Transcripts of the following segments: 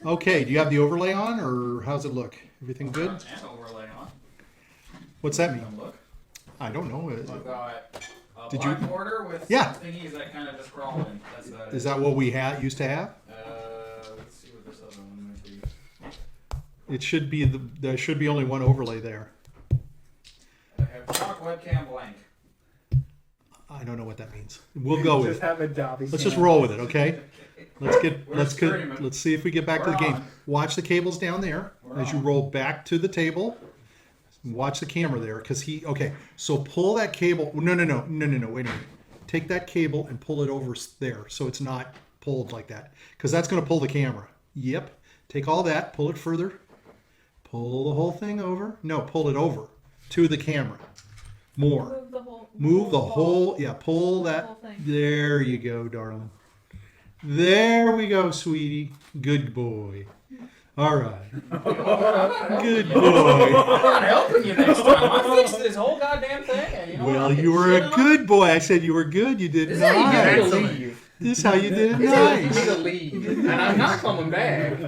Okay, do you have the overlay on, or how's it look? Everything good? And overlay on. What's that mean? Look. I don't know. I've got a Did black you- border with Yeah. some thingies that kind of just crawl in. That's about it. Is that what we used to have? Let's see what this other one might be. It should be there should be only one overlay there. I have chalk webcam blank. I don't know what that means. We'll go with Just it. have a Dobby. Let's just roll with it, okay? Let's We're streaming. let's see if we get back to the We're game. on. Watch the cables down there We're as you on. roll back to the table. Watch the camera there, because okay. So pull that cable. No. Wait a minute. Take that cable and pull it over there, so it's not pulled like that, because that's going to pull the camera. Yep. Take all that, pull it further, pull the whole thing over. No, pull it over to the camera. More. Move the whole. Yeah, pull The that. whole thing. There you go, darling. There we go, sweetie. Good boy. All right. Good boy. I'm not helping you next time. I fixed this whole goddamn thing. And you know Well, what? you were Shit a on. good boy. I said you were good. You did This is how you get me to nice. leave. This is how you did it This is how you get me nice. to leave. And I'm not coming back.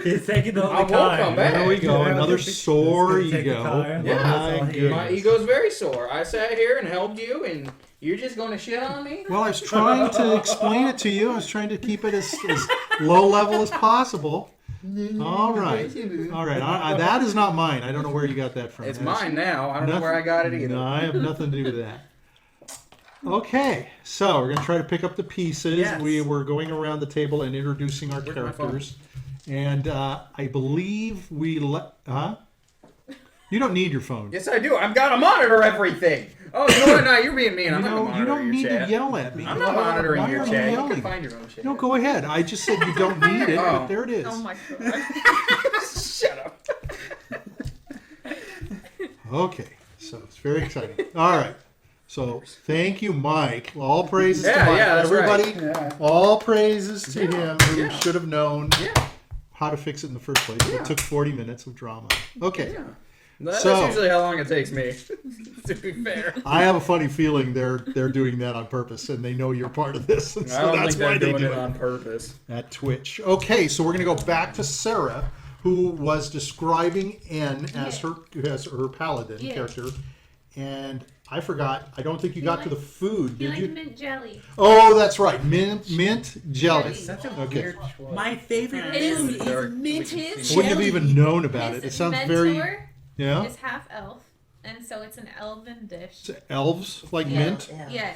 He's taking the I won't come back. There we go. Yeah, Another he's sore gonna take the ego. tire. Yeah, My that's all he goodness. My ego's very sore. I sat here and helped you, and you're just going to shit on me? Well, I was trying to explain it to you. I was trying to keep it as low level as possible. All right. All right. That is not mine. I don't know where you got that from. It's That's mine now. I don't know where I got it either. No, I have nothing to do with that. Okay, so we're going to try to pick up the pieces. Yes. We were going around the table and introducing our Where's my phone? characters. And I believe we Huh? You don't need your phone. Yes, I do. I've got to monitor everything. Oh, you know what? No, you're being mean. I'm not going to You monitor don't your need chat. to yell at me. I'm not monitoring Why your are you chat. You yelling? can find your own chat. No, go ahead. I just said you don't need it, but there it is. Oh my god. Shut up. Okay, so it's very exciting. All right. So thank you, Mike. All praises to Yeah, Mike. yeah, that's right. Everybody, Yeah. all praises to him who yeah. should have known Yeah. how to fix it in the first place. Yeah. It took 40 minutes of drama. Okay. Yeah. That's So- usually how long it takes me, to be fair. I have a funny feeling they're doing that on purpose, and they know you're part of this, and I so don't that's think why they're they doing do it it on purpose. at Twitch. Okay, so we're going to go back to Sarah, who was describing N as her paladin Yeah. character, and I forgot. I don't think you got to the food, You did like you? mint jelly. Oh, that's right. Mint jelly. Jelly. Such a Okay. weird choice. My favorite It is- food it's- is mint it's- I wouldn't have jelly. even known about it. It His sounds mentor very yeah. is half elf, and so it's an elven dish. It's elves like Yeah. mint. Yeah.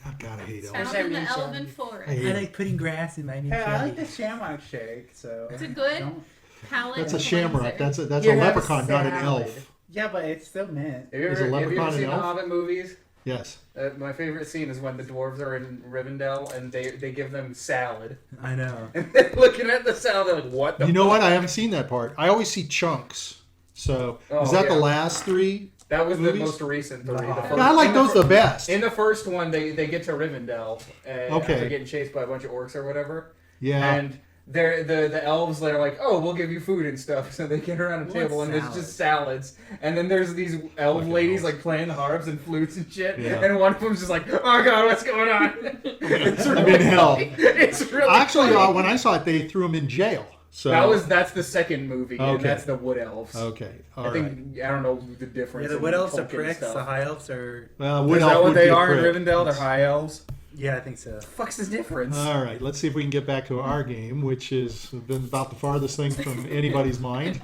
Oh, God, I hate It's elves. found in the mint elven jelly? I forest. hate I it. like putting grass in my mint Hey, I like jelly. the shamrock shake, so. It's a good Don't- palate That's a cleanser. shamrock. That's You a have leprechaun, not an salad. elf. Yeah, but it's still mint. Have you Is ever, a have you leprechaun ever an seen the elf? Hobbit movies? Yes. My favorite scene is when the dwarves are in Rivendell and they give them salad. I know. And they're looking at the salad, they're like, what the You know fuck? what? I haven't seen that part. I always see chunks. So Oh, is that the yeah. last three? That was movies? the most recent three. No. The first, Yeah, I like in those the the best. In the first one, they get to Rivendell and Okay. after getting chased by a bunch of orcs or whatever. Yeah. And they're the elves. They're like, oh, we'll give you food and stuff. So they get around a table What's and there's just salads. And then there's these elf Fucking ladies elves. like playing the harps and flutes and shit. Yeah. And one of them's just like, oh god, what's going on? It's I'm in hell. funny. It's really Actually, funny. when I saw it, they threw him in jail. So That's the second movie, and Okay. that's the Wood Elves. okay. All I right. think I don't know the difference. Yeah, the in Wood Elves are Tolkien pricks, stuff. the High Elves are... Well, Is Wood that Elf what would they be a are in prick. Rivendell? They're High Elves. Yeah, I think so. The fuck's the difference? All right. Let's see if we can get back to our game, which has been about the farthest thing from anybody's mind.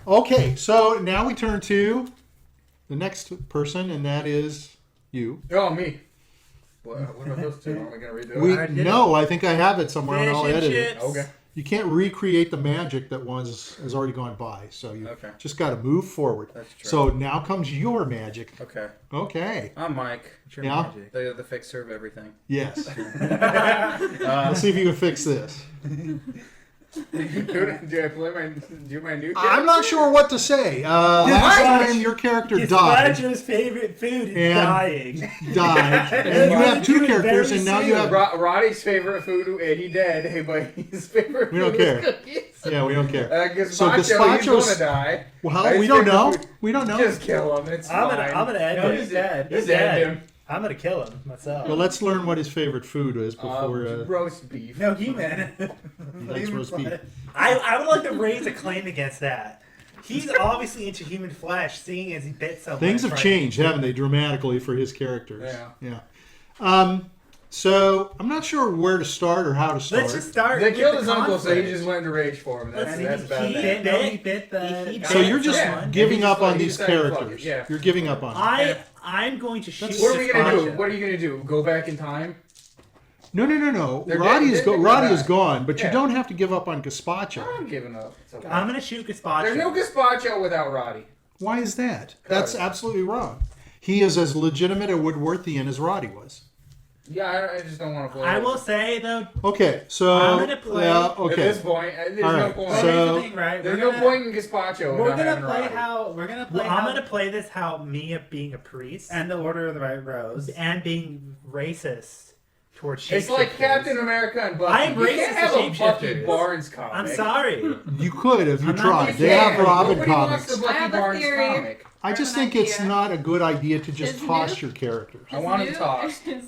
Okay, so now we turn to the next person, and that is you. Oh, me. What about those two? Am I gonna redo it? We already did no, I think I have it somewhere, and I'll Fish and edit it. chips. Okay. You can't recreate the magic that has already gone by, so you Okay. just got to move forward. That's true. So now comes your magic. Okay. Okay. I'm Mike, What's your Yeah. magic? the fixer of everything. Yes. Let's see if you can fix this. Do I do my new? I'm not sure what to say. Last time your character It's died, Roger's favorite food is And- dying. and you have two Very characters, and now you soon. have. Roddy's favorite food, he dead. Hey, but his favorite We don't food care. is cookies. Yeah, we don't care. So Gazpacho, he's Gazpacho's- gonna die. Well, His we don't favorite know. food- We don't know. Just kill him. It's I'm fine. gonna end No, it. he's dead. He's dead. dead. I'm gonna kill him myself. Well, let's learn what his favorite food is before. Roast beef. No, human. He likes roast beef. I would like to raise a claim against that. He's obviously into human flesh, seeing as he bit so Things much, have right? changed, haven't they, dramatically for his characters? Yeah. Yeah. So I'm not sure where to start or how to start. Let's just start. They with killed the his uncle, so he conflict. just went into rage for him. That's Let's- about he that. did- No, he bit the. He So you're just Yeah. giving And up on he these decided, fuck characters. it, yeah. You're giving up on them. I'm going to shoot. What are we gonna do? Gazpacho. What are you gonna do? Go back in time? No. They're Roddy is dead. Roddy They're is back. gone, but you Yeah. don't have to give up on Gazpacho. I'm giving up. It's okay. I'm gonna shoot Gazpacho. There's no gazpacho without Roddy. Why is that? That's Cause- absolutely wrong. He is as legitimate a Woodworthian as Roddy was. Yeah, I just don't want to play. I it. will say though, Okay, so I'm gonna play- yeah, At okay. this point, there's All no right, point. Well, so- here's the thing, right? There's no point in gazpacho. We're not gonna having play Roddy. how we're gonna play. I'm how, gonna play this how me being a priest and the Order of the Right Rose. and being racist towards It's like shapeshifters. Captain America and Bucky. I'm You racist can't to have a Bucky shapeshifters. Barnes comic. I'm sorry. You could if you I'm not tried. gonna They Yeah, have Robin nobody wants comics. the Bucky I have a Barnes theory. comic. I just an think it's idea. not a good idea to just His toss new- your characters. I want him His tossed. His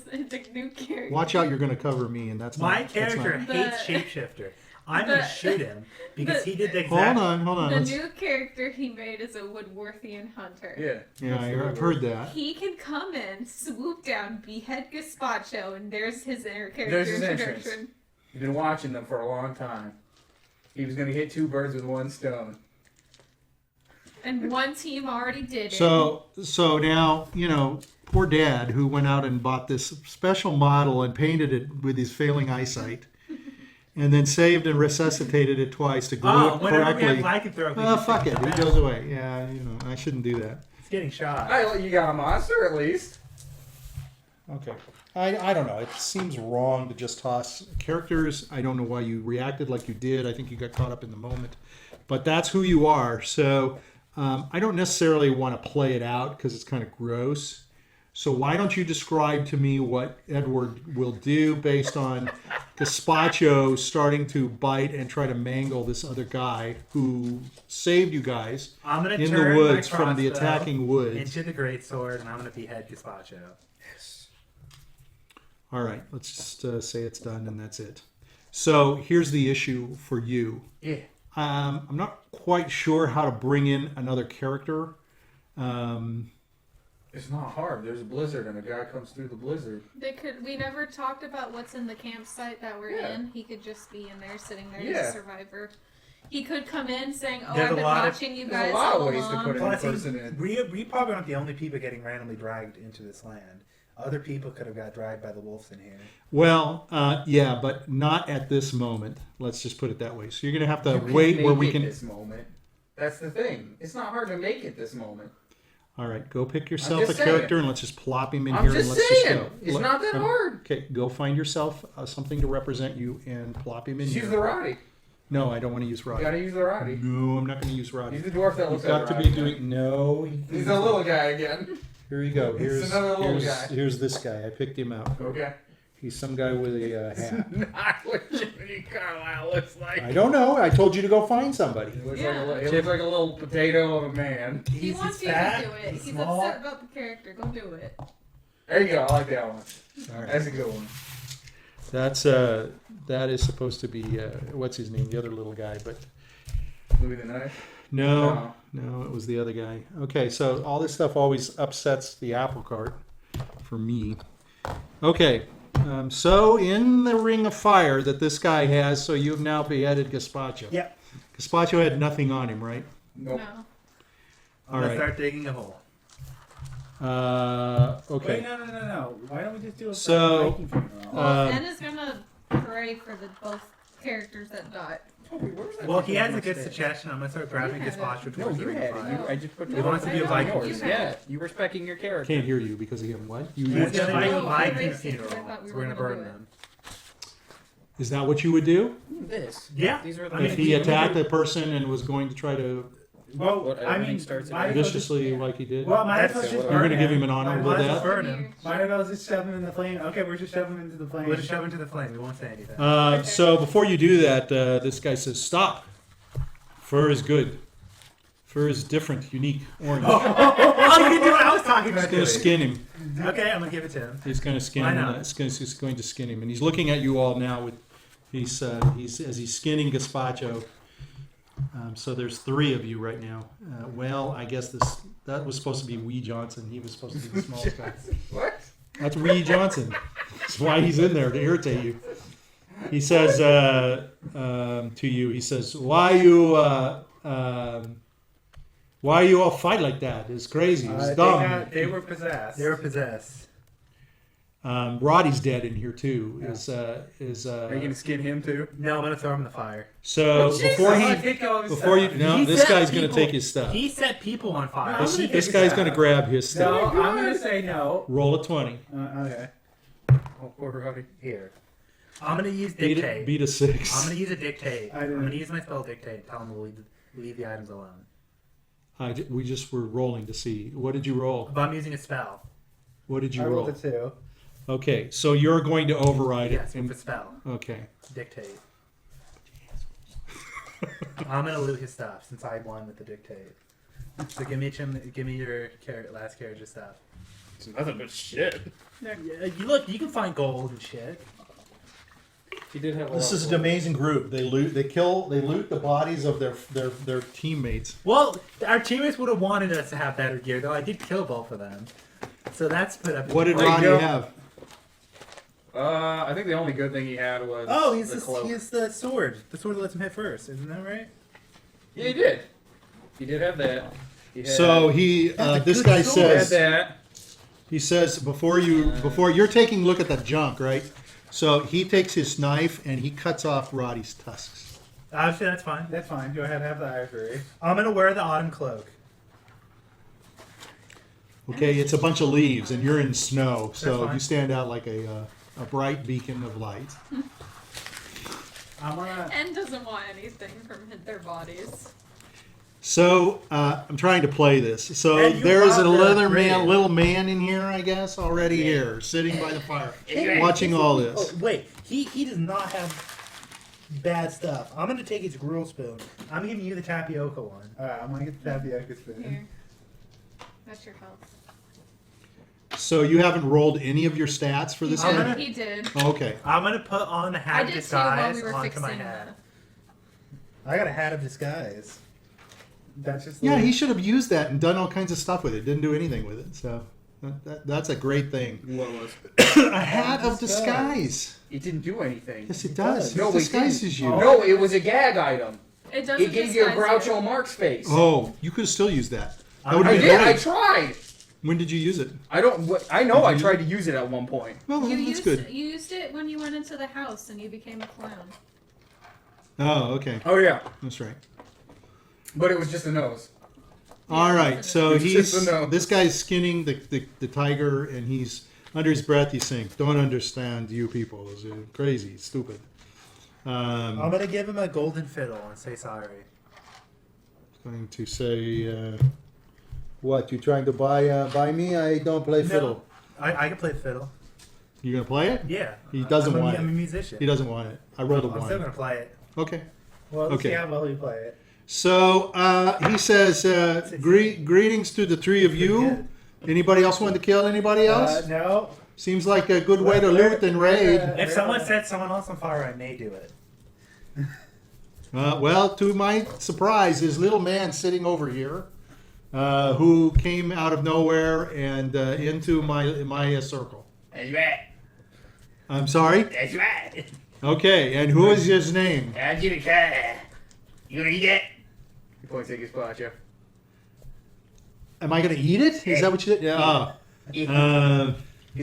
new character. Watch out, you're going to cover me, and that's My not, that's not- character hates The- shapeshifter. I'm gonna the- shoot him because the- he did the Hold exact. on. The let's- new character he made is a Woodworthian hunter. Yeah. Yeah, I've heard that. He can come in, swoop down, behead Gazpacho, and there's his inner character There's his introduction. entrance. You've been watching them for a long time. He was going to hit two birds with one stone. And one team already did it. So now, poor Dad, who went out and bought this special model and painted it with his failing eyesight, and then saved and resuscitated it twice to glue Oh, it whenever we correctly. have lycanthrope, we Oh, can fuck take it. He back. goes away. Yeah, I shouldn't do that. He's getting shot. You got a monster at least. Okay. I don't know. It seems wrong to just toss characters. I don't know why you reacted like you did. I think you got caught up in the moment. But that's who you are. So I don't necessarily want to play it out because it's kind of gross. So why don't you describe to me what Edward will do based on Gazpacho starting to bite and try to mangle this other guy who saved you guys I'm gonna in turn the woods my from the crossbow attacking woods. into the greatsword, and I'm gonna behead Gazpacho. All right, let's just say it's done and that's it. So here's the issue for you. Yeah. I'm not quite sure how to bring in another character. It's not hard. There's a blizzard and a guy comes through the blizzard. We never talked about what's in the campsite that we're Yeah. in. He could just be in there, sitting there Yeah. as a survivor. He could come in saying, "Oh, There's I've a been lot of- watching you There's guys a lot of all ways to along." put it. Plus, person in. we probably aren't the only people getting randomly dragged into this land. Other people could have got dragged by the wolves in here. Well, yeah, but not at this moment. Let's just put it that way. So you're going to have to You can wait where make we it can. This moment. That's the thing. It's not hard to make it this moment. All right, go pick yourself a just saying. character and let's just plop him in I'm here just and let's saying. just go. It's not that hard. Okay, go find yourself something to represent you and plop him in Just here. use the Roddy. No, I don't want to use You Roddy. gotta use the Roddy. No, I'm not going to use Roddy. He's the dwarf that You've looks got like to Roddy. be doing no. He's the little guy again. Here you go. It's Here's another little here's, guy. here's this guy. I picked him out. Okay. He's some guy with a hat. Not what Jiminy Carlyle looks like. I don't know. I told you to go find somebody. He looks, Yeah. he looks like a little potato of a man. He wants you fat, to do it. he's He's small. upset about the character. Go do it. There you go. I like that one. All right. That's a good one. That's that is supposed to be what's his name? The other little guy, but Louis the Knife. no, it was the other guy. Okay, so all this stuff always upsets the apple cart for me. Okay, so in the ring of fire that this guy has, so you've now beheaded Gazpacho. Yep. Gazpacho had nothing on him, right? Nope. No. I'm All gonna right. start digging a hole. Okay. Wait, no. Why don't we just do a So, Viking funeral? Well, Ben is gonna pray for the both characters that died. Well, he has a good suggestion. I'm gonna start grabbing You had Gazpacho it. No, towards the you ring had of it. fire. I just put He wants to be a I Viking. know, yours. you had Yeah, it. you respecting your character. Can't hear you because of him. What? He's You, gonna make Oh, a Viking erase it, 'cause I funeral. thought we So were we're gonna gonna burn do it. them. is that what you would do This. Yeah. These are the. I mean, if he attacked a person and was going to try to Well, What, I everything mean, starts might at as well viciously just- like he did? Well, might as well That's just it. You're burn gonna give him an honorable Might as well death? Burn him. Might as well just shove him in the flame. Okay, we're just shoving him into the flame. We'll just shove him to the flame. We won't say anything. So before you do that, this guy says, "Stop. Fur is good. Fur is different, unique, orange. Oh, you can do what I was talking about He's going to doing. skin him. Okay, I'm gonna give it to him. He's going to skin Why him. not? He's going to skin him, and he's looking at you all now. With he's as he's skinning Gazpacho. So there's 3 of you right now. Well, I guess that was supposed to be Wee Johnson. He was supposed to be the smallest guy. What? That's Wee Johnson. That's why he's in there, to irritate you. He says to you. He says, "Why you all fight like that? It's crazy. It's dumb." They were possessed. They were possessed. Roddy's dead in here too. Yeah. Are you gonna skin him too? No, I'm gonna throw him in the fire. So before I he think I was before you no, He this set guy's gonna people- take his stuff. He set people on fire. No, This guy's gonna grab his No, stuff. I'm gonna say no. Roll a 20. Okay. Oh, poor Roddy. Here. I'm gonna use Beat dictate. a I'm 6. gonna use a dictate. I I'm didn't- gonna use my spell dictate. Tell him to leave the items alone. We just were rolling to see. What did you roll? But I'm using a spell. What did you I roll? rolled a 2. Okay, so you're going to override Yes, it. with a spell. Okay. Dictate. I'm gonna loot his stuff since I won with the dictate. So give me your last carriage of stuff. It's nothing but shit. Yeah, you can find gold and shit. He did have. This is an amazing group. They loot the bodies of their teammates. Well, our teammates would have wanted us to have better gear, though. I did kill both of them, so that's put up. What did There you Roddy go. have? I think the only good thing he had was. Oh, the cloak. he's the sword. The sword that lets him hit first. Isn't that right? Yeah, he did. He did have that. He had, So he That's a this good guy sword. he had says that. he says before you're taking a look at that junk, right? So he takes his knife and he cuts off Roddy's tusks. Obviously, that's fine. That's fine. Go ahead, have the ivory. I'm gonna wear the autumn cloak. Okay, it's a bunch of leaves and you're in snow, so That's fine. you stand out like a bright beacon of light. I'm gonna. And doesn't want anything from their bodies. So I'm trying to play this. So And you there is a robbed the little man in here, I guess, already here, sitting by the fire, watching all Oh, this. wait. He does not have bad stuff. I'm gonna take his grill spoon. I'm giving you the tapioca one. Alright, I'm gonna get the tapioca spoon. Here. That's your health. So you haven't rolled any of your stats for this I'm guy? gonna- He did. Okay. I'm gonna put on the I hat of did too while disguise we were onto fixing my the. hat. I got a hat of disguise. That's just. Yeah, he should have used that and done all kinds of stuff with it. Didn't do anything with it. So that's a great thing. What was? A hat of disguise. It didn't do anything. Yes, it does. No, it it disguises you. Oh. No, it was a gag item. It doesn't. It gave you a disguise Groucho Marx face. Oh, you could have still used that. That would I have did. been I great. tried. When did you use it? I don't. I know. I tried to use it at one point. Well, You that's used, good. you used it when you went into the house and you became a clown. Oh, okay. Oh yeah, That's right. but it was just a nose. All right, so It's just he's a no. this guy's skinning the tiger, and he's under his breath. He's saying, "Don't understand you people. It's crazy, stupid." I'm gonna give him a golden fiddle and say sorry. Going to say, "What you trying to buy me? I don't play fiddle." I can play the fiddle. You gonna play it? Yeah. He doesn't want it. I'm a musician. He doesn't want it. I rolled a I'm still one. gonna play it. Okay. Well, let's Okay. see how well you play it. So he says, "Greetings to the three of you. Anybody else want to kill anybody else? No. Seems like a good way to loot and raid." If someone set someone else on fire, I may do it. Well, to my surprise, this little man sitting over here, who came out of nowhere and into my circle. That's right. I'm sorry. That's right. Okay, and who is his name? Jiminy Carlyle. You gonna eat that? He points at Gazpacho. Am I going to eat it? Is that what you did? Yeah. He's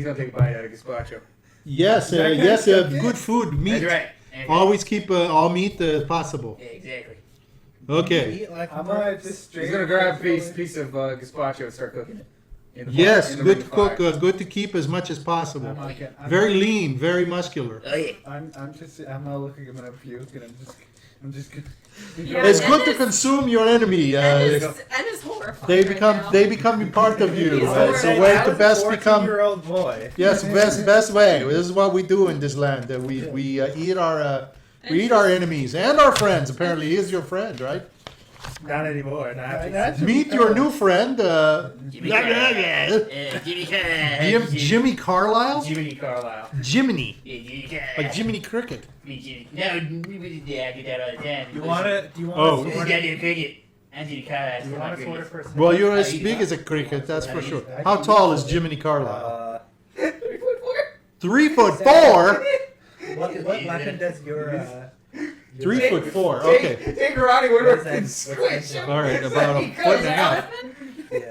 gonna take a bite out of Gazpacho. Yes, yes. Good food, meat. That's right. Always keep all meat possible. Yeah, exactly. Okay. Eat like I'm gonna just straight. He's gonna grab a piece of Gazpacho and start cooking it. In the Yes, in the good ring to of fire. cook. Good to keep as much as possible. I'm Very lean, very muscular. Oh yeah. I'm not looking. I'm gonna puke, and I'm just gonna. Yeah, It's and good to this- consume your enemy. And is horrified. They right become part of you. He's It's a alright. way I to was best a become. 14-year-old boy. Yes, best way. This is what we do in this land. We eat our enemies and our friends. Apparently, he is your friend, right? Not anymore. Not after Meet your new friend, Jiminy Carlyle. Jimmy Carlyle? Jiminy Carlyle. Jiminy. Yeah, Jiminy Carlyle. Like Jiminy Cricket. Me, Jiminy. No, we do that all the time. Do you want to? Do you want Oh. to? This is goddamn cricket. I'm Jiminy Carlyle. Do you want to sort of person? Well, you're as big as a cricket, that's for sure. How tall is Jiminy Carlyle? 3'4". What weapon does your 3'4". Okay. Take karate woodwork and squish him. All right, about a foot and a half.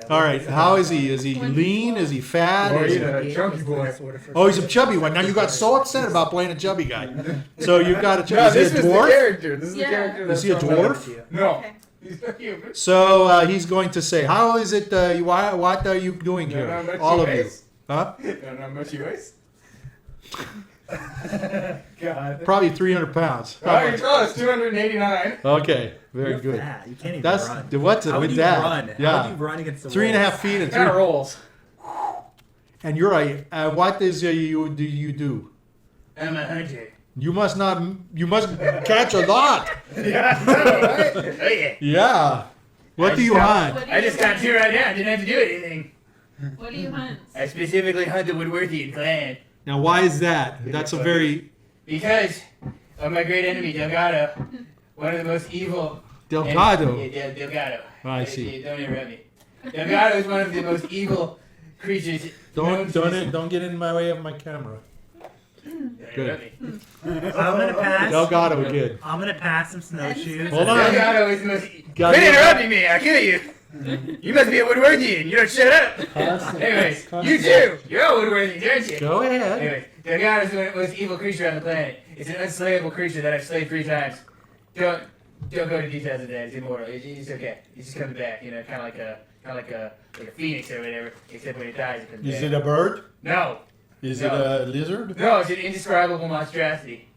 All right, how is he? Is he lean? Is he fat? Or Is he's he- a chunky boy. Oh, he's a chubby one. Now you got so upset about playing a chubby guy. So you've got a No, chubby. this Is he is a the dwarf? character. This is Yeah. the character. Is That's he a from dwarf? No, Okay. he's not human. So he's going to say, "How is it? What are you doing No, no, here? but All you of you? guys. Huh? Don't know how much he weighs. God. Probably 300 pounds. Oh, you're close. 289. Okay, very You're good. fat. You can't even That's run. what's How with would you that? run? How Yeah, would you run against the 3.5 wolves? feet and Kind of three. rolls. And you're a what is you do you do? I'm a hunter. You must not. You must catch a lot. Yeah. Oh, yeah. Yeah. What do you hunt? What do I you just got hunt? two right now. I didn't have to do anything. What do you hunt? I specifically hunt the Woodworthian clan Now, why is that? That's a very because of my great enemy Delgado, one of the most evil. Delgado. Yeah, Delgado. I see. Don't interrupt me. Delgado is one of the most evil creatures. known to this- Don't get in my way of my camera. Don't Good. interrupt me. I'm gonna pass. Delgado kid. I'm gonna pass some snowshoes. Hold on. Delgado is the most. Gotta Quit get- interrupting me! I'll kill you. You must be a Woodworthian. You don't shut up. Anyways, you too. You're a Woodworthian, aren't you? Go ahead. Anyway, Delgado is the most evil creature on the planet. It's an unslayable creature that I've slayed 3 times. Don't go to details of that. It's immortal. It's okay. It just comes back. You know, kind of like a phoenix or whatever. Except when it dies, it comes Is back. it a bird? No, Is No. it a lizard? no, it's an indescribable monstrosity.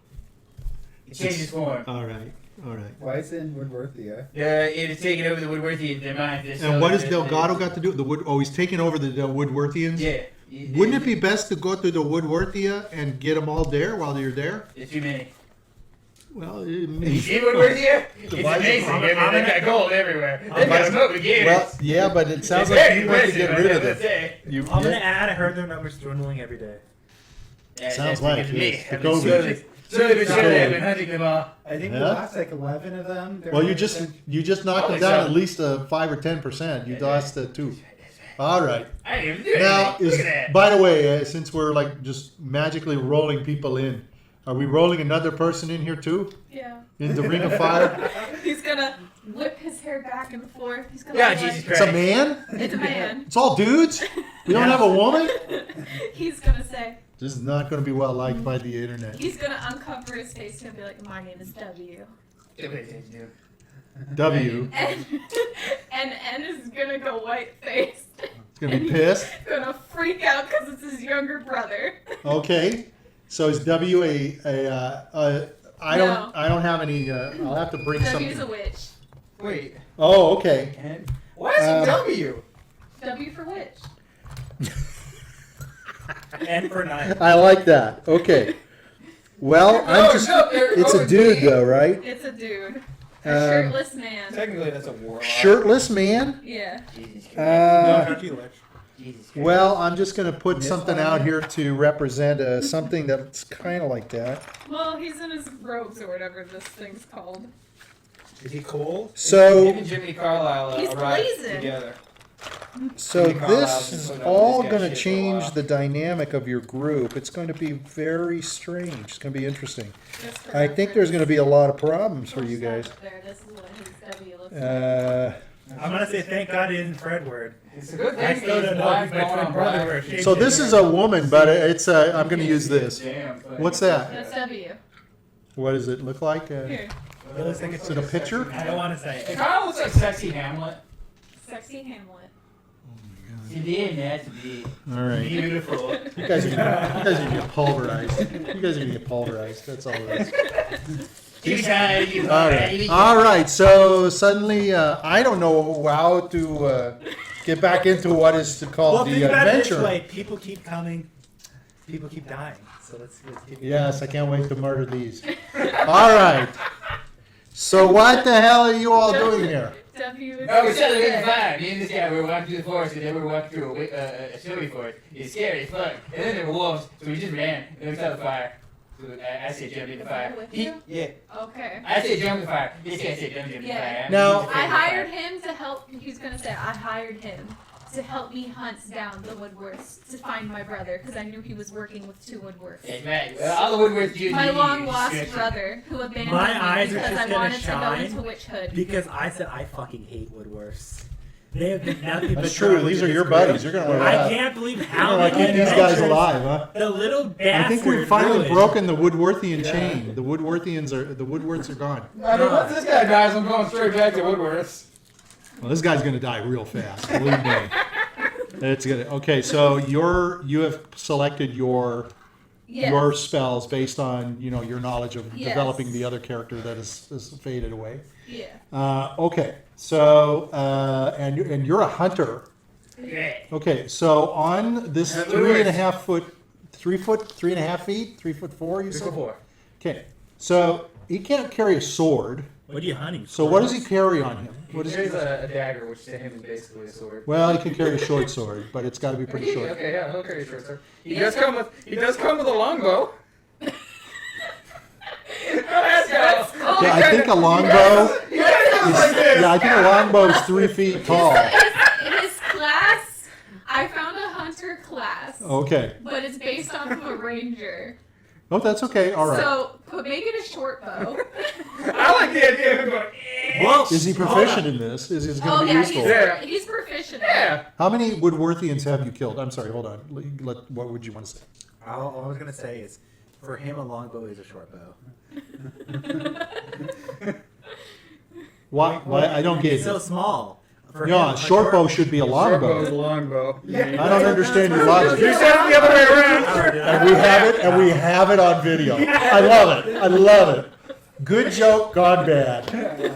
It changes form. All right. All right. Why is it in Woodworthia? It has taken over the Woodworthian. Their mind. And what does Delgado got to do? The wood. Oh, he's taking over the Woodworthians. Yeah. Wouldn't it be best to go to the Woodworthia and get them all there while you're there? There's too many. Well, You see Woodworthia? It's amazing. I mean, they got gold everywhere. They've got them over gators. well, yeah, but it sounds It's like very you want to impressive, get rid of let's them. say. You, I'm gonna add. I heard their numbers dwindling every day. Yeah, Sounds that's like because of it. me. It's the I've been COVID. slowly but surely, COVID. I've been hunting them all. I think we Yeah? lost like 11 of them. well, you just knocked them Probably down so. at least 5 or 10%. You lost 2. All right. I didn't even do Now, anything. Look at that. by the way, since we're like just magically rolling people in, are we rolling another person in here too? Yeah. In the ring of fire? He's gonna whip his hair back and forth. He's gonna Yeah, like, Jesus It's a Christ. man? It's a man. It's all dudes? We don't have a woman? He's gonna say, This is not going to be well liked by the internet. he's gonna uncover his face and be like, my name is W. W. And N is gonna go white faced. It's going to be pissed. Gonna freak out because it's his younger brother. Okay. So is W I No. don't have any, I'll have to bring W's a something. witch. Wait. Oh, okay. And why is it W? W for witch. And for 9. I like that. Okay. Well, I'm just, it's a dude though, right? It's a dude. A Um, shirtless man. Technically, that's a warlock. Shirtless man? Yeah. Jesus Christ. Uh, Jesus Christ. well, I'm just going to put This something one? out here to represent something that's kind of like that. Well, he's in his robes or whatever this thing's called. Is he cold? So, Him and Jiminy Carlyle He's arrived blazing. together. so Jimmy Carlisle's this been is putting on all this going guy's to shit for a change while. the dynamic of your group. It's going to be very strange. It's going to be interesting. Just for I think there's going to be a lot of problems for Oh, you stop guys. it There, this is what his W looks like. I'm gonna say thank God it isn't Fredward. It's a good thing I still don't know if my twin brother were a So this is a woman, but it's I'm going to use this. Damn, What's that? That's W. What does it look like? Here. It looks like Is it a picture? I don't want to say It it. kind of looks like Sexy Hamlet. Sexy Hamlet. That's me. All right. Beautiful. You guys are gonna get pulverized. You guys are gonna get pulverized. That's all it is. All right. All right. So suddenly, I don't know how to get back into what is called Well, the think about it this adventure. way: people keep coming, people keep dying. So let's keep. Yes, I can't wait to murder these. All right. So what the hell are you all doing here? W is Oh, we gonna said it say. was fine. Me and this guy, we were walking through the forest, and then we were walking through a snowy forest. It's scary as fuck. And then there were wolves, so we just ran. And then we saw the fire. So I said jump in the fire. With He, you? yeah. Okay. I said jump in the fire. This guy said don't jump in the Yeah. fire. Now- He's afraid I of the fire. hired him to help. He's gonna say I hired him to help me hunt down the Woodworths to find my brother because I knew he was working with two Woodworths. That's right. Well, all the Woodworth Jews My need long you. lost Stretch it. brother who abandoned My me eyes are because just I gonna wanted to go shine. into Witch Hood. Because I said I fucking hate Woodworths. They have been nothing but That's true. trouble These with are your this group. buddies. You're gonna want I to. can't believe You're how gonna many keep these guys adventures alive, huh? The little bastard. I think we've finally ruined. broken the Woodworthian chain. The Woodworths are gone. I mean, once this guy dies, I'm going straight back to Woodworth's. Well, this guy's gonna die real fast. Believe me. It's gonna. Okay, so you have selected your Yes. spells based on your knowledge of Yes. developing the other character that is faded away. Yeah. Okay, so and you're a hunter. Yeah. Okay, so on this That 3.5 foot, 3 foot, 3.5 feet, 3'4", you said. 3'4". Okay, so he can't carry a sword. What are you hunting? So what does he carry on him? He What is carries a dagger, which to him is basically a sword. Well, he can carry a short sword, but it's got to be pretty short. Okay, yeah, he'll carry a short sword. He does come with a longbow. Yeah, I think a longbow. Yeah, I think a longbow is 3 feet tall. His class, I found a hunter class, Okay. but it's based off of a ranger. Oh, that's okay. All right. So make it a short bow. I like the idea of him going. Well, Is he proficient in this? Is it Oh going to be yeah, useful? Yeah. he's proficient. Yeah. How many Woodworthians have you killed? I'm sorry. Hold on. What would you want to say? All I was gonna say is, for him, a longbow is a short bow. Why? I don't get It's so it. small. For Yeah, him, a short bow should be a longbow. longbow. I don't understand your logic. You said it the other way around. And we have it on video. I love it. I love it. Good joke gone bad.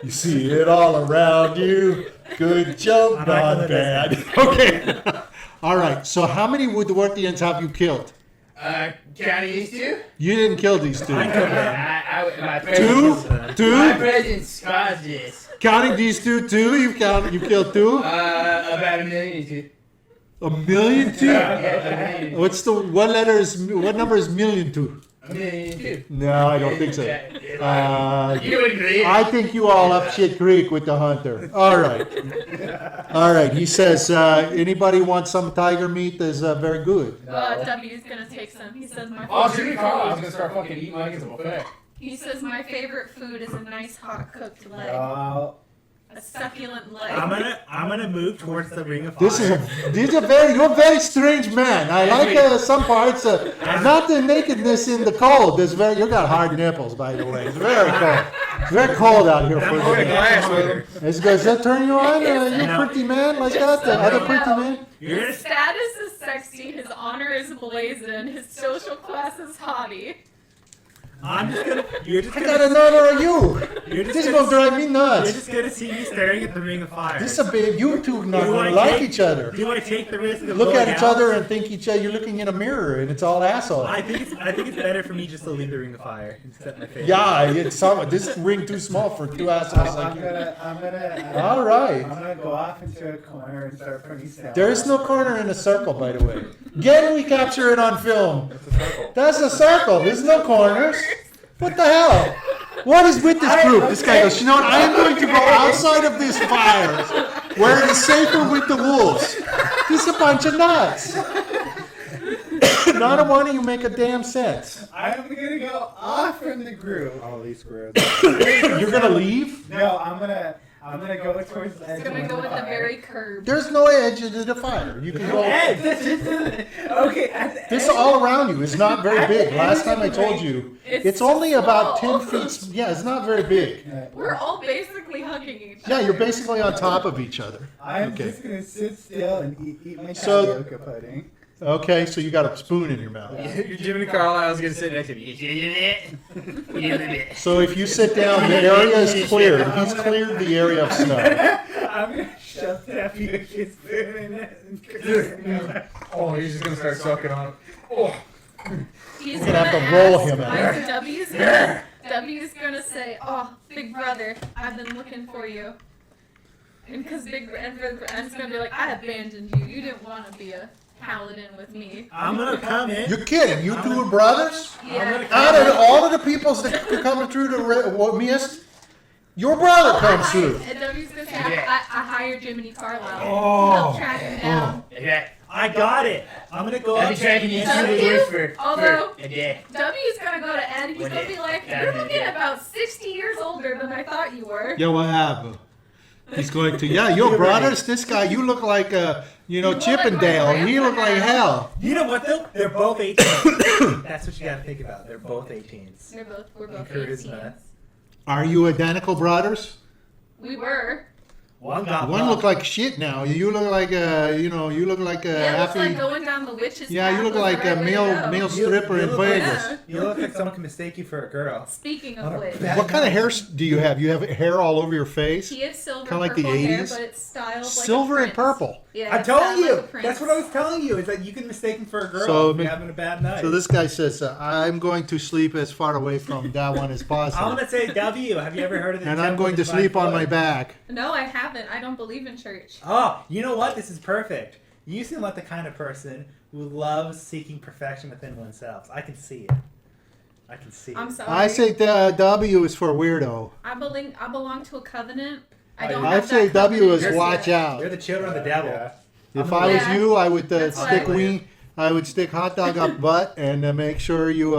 You see it all around you. Good joke gone bad. Okay. All right. So how many Woodworthians have you killed? Counting these two? You didn't kill these two. My Two? presence. Two? My presence caused this. Counting these two, you killed two? About 1 million two. 1 million two? Yeah, 1 million. What number is million two? 1 million two. No, I don't think so. You wouldn't believe it. I think you all up shit creek with the hunter. All right. All right. He says, anybody want some tiger meat? Is very good. W's gonna take some. He says my Oh, favorite Jiminy Carlyle is gonna start fucking eating like it's a buffet. He says my favorite food is a nice hot cooked leg, Oh, a succulent leg. I'm gonna move towards the ring of fire. You're a very strange man. I like some parts, not the nakedness in the cold. You got hard nipples, by the way. It's very cold. It's very cold out here for I'm you. going to glass with him. Does that turn you on? You No. pretty man like that? The other pretty man? You're gonna His status is sexy, his honor is blazing, his social class is haughty. I'm just gonna. You're just I gonna. got another of you. You're just This is gonna, gonna drive me you're nuts. just gonna see me staring at the ring of fire. This is a bit. You two not Do I gonna like take- each other. Do I take the risk of Look going at each out? other and think you're looking in a mirror and it's all asshole. I think it's better for me just to leave the ring of fire and set my face. Yeah, this ring too small for two assholes like I'm you. gonna. All right. I'm gonna go off into a corner and start putting sound. There is no corner in a circle, by the way. Again, we capture it on film. It's a circle. That's a circle. There's no corners. What the hell? What is with this group? This guy goes, you know what? I am going to go outside of this fire where it is safer with the wolves. This is a bunch of nuts. Not a one of you make a damn sense. I'm gonna go off from the group. All these squares. You're going to leave? No, I'm gonna go towards the edge. It's gonna of go with the fire. very curb. There's no edge to the fire. You can go. Okay, at the This end- all around you is not very big. Last time I told you, it's only about small. 10 feet. Yeah, it's not very big. We're all basically hugging each other. Yeah, you're basically on top of each other. I'm Okay. just gonna sit still and eat my So- tapioca pudding. Okay, so you got a spoon in your mouth. Your Jiminy Carlyle's gonna sit next to me. You changing it? You little bit. So if you sit down, the area is cleared. He's cleared the area of snow. I'm gonna shove tapioca spoon in it. And Oh, he's just gonna start sucking on it. Oh. He's We're gonna have to roll him out. W's gonna say, "Oh, big brother, I've been looking for you." And because Big Brand's gonna be like, I abandoned you. You didn't want to be a paladin with me. I'm gonna come in. You're kidding. You two are brothers? Yeah. Out of all of the peoples that are coming through the mist, your brother comes through. And W's gonna say, Yeah. I hired Jiminy Carlyle. Oh. Help track him down. Yeah. I got it. I'm gonna go I'll up be tracking you there. through the woods for Although- a day. W's gonna go to Ed. He's gonna be like, you're looking about 60 years older than I thought you were. Yeah, what happened? He's going to, yeah, your brothers, this guy, you look like, Chippendale. like my He look like hell. You know what though? They're both 18. That's what you gotta think about. They're both 18s. We're both Charisma. 18s. Are you identical brothers? We were. One got One look like shit now. You look like you look like a Yeah, it looks happy. like going down the witch's Yeah, you path look was like the a right way to go. male stripper in look like- Vegas. You look like someone can mistake you for a girl. Speaking On of a which, bad What kind of night. hair do you have? You have hair all over your face? he has silver Kinda like the purple hair, 80s? but it's styled like Silver a and prince. purple. Yeah, I'm it's telling styled you. like a prince. That's what I was telling you. Is that you can mistake him for a girl So, if you're having a bad night. So this guy says, I'm going to sleep as far away from that one as I'm possible. gonna say W. Have you ever heard of the And I'm Temple going of to Divine sleep on Blood? my back. No, I haven't. I don't believe in church. Oh, you know what? This is perfect. You seem like the kind of person who loves seeking perfection within oneself. I can see it. I can see I'm it. sorry. I say W is for weirdo. I belong to a covenant. I Oh, don't yeah. have I'd say that W covenant is just watch yet. out. You're the children of the devil. If I was Yeah. you, I would That's stick why- I would stick hot dog up butt and make sure you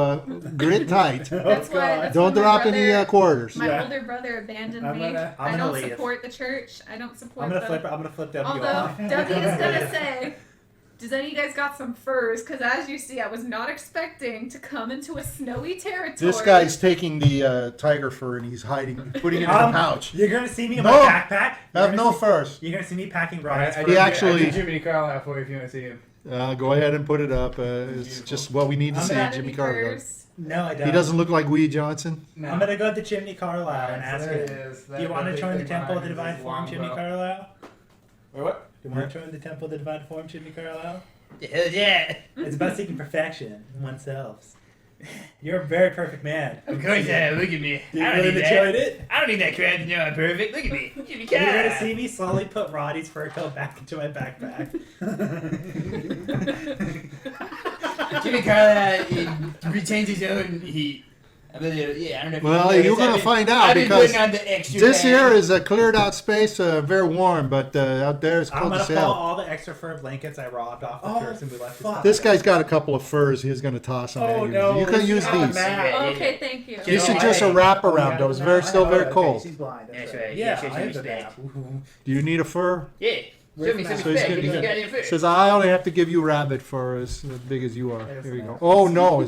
grit tight. That's why. That's Don't why my drop any brother- quarters. My Yeah. older brother abandoned I'm me. gonna I don't leave. support the church. I don't support I'm gonna the. flip. I'm gonna flip W Although off. W is gonna say, "Does any of you guys got some furs?" Because as you see, I was not expecting to come into a snowy territory. This guy's taking the tiger fur and he's putting it in a pouch. You're gonna see me in No. my backpack. Have no furs. You're gonna see me packing I rockets. He actually- I did Jiminy Carlyle for you if you want to see him. Go ahead and put it up. It's just what we need to I'm see, Gotta Jimmy be Carlyle. furs. No, I don't. He doesn't look like Wee Johnson. No. I'm gonna go to Jiminy Carlyle and ask there it him. is. Do you want to join the Temple of the Divine Form, Jiminy Carlyle? Or what? Do you want to join the Temple of the Divine Form, Jiminy Carlyle? Hell yeah. It's about seeking perfection in oneself. You're a very perfect man. Of course, yeah. Look at me. Do you I don't really need enjoy that. it? I don't need that crap to know I'm perfect. Look at me. Jimmy You're gonna Carlyle. see me slowly put Roddy's fur coat back into my backpack. Jimmy Carlyle he retains his own heat. I don't know if Well, you you're noticed. gonna I've been- find out I've been because putting on the extra This pad. here is a cleared out space, very warm, but out there it's I'm cold gonna as pull hell. all the extra fur blankets I robbed off the Oh, person we left. fuck. This guy's got a couple of furs. He's going to toss them Oh, at you. no, You can this use is not these. bad. Yeah, Okay, thank you. This You is know, just a I- wrap around. Though. It's still very cold. She's blind. That's right. right. Yeah, show I some have the respect. map. Do you need a fur? Yeah. Show me some So he's respect. gonna- Give me he's some gonna- goddamn food. Says I only have to give you rabbit fur as big as you are. There's Here you go. that. Oh no,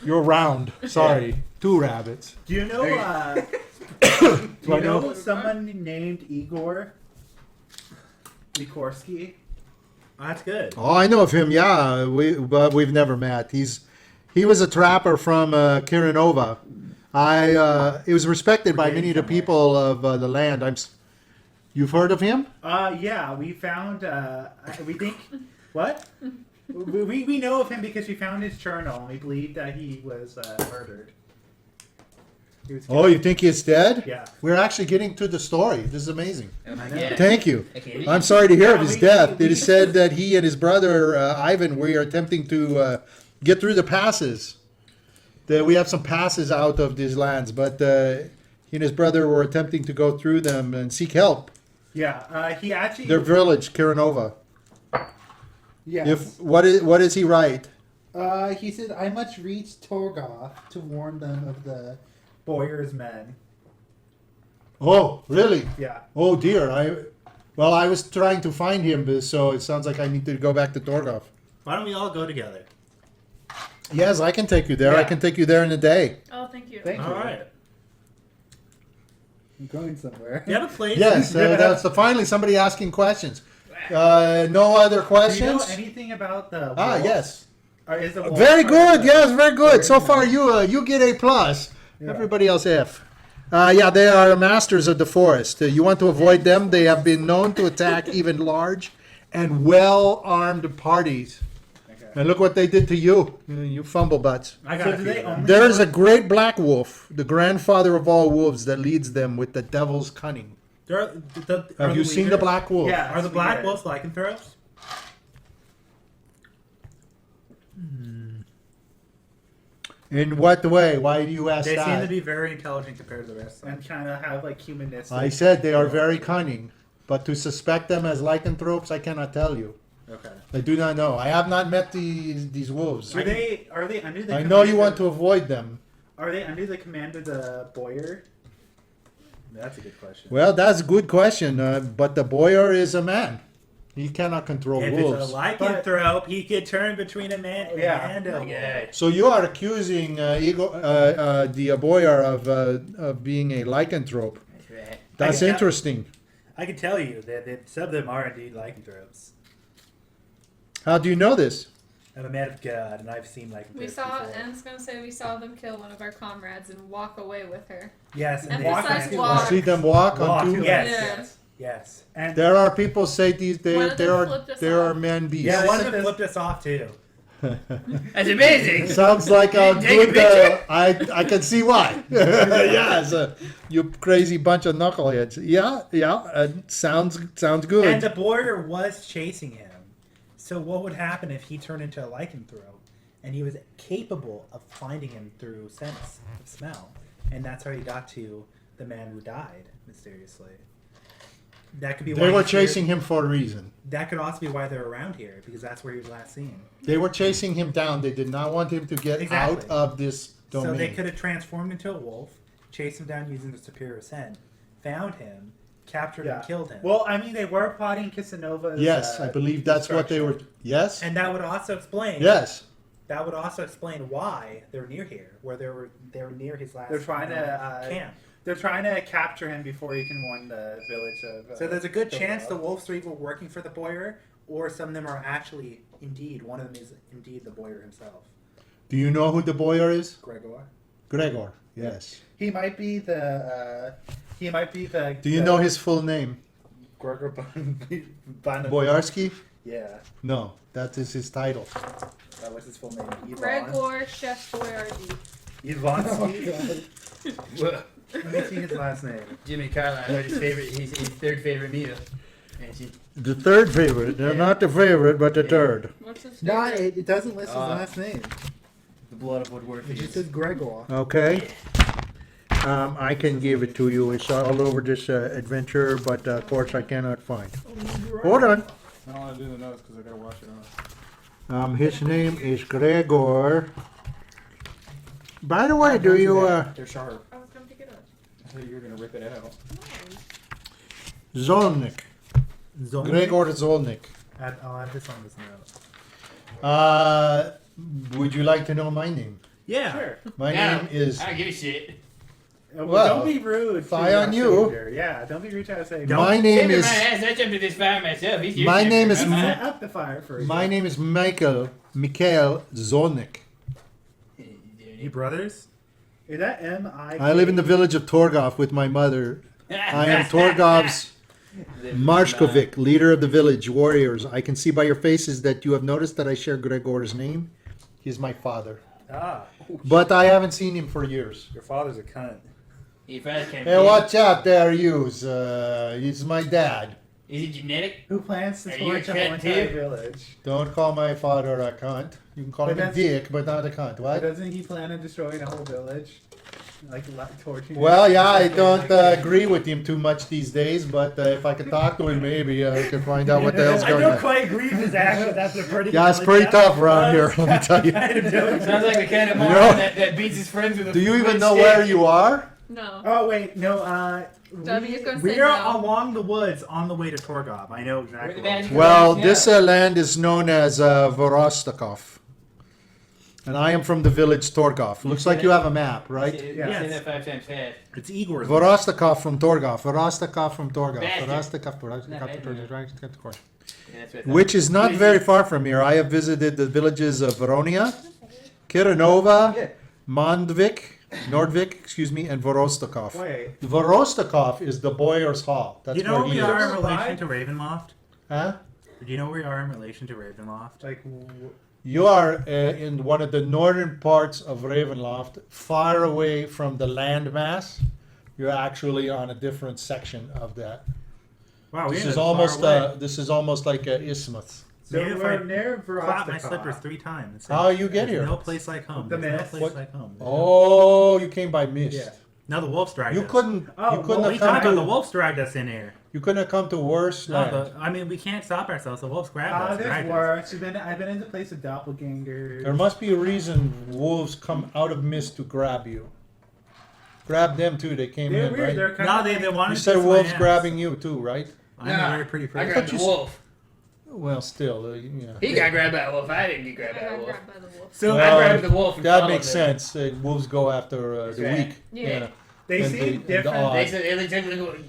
you're round. Sorry, 2 rabbits. Do you know? Do Do I you know know? someone named Igor Sikorsky? That's good. Oh, I know of him. Yeah, but we've never met. He was a trapper from Kirinova. He was respected by many of the people of the land. You've heard of him? Yeah, we found. We think. What? We know of him because we found his journal and we believe that he was murdered. He was Oh, you think he's dead? Yeah. We're actually getting to the story. This is amazing. Oh my Yeah. God. Thank you. Okay. I'm sorry to hear of his we- death. we- It is said that he and his brother Ivan were attempting to get through the passes. That we have some passes out of these lands, but he and his brother were attempting to go through them and seek help. Yeah. He actually. Their village, Kirinova. Yes. What is he right? He said, "I must reach Torgoth to warn them of the Boyer's men." Oh, really? Yeah. Oh dear. I was trying to find him, so it sounds like I need to go back to Torgov. Why don't we all go together? Yes, I can take you there. I Yeah. can take you there in a day. Oh, thank you. Thank All you. right. I'm going somewhere. You have a place? Yes, that's finally somebody asking questions. No other Do you know questions? anything about the? Ah, wolf? yes. Or is the wolf Very part of good. the- Yes, very good. So Very far, nice. you get A plus. Yeah. Everybody else F. Yeah, they are masters of the forest. You want to avoid them. They have been known to attack even large and well-armed parties. Okay. And look what they did to you, you fumble butts. I got So a do few they of them. only- There is a great black wolf, the grandfather of all wolves, that leads them with the devil's cunning. There are, Have you seen the black wolf? Yeah. Are the we black did. wolves lycanthropes? In what way? Why do you ask They seem to that? be very intelligent compared to the rest of them. And kind of have like humanistic. I said they are very cunning, but to suspect them as lycanthropes, I cannot tell you. Okay. I do not know. I have not met these wolves. Are they under the? I know you command want of- to avoid them. Are they under the command of the boyar? That's a good question. Well, that's a good question. But the boyar is a man. He cannot control If wolves. it's a lycanthrope, he could turn between a man Yeah. and a wolf. Yeah. So you are accusing the boyar of being a lycanthrope. That's right. That's can tell- interesting. I can tell you that some of them are indeed lycanthropes. How do you know this? I'm a man of God, and I've seen lycanthropes We saw, before. and I was gonna say we saw them kill one of our comrades and walk away with her. Yes, and Emphasize they You walk. see them walk Walk, on two. yes, Yeah. yes, yes. And There are people say these One of them there flipped us are off. men beasts. Yeah, one of them this- flipped us off too. That's amazing. Sounds like a Take a good. picture? I can see why. Yes, you crazy bunch of knuckleheads. Yeah. Sounds And good. the border was chasing him. So what would happen if he turned into a lycanthrope and he was capable of finding him through sense of smell? And that's how he got to the man who died mysteriously. That could be why They were he's here. chasing him for a reason. That could also be why they're around here, because that's where he was last seen. They were chasing him down. They did not want him to get Exactly. out of this domain. So they could have transformed into a wolf, chased him down using the superior scent, found him, captured yeah. and killed him. Well, I mean, they were plotting Casanova's. Yes, I believe that's what they were. Yes. and that would also explain Yes. That would also explain why they're near here, where they were near his last. They're trying to camp. They're trying to capture him before he can warn the village of. So there's a good Philadelphia. chance the wolves are either working for the boyar, or some of them are actually indeed. One of them is indeed the boyar himself, Do you know who the boyar is? Gregor. Gregor. Yes. He might be the. He might be the. Do you know his full name? Gregor Boyarsky? Yeah, No, that is his title. that was his full name. Gregor Chef Boyardee. Ivan. Whoa. Let me see his last name. Jiminy Carlyle, his favorite, his third favorite meal. And she, The third favorite. They're not the favorite, but the third. What's his No, favorite? it doesn't list his Uh, last name. the blood of Woodworth. It just says Gregor. Okay. I can give it to you. It's all over this adventure, but of course I cannot find. Hold on. I don't want to do the notes because I gotta wash it off. His name is Gregor. By the way, do you They're sharp. I was gonna pick it up. I thought you were gonna rip it out. Zolnik? Gregor Zolnik. I'll add this on this note. Would you like to know my name? Yeah. Sure. My No, name is. I don't give a shit. Well, don't be rude. fie to on our you. savior. Yeah, don't be rude to our savior. My name Saving is. my ass, I jumped in this fire myself. He's your My savior. name is I'm Set not. up the fire first. My name is Mikhail Zolnik. You brothers? Is that M-I? I live in the village of Torgov with my mother. I am Torgov's Marshkovik, leader of the village warriors. I can see by your faces that you have noticed that I share Gregor's name. He's my father. Ah, But I haven't seen him for years. your father's a cunt. He probably can't Hey, be- watch out there, yous. He's my dad. Is it genetic? Who plans to Are you a torch a whole cat entire too? village? Don't call my father a cunt. You can call But him a that's- dick, but not a cunt. But What? doesn't he plan on destroying a whole village? Like torching? Well, yeah, I don't agree with him too much these days, but if I could talk to him, maybe I could find out what the hell's I going don't on. quite agree with his actions. That's a pretty. Yeah, it's pretty tough around here, let me tell you. Sounds like the kind of You moron know- that beats his friends with a Do you even wooden know stick. where you are? No. Oh wait, no. Debbie is gonna say We are no. along the woods on the way to Torgov. I know Where exactly. the where magic- Well, Yeah. this land is known as Vorostokov. And I am from the village Torgov. Looks like you have a map, right? Say Yes. that 5 times fast. It's Igor's. Vorostokov from Torgov. Vorostokov from Torgov. Bastard. Vorostokov, Not bad, Vorostokov. Yeah, that's what I thought. Which is not very far from here. I have visited the villages of Veronia, Kiranova, Mondvik, Nordvik, excuse me, and Vorostokov. Wait. Vorostokov is the boyar's hall. That's Do you know where where he we are in is. relation to Ravenloft? Huh? Do you know where we are in relation to Ravenloft? Like, You are in one of the northern parts of Ravenloft, far away from the landmass, You're actually on a different section of that. Wow, This is almost like a isthmus. So Maybe if we're I near clap my Vorostokov. slippers 3 times. How you get There's here? no place like home. The There's no mist. place What? like home. Oh, you came by mist. Yeah. Now the wolves dragged You us. couldn't. Oh, you couldn't well, What are have you come talking about? The to. wolves dragged us in here. You couldn't have come to worse No, land. I mean, we can't stop ourselves. The wolves grabbed us. There's dragged us. worse. I've been in the place of doppelgangers. There must be a reason wolves come out of mist to grab you. Grab them too. They came They're in, weird. right? They're kind No, of they wanted You to said kiss my wolves ass. grabbing you too, right? I'm a very pretty I person. grabbed the wolf. Well, still, yeah. He got grabbed by a wolf. I didn't get grabbed I by a got wolf. grabbed by the wolf. So I grabbed the wolf. And That followed makes him. sense. Wolves go after the right. weak. Yeah. they And seem the different. odd.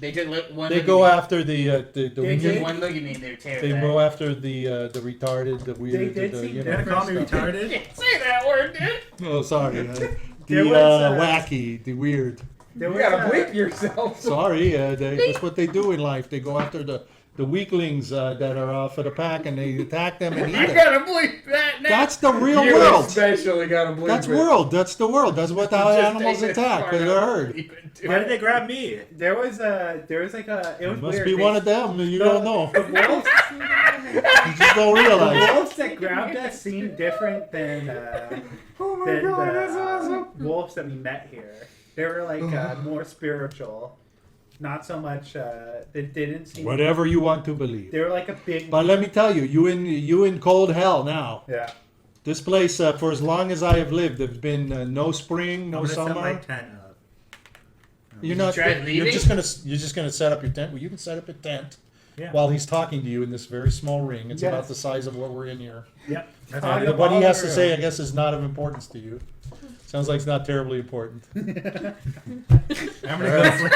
They took one. They look go at me. after the They took weak. one look at me and they were They terrified. go after the retarded, the weird. did the, seem you You're know. gonna call me Different retarded? Can't say that word, dude. Oh, sorry. There The was, wacky, the weird. There You was, gotta bleep yourself. Sorry, that's what they do in life. They go after the weaklings that are off of the pack and they attack them and eat I them. gotta bleep that now. That's the real You world. especially gotta bleep That's it. world. That's the world. That's what how Just animals take this attack. part They out. herd. Bleep it, dude. Why did they grab me? there was like a. It was It must weird. be one of them. You don't know. The wolves, You just don't the realize. wolves that grabbed us seemed different than Oh than the wolves that we met here. They were like more spiritual, not so much. They didn't seem. Whatever you want to believe. They were like a big. But let me tell you, you in cold hell now. Yeah. This place, for as long as I have lived, there's been no spring, I'm no gonna set my summer. tent up. You're not. tried You're leaving? just gonna set up your tent. Well, you can set up a tent Yeah. while he's talking to you in this very small ring. It's Yes. about the size of what we're in here. Yep. That's Oh, all. yeah. What he has to say, I guess, is not of importance to you. Sounds like it's not terribly important. I'm gonna go sleep.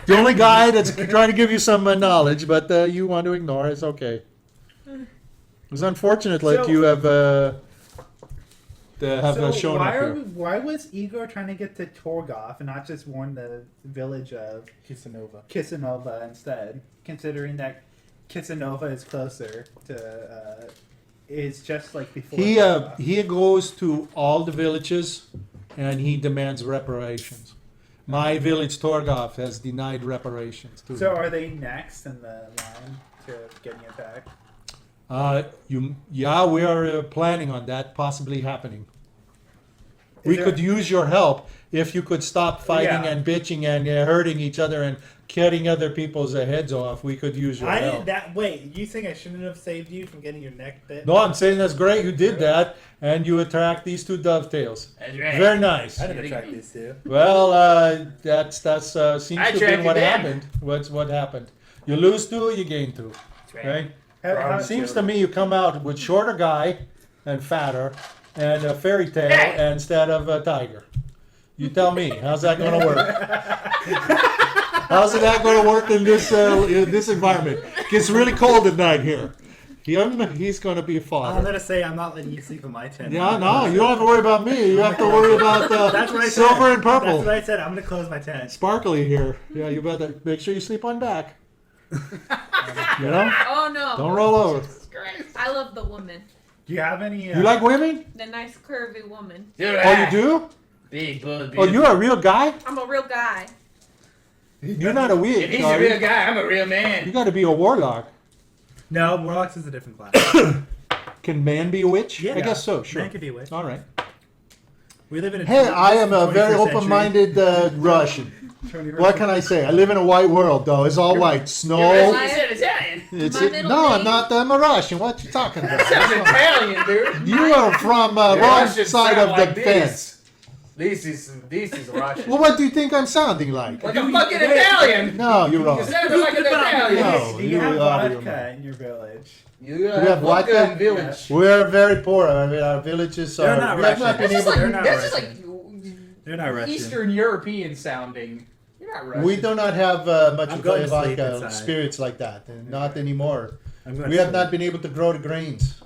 The only guy that's trying to give you some knowledge, but you want to ignore it, it's okay. It's unfortunate that So- you have shown why up here. why was Igor trying to get to Torgoth and not just warn the village of Kisanova. Kisanova instead? Considering that Kisanova is closer to, is just like before. Torgoth. He goes to all the villages and he demands reparations. My village, Torgoth, has denied reparations to So him. are they next in the line to getting attacked? We are planning on that possibly happening. We there- could use your help if you could stop fighting Yeah. and bitching and hurting each other and cutting other people's heads off. We could use your I help. didn't. That wait. You think I shouldn't have saved you from getting your neck bit? No, I'm saying that's great. You did that, and you attract these two dovetails. That's right. Very nice. I didn't attract these two. Well, that's seems I to be attracted what them. happened. What happened? You lose two, you gain two. That's right. Right? How- It seems to me you come out with shorter guy and fatter and a fairy tale instead of a tiger. You tell me, how's that going to work? How's that going to work in this environment? Gets really cold at night here. He's going to be a I'm father. gonna say I'm not letting you sleep in my tent. Yeah, no, you don't have to worry about me. You have to worry about That's what I said. silver and That's purple. what I said. I'm gonna close my tent. Sparkly here. Yeah, you better make sure you sleep on back. You know? Oh no. Don't roll over. I love the woman. Do you have any? You like women? The nice curvy woman. Dude, Oh, you do? Big bullet. Oh, you're a real guy? I'm a real guy. You're not a If witch, he's are a real you? guy, I'm a real man. You got to be a warlock. No, Warlocks is a different class. Can man be a witch? Yeah. I guess so, sure. Man could be a witch. All right. We live in a. Hey, I am a very 21st century. open-minded Russian. What can I say? I live in a white world, though. It's all white. You Snow. said Italian. It's My middle no, I'm name- not. I'm a Russian. What you talking Sounds about? Italian, dude. You are from wrong Russian side sound of the like this. fence. This is Russian. Well, what do you think I'm sounding like? Like a fucking Italian. No, you're wrong. You sounded like an Italian. No. Do you you have are your vodka in your village? You have what vodka then? in village. We're very poor. I mean, our villages are. They're not we have not Russian. been able. They're not That's just Russian. They're not Russian. Eastern European sounding. You're not Russian. We do not have much I'm of going to like sleep inside. spirits like that, and not anymore. I'm going We to have not been able to grow the grains.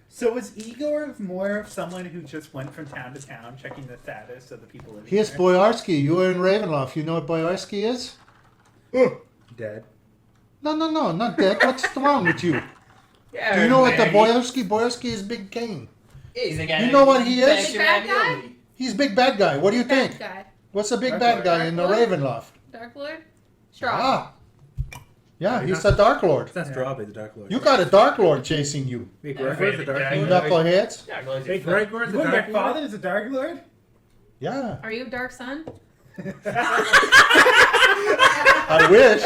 So was Igor more of someone who just went from town to town checking the status of the people living Here's there? Boyarsky. You were in Ravenloft. You know what Boyarsky is? Dead. No, not that. What's wrong with you? Yeah, Do you know what the man. Boyarsky? Boyarsky is Big King. Yeah, he's the guy. You know what he is? Big bad guy? He's big bad guy. What do you Bad think? guy. What's a big bad guy in the Dracula? Ravenloft? Dark Lord? Strahd. Ah. Yeah, he's a Dark Lord. It's not Strawberry, the Dark Lord. You got a Dark Lord chasing you. Wait, Yeah, Gregor's the Dark yeah, You Lord? know, knuckleheads. Yeah, Gregor's Wait, Gregor's the What, Dark your Lord? father is a Dark Lord? Yeah. Are you a Dark Son? I wish.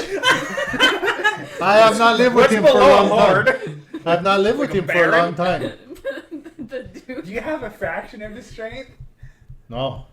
I have not lived with him for a long time. I have not lived with him for a long time. The dude. Do you have a fraction of his strength? No.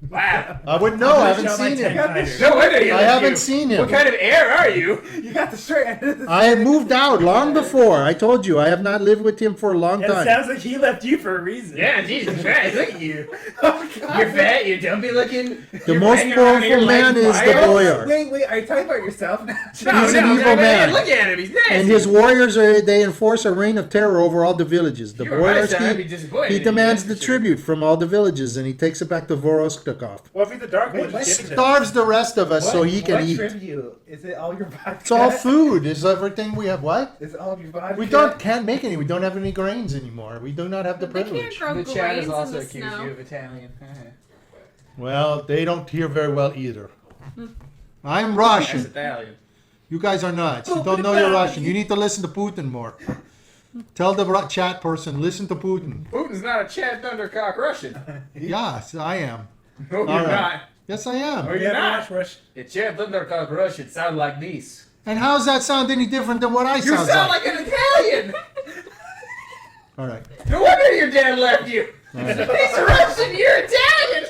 Wow. I wouldn't know. I haven't Show my seen him. 10 fighters. No wonder you I live haven't you. seen him. What kind of heir are you? You got the strength. I had moved out long before. I told you. I have not lived with him for a long It time. sounds like he left you for a reason. Yeah, Jesus Christ, look at you. Oh, God. You're fat, you're dumpy looking. The most powerful man is the boyar. Wait, are you talking about yourself now? He's an evil no, man. Look at him, he's nasty. And his warriors they enforce a reign of terror over all the villages. The You were my boyars son, I'd be disappointed he in you, demands that's the for sure. tribute from all the villages, and he takes it back to Vorostokov. Well, if he's the Dark Lord, Wait, just give it to him. Starves the rest of us so he can what eat. tribute? Is it all your vodka? It's all food. Is everything we have. What? Is it all your vodka? We can't make any. We don't have any grains anymore. We do not have the They can't privilege. grow The grains chat has in also the accused snow. you of Italian. Well, they don't hear very well either. I'm That's Russian. Italian. You guys are nuts. You don't know you're Russian. You need to listen to Putin more. Tell the chat person, listen to Putin. Putin's not a Chad Thundercock Russian. Yes, I am. No, you're All right. not. Yes, I am. No, You you're ever not. watch Rush? A Chad Thundercock Russian sound like this. And how's that sound any different than what I You sound sound like an Italian. All right. No wonder your dad left you. He's Russian, you're Italian.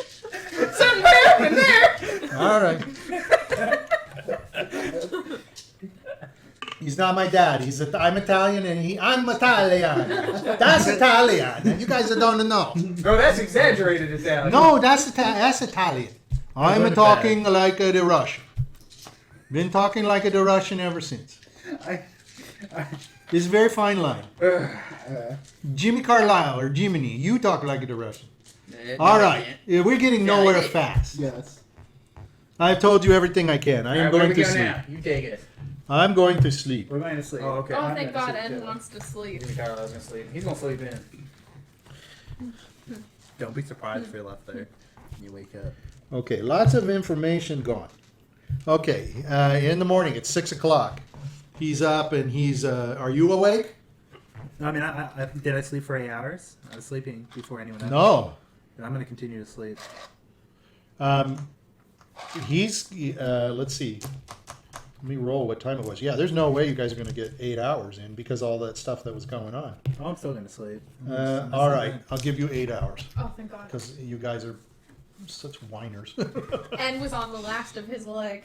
Something happened there. All right. He's not my dad. I'm Italian, and I'm Italian. That's Italian. And you guys don't know. No, that's exaggerated Italian. No, that's Italian. I'm good talking like the Russian. Been talking like the Russian ever since. It's a very fine line. Jiminy Carlyle or Jiminy, you talk like the Russian. All right, yeah, we're getting nowhere fast. Yes. I've told you everything I can. I am Alright, where going we to go sleep. now? You take it. I'm going to sleep. We're going to sleep. Oh, okay. Oh, I'm thank gonna God, sleep N too. wants to sleep. Jimmy Carlyle's gonna sleep. He's gonna sleep in. Don't be surprised if you're left there. You wake up. Okay, lots of information gone. Okay, in the morning it's 6 o'clock. He's up and he's. Are you awake? No, I mean, did I sleep for 8 hours? I was sleeping before anyone else. No. Then I'm going to continue to sleep. He's. Let's see. Let me roll what time it was. Yeah, there's no way you guys are going to get 8 hours in because all that stuff that was going on. Oh, I'm still going to sleep. All right, I'll give you 8 hours Oh, thank God. because you guys are such whiners. N was on the last of his leg.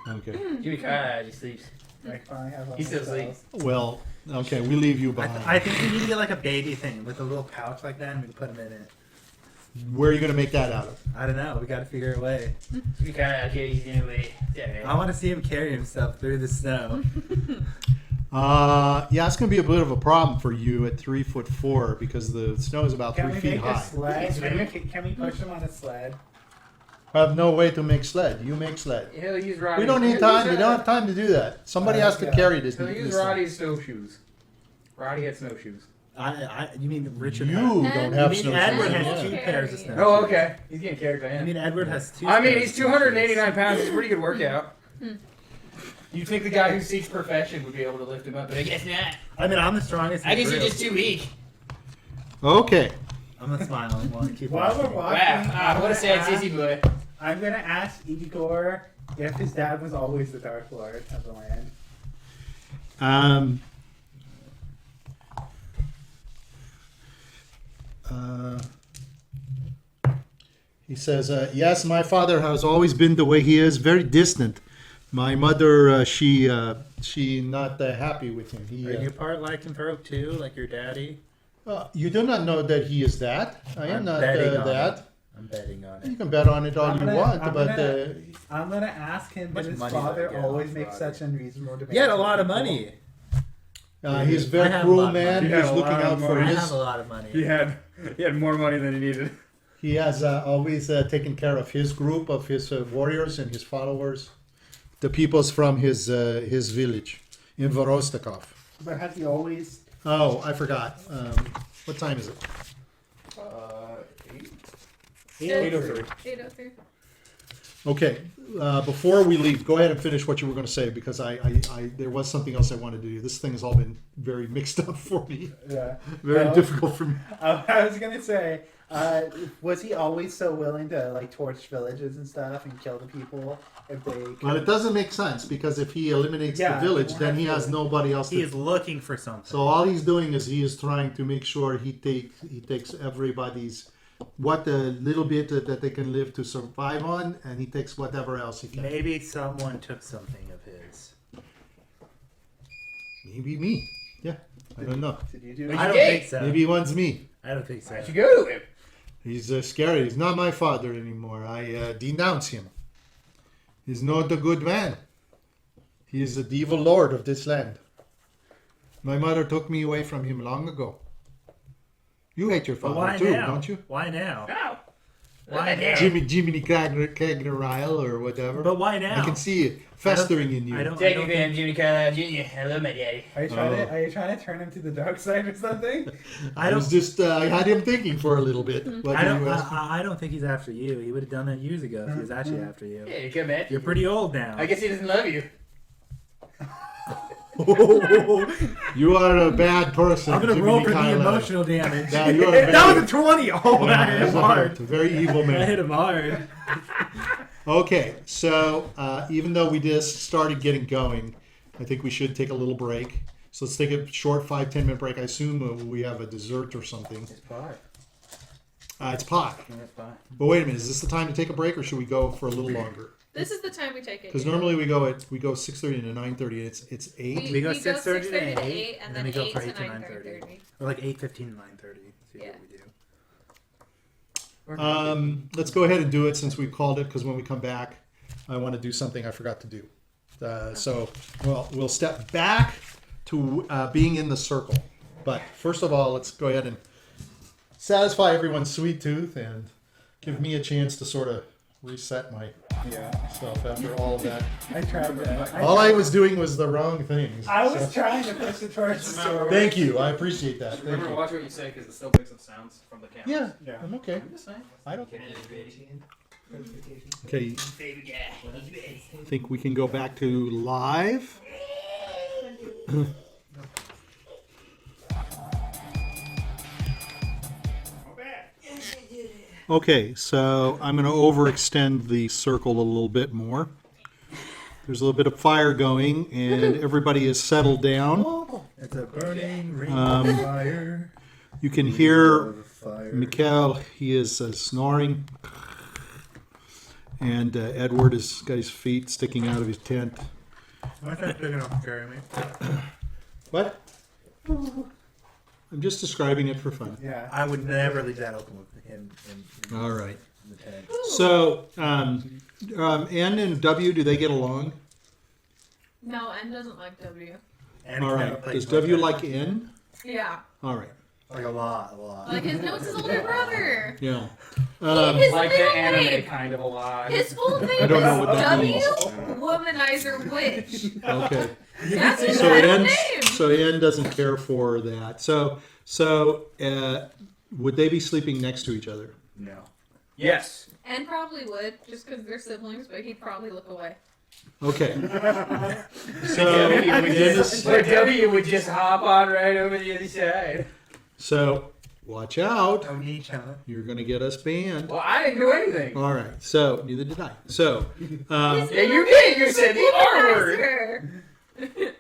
Okay. Jimmy Carlyle, he sleeps. Like, finally have all He my still spells. Well, okay, we leave you behind. I think we need to get like a baby thing with a little pouch like that and we can put him in it. Where are you going to make that out of? I don't know. We got to figure a way. Jimmy Carlyle carries anyway. I want to see him carry himself through the snow. Yeah, it's going to be a bit of a problem for you at 3'4" because the snow is about Can 3 we feet make a high. sled? Can we push him on a sled? I have no way to make sled. You make sled. He'll use Roddy. We don't need time. We don't have time to do that. Somebody has to carry this. He'll use this thing. Roddy's snowshoes. Roddy had snowshoes. You mean Richard? You And- don't You have mean snow Edward shoes. has Yeah. two pairs of snow. Oh, okay. He's getting carried by I him. mean, Edward has two. I mean, pairs he's of 289 pounds. It's a pretty good workout. You'd think the guy who seeks perfection would be able to lift him up, but I guess not. shoes. I mean, I'm the strongest. I in the guess you're group. just too weak. Okay. I'm not smiling. While I keep While we're watching. watching, Wow, what a sad sissy boy. I'm gonna ask Igor if his dad was always the Dark Lord of the land. He says, yes, my father has always been the way he is, very distant. My mother, she not happy with him. He, Are you part lycanthrope too, like your daddy? you do not know that he is that. I am I'm not betting on that. it. I'm betting on You it. can bet on it all I'm you gonna- want, I'm but gonna- I'm gonna ask him, Much did his money did I father get always off make Roddy? such unreasonable demands? He had a of lot of people? money. he's a I very have a cruel lot of man. money. He He's had a looking lot out of for money. I his. have a lot of money. He had more money than he needed. He has always taken care of his group of his warriors and his followers, the peoples from his village in Vorostokov. But has he always? Oh, I forgot. What time is it? 8? 803. 803. Okay, before we leave, go ahead and finish what you were going to say because there was something else I wanted to do. This thing has all been very mixed up for me. Yeah. Very Well, difficult for me. I was gonna say, was he always so willing to like torch villages and stuff and kill the people if they? Well, it doesn't make sense because if he eliminates Yeah, the village, he then he wants has to. nobody else. He is looking for something. So all he's doing is he is trying to make sure he takes everybody's what the little bit that they can live to survive on, and he takes whatever else he can. Maybe someone took something of his. Maybe me. Yeah, I don't know. Did you do But it? I don't did. think so. Maybe he wants me. I don't think so. Why don't you go to him? He's scary. He's not my father anymore. I denounce him. He's not a good man. He is the evil lord of this land. My mother took me away from him long ago. You hate your But father why too, now? don't you? Why now? No. Why now? Jiminy Carlyle or whatever. But why now? I can see it festering in you. I don't Technically, think- I'm Jiminy Carlyle Jr. I love my daddy. Are you trying to turn him to the dark side or something? I I was don't. just I had him thinking for a little bit. What I do don't. you ask? I don't think he's after you. He would have done that years ago if he was actually after you. Yeah, you come at You're pretty old now. I guess he doesn't love you. You are a bad person. I'm gonna Jiminy roll for the Carlyle. emotional damage. Yeah, you are a That very, was a 20. Oh, I hit him he's a hard. very evil I man. hit him hard. Okay, so even though we just started getting going, I think we should take a little break. So let's take a short 5-10 minute break. I assume we have a dessert or something. It's pie. It's pie. It's pie. But wait a minute, is this the time to take a break, or should we go for a little longer? This is the time we take it. Because normally we go 6:30 to 9:30. It's 8. We go we 6:30 to 6:30 8, and then we go 8 for to 8 to 9:30. Or like 8:15 to 9:30. See Yeah. what we do. Let's go ahead and do it since we've called it, because when we come back, I want to do something I forgot to do. So we'll step back to being in the circle. But first of all, let's go ahead and satisfy everyone's sweet tooth and give me a chance to sort of reset my stuff after all of that. I tried that. All I was doing was the wrong things. I was So- trying to push it towards the store. Thank you. I appreciate that. Thank Remember, you. watch what you say because it still makes some sounds from the camera. Yeah, Yeah. I'm okay. I'm just saying. I don't. Notification. Okay, Favorite guy. He's ready. I think we can go back to live. Okay, so I'm going to overextend the circle a little bit more. There's a little bit of fire going, and everybody is settled down. It's a burning ring Um, of fire. You can hear Fire. Mikhail, he is snoring. And Edward has got his feet sticking out of his tent. My friend's big enough to carry me. What? I'm just describing it for fun. Yeah. I would never leave that open with him in All right. the tent. So, N and W, do they get along? No, N doesn't like W. And All never right. played Does much W better. like N? Yeah. All right. Like a lot. Like his notes his older brother. Yeah. His Like the middle anime name. kind of a lot. His full name I don't know is what that W means. Womanizer Witch. Okay. That's his So middle N, name. so N doesn't care for that. So would they be sleeping next to each other? No. Yes. N probably would, just because they're siblings, but he'd probably look away. Okay. So Dennis, But W would just hop on right over the other side. so watch out. Don't need each other. You're going to get us banned. Well, I didn't do anything. All right. So neither did I. So Yeah, you did. You said the R word. Womanizer.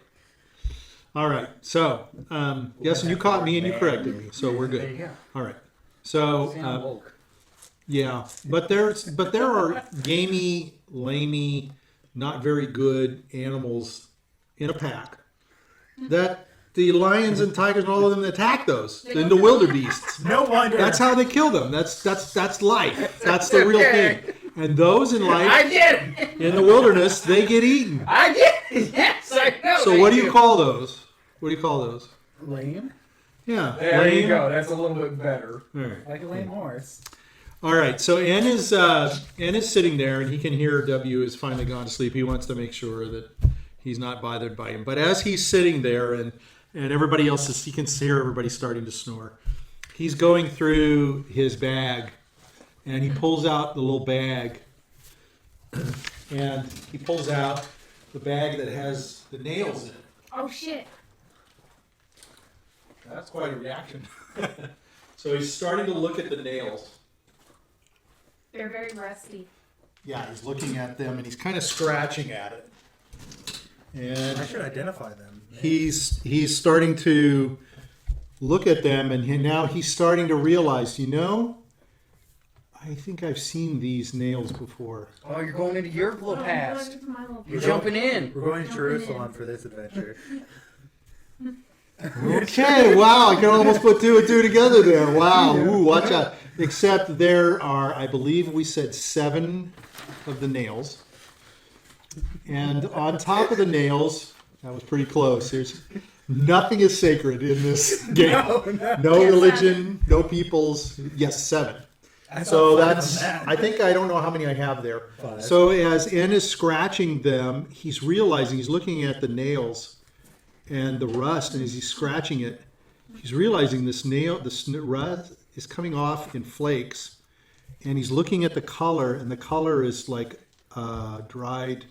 all right. So yes, and you caught me and you corrected me. So we're There you good. go. All right. So See, I'm woke. yeah, but there are gamey, lamey, not very good animals in a pack that the lions and tigers and all of them attack those and the wildebeests. No wonder. That's how they kill them. That's life. That's the real thing. And those in I life get it. in the wilderness, they get eaten. I get it. Yes, I know. So what do you call those? What do you call those? Lame. Yeah. There you lame. go. That's a little bit better. All right. Like a lame horse. All right, so N is sitting there, and he can hear W has finally gone to sleep. He wants to make sure that he's not bothered by him. But as he's sitting there, and everybody else is, he can hear everybody starting to snore. He's going through his bag, and he pulls out the little bag, and he pulls out the bag that has the nails in it. Oh shit. That's quite a reaction. So he's starting to look at the nails. They're very rusty. Yeah, he's looking at them and he's kind of scratching at it. And I should identify them. he's starting to look at them, and now he's starting to realize, I think I've seen these nails before. Oh, you're going into your little Oh, past. I'm going to my little You're past. jumping in. We're going to Jerusalem for this adventure. Okay, wow, I can almost put two and two together there. Wow, ooh, watch out. Except there are, I believe we said 7 of the nails. And on top of the nails, that was pretty close. Nothing is sacred in this game. No religion, no peoples. Yes, 7. So that's, I don't know how many I have there. 5. So as N is scratching them, he's realizing, he's looking at the nails and the rust, and as he's scratching it, he's realizing this rust is coming off in flakes, and he's looking at the color, and the color is like dried.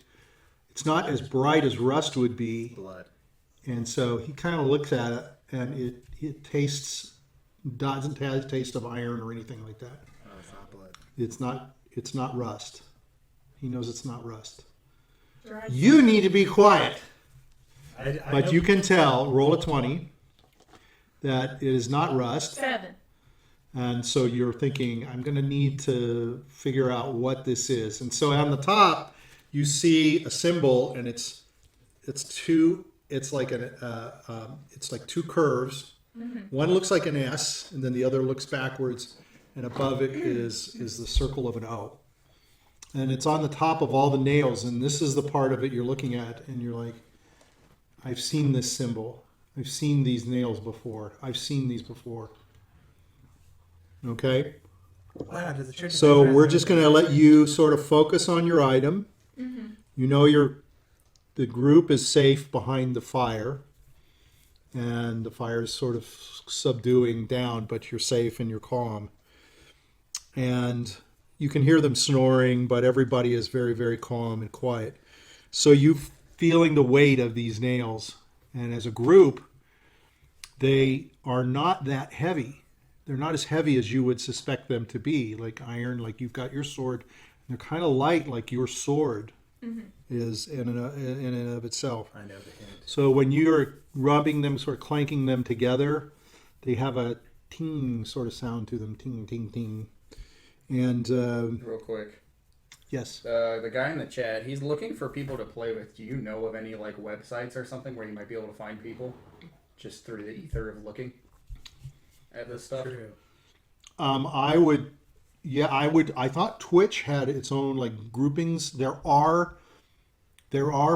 It's not as bright as rust would be. Blood. And so he kind of looks at it, and it doesn't have a taste of iron or anything like that. Oh, it's not blood. It's not rust. He knows it's not rust. Dried. You need to be quiet. I But know- you can tell, roll a 20, that it is not rust. 7. And so you're thinking, I'm going to need to figure out what this is. And so on the top, you see a symbol, and it's like 2 curves. One looks like an S, and then the other looks backwards, and above it is the circle of an O. And it's on the top of all the nails, and this is the part of it you're looking at, and you're like, I've seen this symbol. I've seen these nails before. I've seen these before. Okay? Wow, does the church So we're just going to let you sort of focus on your item. You know the group is safe behind the fire, and the fire is sort of subduing down, but you're safe and you're calm. And you can hear them snoring, but everybody is very, very calm and quiet. So you feeling the weight of these nails, and as a group, they are not that heavy. They're not as heavy as you would suspect them to be, like iron, like you've got your sword. They're kind of light, like your sword is in and of itself. I know the hint. So when you're rubbing them, sort of clanking them together, they have a ting sort of sound to them, ting, ting, ting. And Real quick. yes, The guy in the chat, he's looking for people to play with. Do you know of any like websites or something where you might be able to find people just through the ether of looking at this stuff? True. I would. Yeah, I thought Twitch had its own like groupings. There are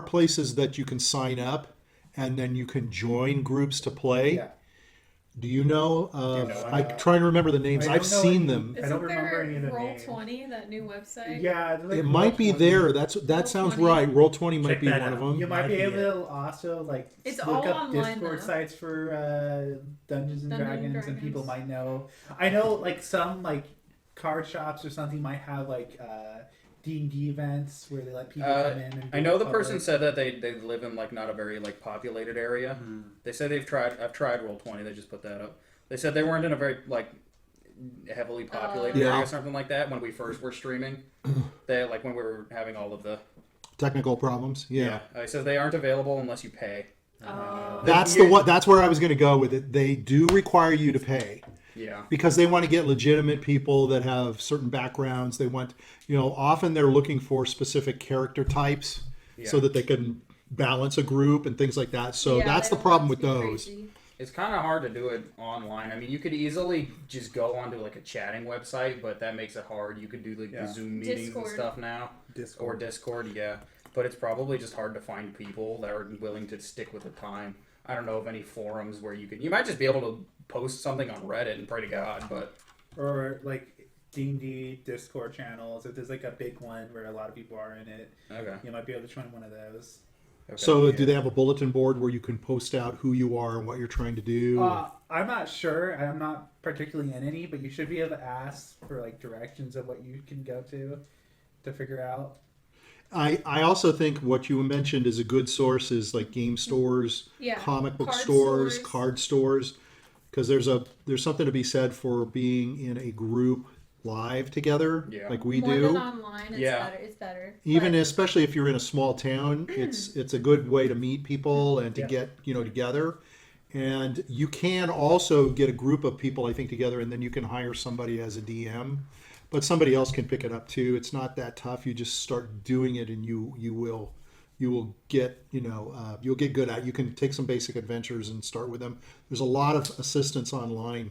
places that you can sign up, and then you can join groups to play. Yeah. Do you know? I'm trying to remember the names. I I've don't know seen any- them. I don't remember any of the Roll names. 20, that new website? Yeah, like It might be Roll20. there. That sounds 20. right. Roll20 might Check be that one of out. them. You might Might be be able it. to also like It's look all up online, Discord though. sites for Dungeons and Dungeons and Dragons, and people Dragons. might know. I know like some like card shops or something might have like D&D events where they let people come in. And I do know the public. person said that they live in like not a very like populated area. They said I've tried Roll20. They just put that up. They said they weren't in a very like heavily populated Yeah. area or something like that when we first were streaming. They like when we were having all of the Technical problems. Yeah. I said they aren't available unless you pay. Oh. That's where I was going to go with it. They do require you to pay. Yeah. Because they want to get legitimate people that have certain backgrounds. They want, often they're looking for specific character types so Yeah. that they can balance a group and things like that. So Yeah, that's they the don't problem want with it to be those. crazy. It's kind of hard to do it online. I mean, you could easily just go onto like a chatting website, but that makes it hard. You could do like the Zoom meetings Discord. and stuff now. Discord. Or Discord, yeah. But it's probably just hard to find people that are willing to stick with the time. I don't know of any forums where you might just be able to post something on Reddit and pray to God, but or like D&D Discord channels. If there's like a big one where a lot of people are in it, okay. you might be able to join one of those. Okay. So do they have a bulletin board where you can post out who you are and what you're trying to do? I'm not sure. I'm not particularly in any, but you should be able to ask for like directions of what you can go to figure out. I also think what you mentioned is a good source is like game stores, Yeah. comic book Card stores, stores. card stores, because there's something to be said for being in a group live together, Yeah. like we More do. than online, it's Yeah. better. It's better. Even But especially if you're in a small town, it's a good way to meet people and to Yeah. get together. And you can also get a group of people, I think, together, and then you can hire somebody as a DM. But somebody else can pick it up too. It's not that tough. You just start doing it, and you will get you'll get good at it. You can take some basic adventures and start with them. There's a lot of assistance online.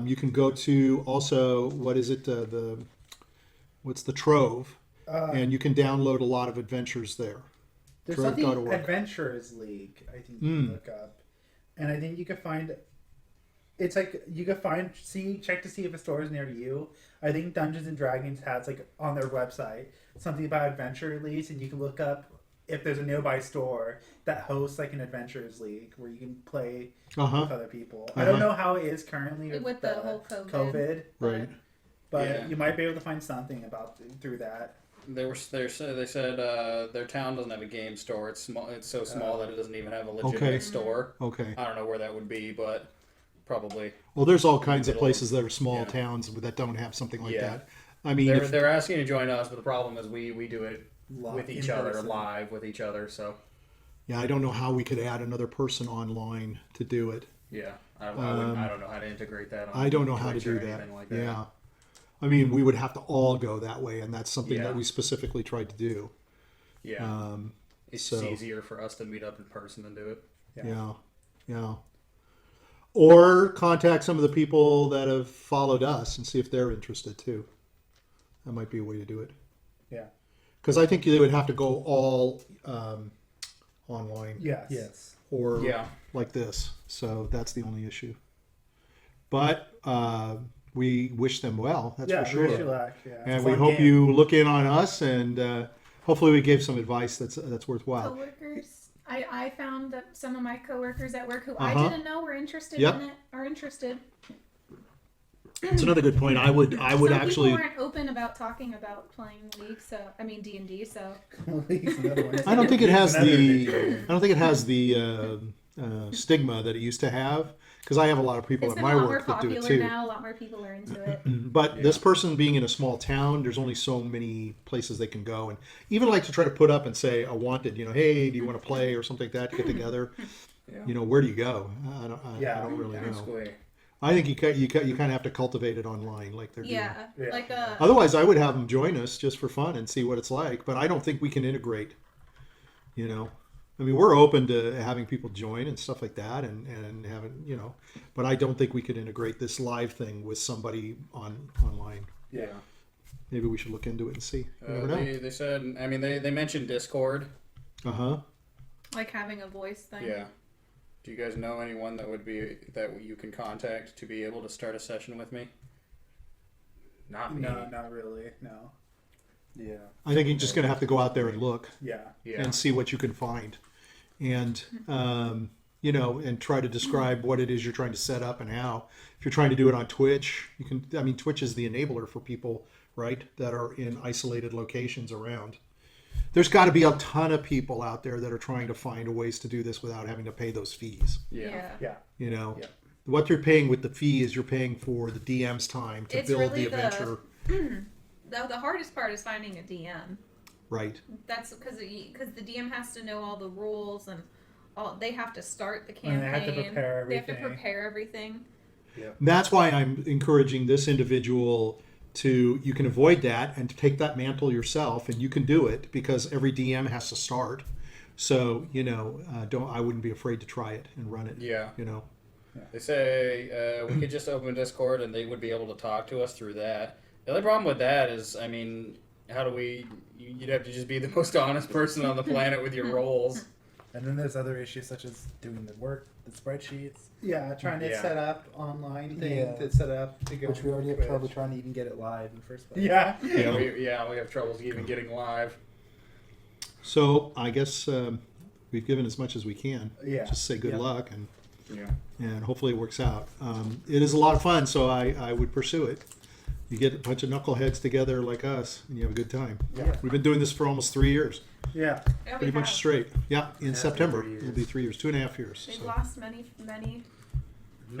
You can go to also what is it what's the Trove, and you can download a lot of adventures there. There's Trove.org. something Adventurers League, I think you can look up. And I think you could find, it's like, you could find, check to see if a store is near you. I think Dungeons and Dragons has, like, on their website, something about Adventure Leagues, and you can look up if there's a nearby store that hosts, like, an Adventurers League where you can play with other people. I don't know how it is currently with the whole COVID. COVID, Right. but Yeah. you might be able to find something through that. They said their town doesn't have a game store. It's small. It's so small that it doesn't even have a legitimate Okay. store. Okay. I don't know where that would be, but probably. Well, there's all kinds of Middle. places that are small Yeah. towns that don't have something like Yeah. that. I mean, They're asking to join us, but the problem is we do it with each in other, person. live with each other. So yeah, I don't know how we could add another person online to do it. yeah, I don't know how to integrate that. I don't know how to Twitch do or that. anything like that. Yeah. I mean, we would have to all go that way, and that's something Yeah. that we specifically tried to do. Yeah. It's so- just easier for us to meet up in person than do it. Yeah. Or contact some of the people that have followed us and see if they're interested too. That might be a way to do it. Yeah. Because I think they would have to go all online. Yes. Or Yeah. like this. So that's the only issue. But we wish them well, that's Yeah, for sure. wish you luck. Yeah. It's a And we fun hope game. you look in on us, and hopefully we gave some advice that's worthwhile. coworkers. I found that some of my coworkers at work who I Uh-huh. didn't know were interested Yep. in it are interested. It's another good point. I would Some actually. people aren't open about talking about playing League, so I mean D&D. So League's another one. I don't think it has Another the. adventure. I don't think it has the stigma that it used to have. Because I have a lot of people it's at been a my lot more work that do it popular too. now. A lot more people are into it. But this person being in a small town, there's only so many places they can go, and even like to try to put up and say a wanted, hey, do you want to play or something like that? Get together. Yeah. Where do you go? I don't really That's know. great. I think you kind of have to cultivate it online, like they're doing. Yeah, Yeah. like Otherwise, I would have them join us just for fun and see what it's like. But I don't think we can integrate. I mean, we're open to having people join and stuff like that, and having But I don't think we could integrate this live thing with somebody online. Yeah. Maybe we should look into it and see. You never know. They said. I mean, they mentioned Discord. like having a voice thing. Yeah. Do you guys know anyone that you can contact to be able to start a session with me? Not me. No, not really. No. Yeah. I think you're just going to have to go out there and look Yeah. Yeah. and see what you can find, and and try to describe what it is you're trying to set up and how. If you're trying to do it on Twitch, you can. I mean, Twitch is the enabler for people, right, that are in isolated locations around. There's got to be a ton of people out there that are trying to find ways to do this without having to pay those fees. Yeah. Yeah. Yeah. Yeah. What you're paying with the fee is you're paying for the DM's time to It's build really the adventure. The hardest part is finding a DM. Right. That's because the DM has to know all the rules and all. They have to start the And campaign. they have to prepare They have to everything. prepare everything. That's why I'm encouraging this individual you can avoid that and take that mantle yourself, and you can do it because every DM has to start. So, I wouldn't be afraid to try it and run it. Yeah. You know. They say we could just open Discord and they would be able to talk to us through that. The only problem with that is, I mean, how do we? You'd have to just be the most honest person on the planet with your roles. And then there's other issues such as doing the work, the spreadsheets, Yeah, trying to Yeah. set up online thing Yeah. to set up to go. which we already have Twitch. trouble trying to even get it live in the first place. Yeah. We have troubles even getting live. So I guess we've given as much as we can. Yeah. Just say good Yeah. luck and Yeah. hopefully it works out. It is a lot of fun, so I would pursue it. You get a bunch of knuckleheads together like us, and you have a good time. Yeah. We've been doing this for almost 3 years, Yeah. Yeah, we pretty much have. straight. Yeah, in That's September 3 years. it'll be 3 years, 2.5 years. We've So. lost many. Many,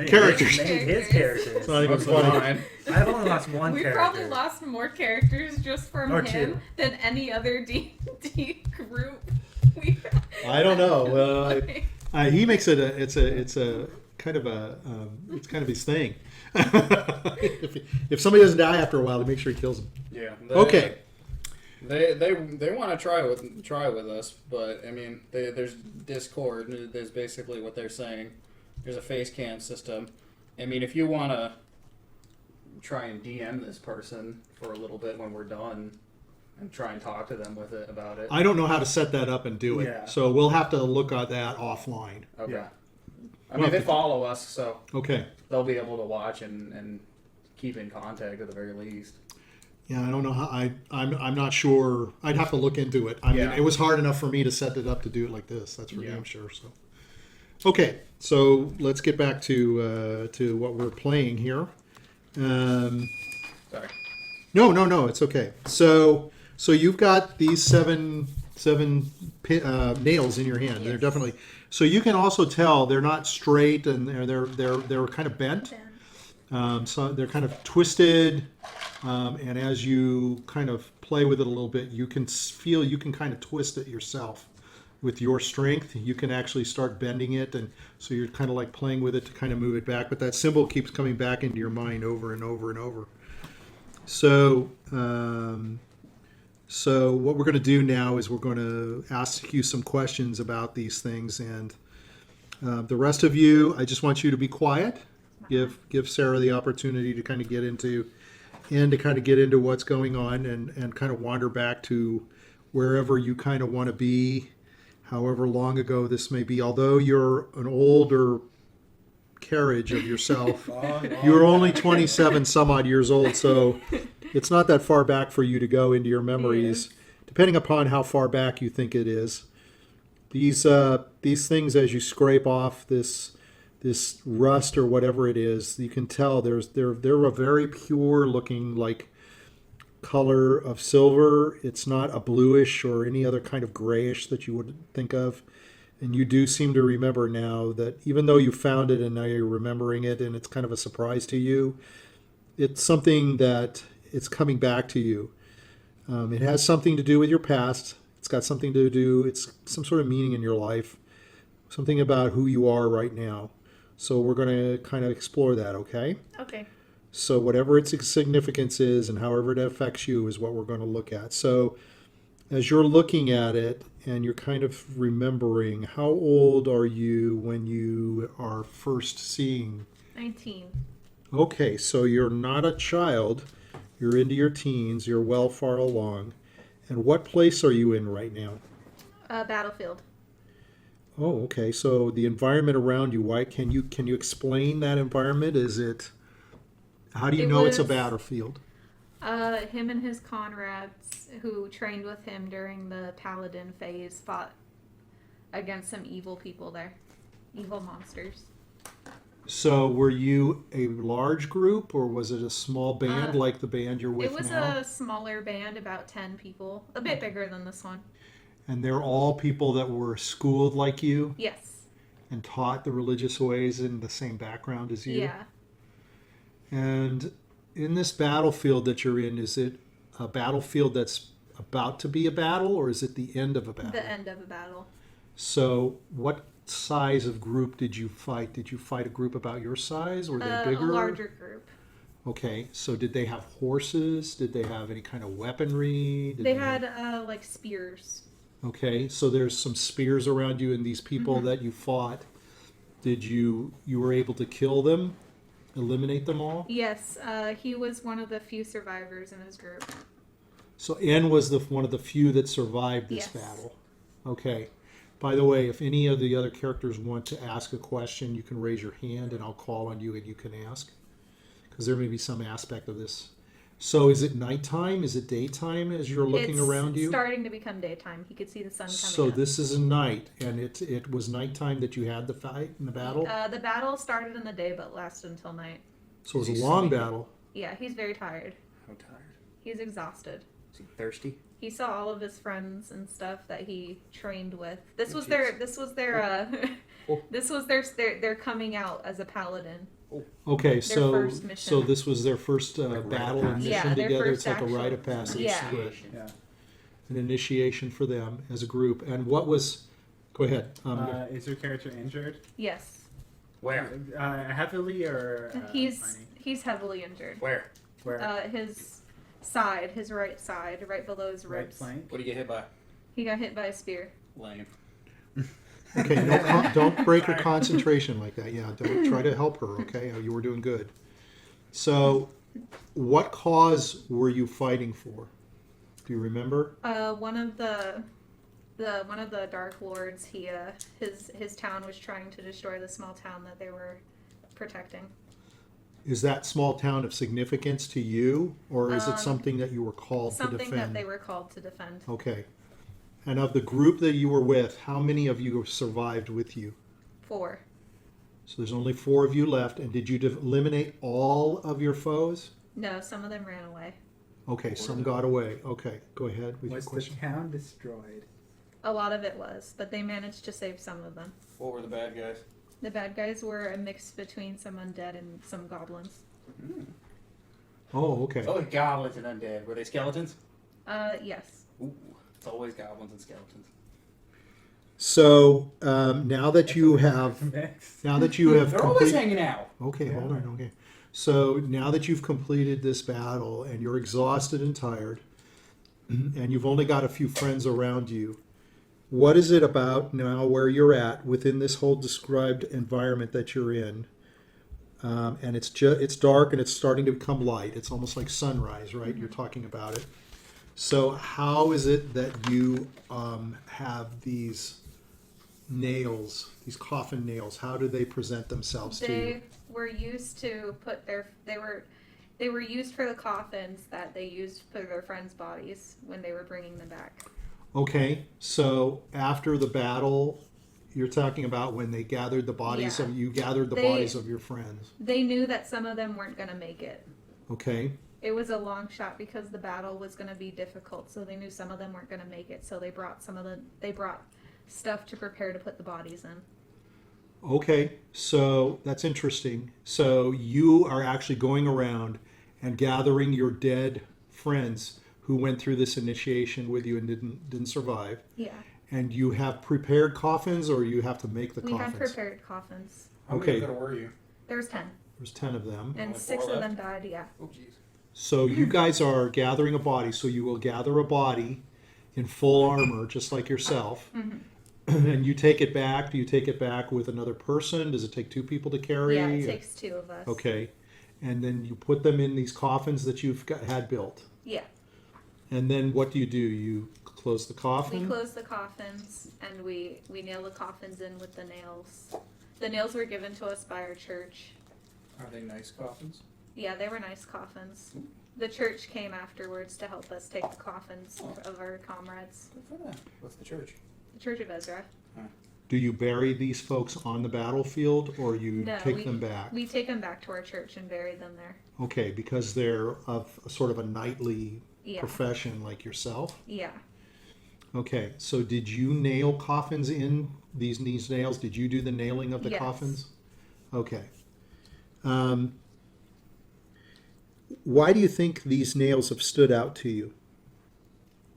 Characters. Many of his characters. So I think it's That's funny. fine. I've only lost one We character. probably lost more characters just from Or him two. than any other D group. We I don't know. He makes it it's a kind of it's kind of his thing. if somebody doesn't die after a while, he makes sure he kills them. Yeah. Okay. They want to try with us, but I mean, there's Discord. And there's basically what they're saying. There's a face cam system. I mean, if you want to try and DM this person for a little bit when we're done, and try and talk to them with it about it. I don't know how to set that up and do it, Yeah. so we'll have to look at that offline. Okay. Yeah. I mean, they follow us, so Okay. they'll be able to watch and keep in contact at the very least. Yeah, I don't know how. I'm not sure. I'd have to look into it. I mean, Yeah. it was hard enough for me to set it up to do it like this. That's for Yeah. damn sure. So, okay, so let's get back to what we're playing here. Sorry. No, it's okay. So you've got these seven nails in your hand. They're Yes. definitely. So you can also tell they're not straight and they're kind of bent. So they're kind of twisted, and as you kind of play with it a little bit, you can feel you can kind of twist it yourself with your strength. You can actually start bending it, and so you're kind of like playing with it to kind of move it back. But that symbol keeps coming back into your mind over and over and over. So, so what we're going to do now is we're going to ask you some questions about these things, and the rest of you, I just want you to be quiet. Give Sarah the opportunity to kind of get into what's going on and kind of wander back to wherever you kind of want to be, however long ago this may be. Although you're an older carriage of yourself, you're only 27 some odd years old, so it's not that far back for you to go into your memories, depending upon how far back you think it is. These things, as you scrape off this rust or whatever it is, you can tell they're a very pure looking like color of silver. It's not a bluish or any other kind of grayish that you would think of. And you do seem to remember now that even though you found it and now you're remembering it and it's kind of a surprise to you, it's something that it's coming back to you. It has something to do with your past. It's got something to do, it's some sort of meaning in your life, something about who you are right now. So we're going to kind of explore that, okay? Okay. So whatever its significance is and however it affects you is what we're going to look at. So as you're looking at it and you're kind of remembering, how old are you when you are first seeing? 19. Okay, so you're not a child. You're into your teens. You're well far along. And what place are you in right now? Battlefield. Oh, okay. So the environment around you, why can you explain that environment? Is it, how do you know it's a was- battlefield? Him and his comrades who trained with him during the paladin phase fought against some evil people there. Evil monsters. So were you a large group or was it a small band like the band you're with It was now? a smaller band, about 10 people. A bit bigger than this one. And they're all people that were schooled like you Yes. and taught the religious ways in the same background as you? Yeah. And in this battlefield that you're in, is it a battlefield that's about to be a battle or is it the end of a battle? The end of a battle. So what size of group did you fight? Did you fight a group about your size? Were they A bigger? larger group. Okay, so did they have horses? Did they have any kind of weaponry? Did They had like spears. Okay, so there's some spears around you and these people that you fought. Did you were able to kill them? Eliminate them all? Yes, he was one of the few survivors in his group. So N was one of the few that survived this Yes. battle. Okay. By the way, if any of the other characters want to ask a question, you can raise your hand and I'll call on you and you can ask. Because there may be some aspect of this. So is it nighttime? Is it daytime as you're looking It's around you? starting to become daytime. He could see the sun coming So up. this is a night, and it was nighttime that you had the fight and the battle? The battle started in the day but lasted until night. So it was a long battle. Yeah, he's very tired. I'm tired. He's exhausted. Is he thirsty? He saw all of his friends and stuff that he trained with. This was Jeez. their. This was their. Oh. This was their coming out as a paladin. Okay, so first mission. so this was their first Like a rite battle of and passage. mission Yeah, their together. first It's like actual- a rite of passage, Yeah. right? Yeah. An initiation for them as a group. And what was? Go ahead. Is your character injured? Yes, Where? Heavily or? he's heavily injured. Where? Where? His side, his right side, right below his Right ribs. flank. What do you get hit by? He got hit by a spear. Lame. Okay, don't break her concentration like that. Yeah, don't try to help her. Okay, you were doing good. So, what cause were you fighting for? Do you remember? One of the Dark Lords. His town was trying to destroy the small town that they were protecting. Is that small town of significance to you, or is it Um, something that you were called to Something defend? that they were called to defend. Okay. And of the group that you were with, how many of you survived with you? 4. So there's only 4 of you left. And did you eliminate all of your foes? No, some of them ran away. Okay, some got away. Okay, go ahead with your Was the question. town destroyed? A lot of it was, but they managed to save some of them. What were the bad guys? The bad guys were a mix between some undead and some goblins. Oh, okay. Oh, goblins and undead. Were they skeletons? Yes. Ooh, it's always goblins and skeletons. So now that you have Mix. They're always hanging out. Okay, hold on. Okay. So now that you've completed this battle and you're exhausted and tired, and you've only got a few friends around you, what is it about now where you're at within this whole described environment that you're in? And it's dark and it's starting to become light. It's almost like sunrise, right? You're talking about it. So how is it that you have these nails, these coffin nails? How do they present themselves to you? They were used to put they were used for the coffins that they used for their friends' bodies when they were bringing them back. Okay, so after the battle, you're talking about when they gathered the bodies Yeah. of you gathered the They- bodies of your friends. They knew that some of them weren't going to make it. Okay, It was a long shot because the battle was going to be difficult, so they knew some of them weren't going to make it. So they brought stuff to prepare to put the bodies in. okay, so that's interesting. So you are actually going around and gathering your dead friends who went through this initiation with you and didn't survive. Yeah, And you have prepared coffins, or you have to make the we coffins? had prepared coffins. How Okay. many were you? There was 10, There's 10 of them. and Only 6 4 of them died. Yeah. Oh, jeez. So you guys are gathering a body. So you will gather a body in full armor, just like yourself. And you take it back. Do you take it back with another person? Does it take 2 people to carry? Yeah, it takes 2 of us. Okay. And then you put them in these coffins that had built. Yeah. And then what do? You close the We coffin? close the coffins and we nail the coffins in with the nails. The nails were given to us by our church. Are they nice coffins? Yeah, they were nice coffins. The church came afterwards to help us take the coffins of our comrades. Good for them. What's the church? The Church of Ezra. Do you bury these folks on the battlefield, or you No, take them back? We take them back to our church and bury them there. Okay, because they're of sort of a knightly Yeah. profession like yourself. Yeah. Okay, so did you nail coffins in these nails? Did you do the nailing of the Yes. coffins? Okay. Why do you think these nails have stood out to you?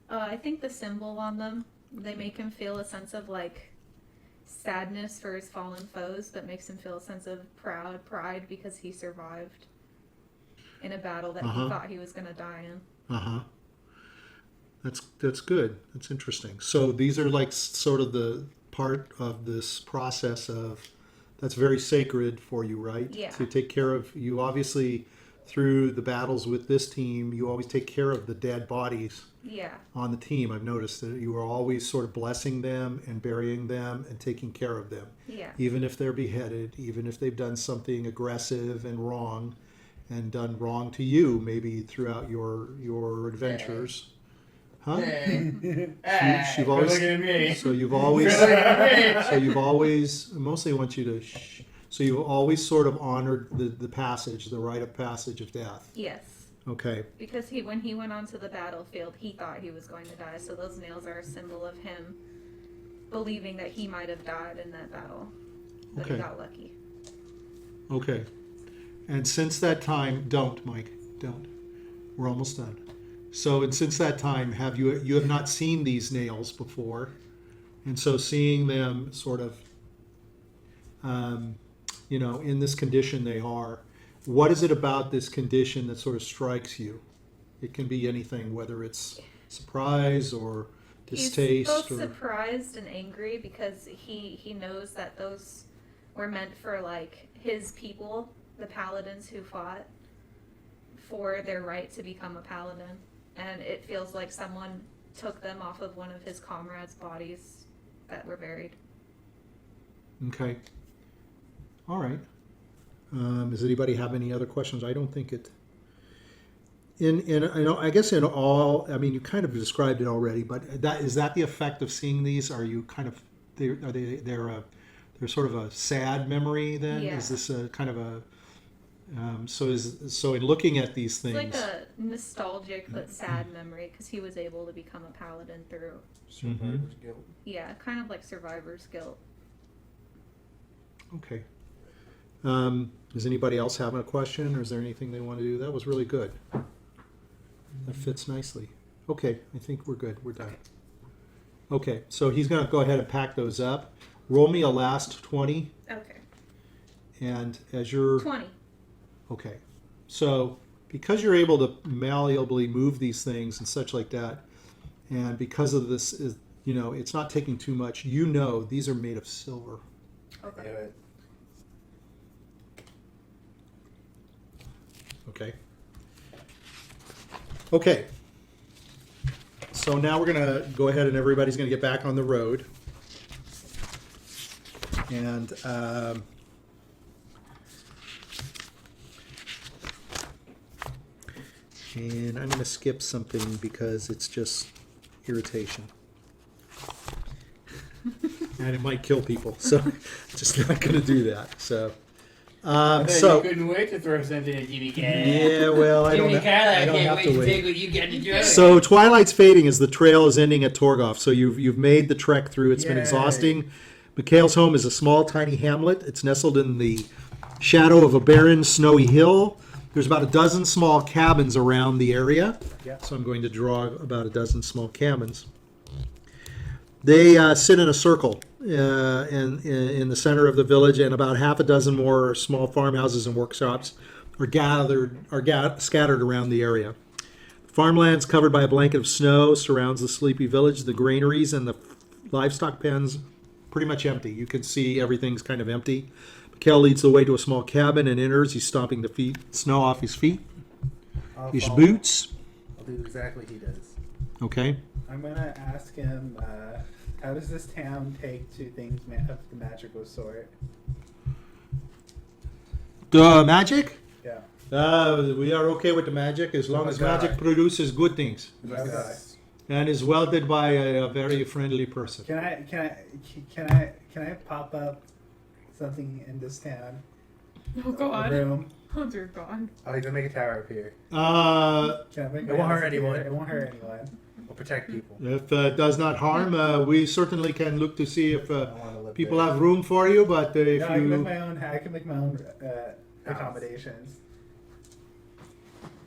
I think the symbol on them, they make him feel a sense of like sadness for his fallen foes, but makes him feel a sense of pride because he survived in a battle that he thought he was going to die in. That's good. That's interesting. So these are like sort of the part of this process of that's very sacred for you, right? Yeah. To take care of you. Obviously, through the battles with this team, you always take care of the dead bodies Yeah. on the team. I've noticed that you are always sort of blessing them and burying them and taking care of them, Yeah. even if they're beheaded, even if they've done something aggressive and done wrong to you, maybe throughout your adventures. Huh? You've always- looking at me. So you've always, Good looking at me. so you've always, mostly I want you to So you've always sort of honored the passage, the rite of passage of death. Yes. Okay. Because when he went onto the battlefield, he thought he was going to die. So those nails are a symbol of him believing that he might have died in that battle. But he Okay. got lucky. Okay. And since that time, don't, Mike, don't. We're almost done. So, and since that time, you have not seen these nails before, and so seeing them sort of, in this condition they are. What is it about this condition that sort of strikes you? It can be anything, whether it's surprise or distaste. He's both or surprised and angry because he knows that those were meant for like his people, the paladins who fought for their right to become a paladin, and it feels like someone took them off of one of his comrades' bodies that were buried. Okay. All right. Does anybody have any other questions? I don't think it. I guess in all, I mean, you kind of described it already, but is that the effect of seeing these? Are you kind of they're sort of a sad memory then? Yeah. Is this a kind of a so in looking at these things? It's like a nostalgic but sad memory because he was able to become a paladin through, Survivor's guilt. yeah, kind of like survivor's guilt. Okay. Does anybody else have a question, or is there anything they want to do? That was really good. That fits nicely. Okay, I think we're good. We're done. Okay, so he's going to go ahead and pack those up. Roll me a last 20, Okay. and as you're 20. okay, so because you're able to malleably move these things and such like that, and because of this, it's not taking too much. These are made of silver. Okay. Okay. Okay. So now we're going to go ahead and everybody's going to get back on the road. And I'm going to skip something because it's just irritation. And it might kill people. So just not going to do that. So I bet so you couldn't wait to throw something at Jimmy Carlyle. yeah, well, I Jiminy don't Carlyle can't have wait to to wait. take what you got to do. So twilight's fading as the trail is ending at Torgoff. So you've made the trek through. It's been Yay. exhausting. Mikhail's home is a small, tiny hamlet. It's nestled in the shadow of a barren, snowy hill. There's about a dozen small cabins around the area. Yeah. So I'm going to draw about a dozen small cabins. They sit in a circle in the center of the village, and about half a dozen more small farmhouses and workshops are scattered around the area. Farmlands covered by a blanket of snow surrounds the sleepy village. The granaries and the livestock pens pretty much empty. You can see everything's kind of empty. Mikhail leads the way to a small cabin and enters. He's stomping the snow off his feet, his boots. I'll do exactly he does. Okay. I'm gonna ask him, how does this town take to things of the magical sort? Magic? Yeah. We are okay with the magic as long Oh, as God. magic produces good things Okay. and is wielded by a very friendly person. Can I pop up something in this town? Oh A god. room. Oh dear god. Oh, he's gonna make a tower up here. Can I make It won't hurt my house anyone. here? It won't hurt anyone. We'll protect people. If it does not harm, we certainly can look to see if I want to live people there. have room for you. But if No, I can make you my own. I can make my own accommodations.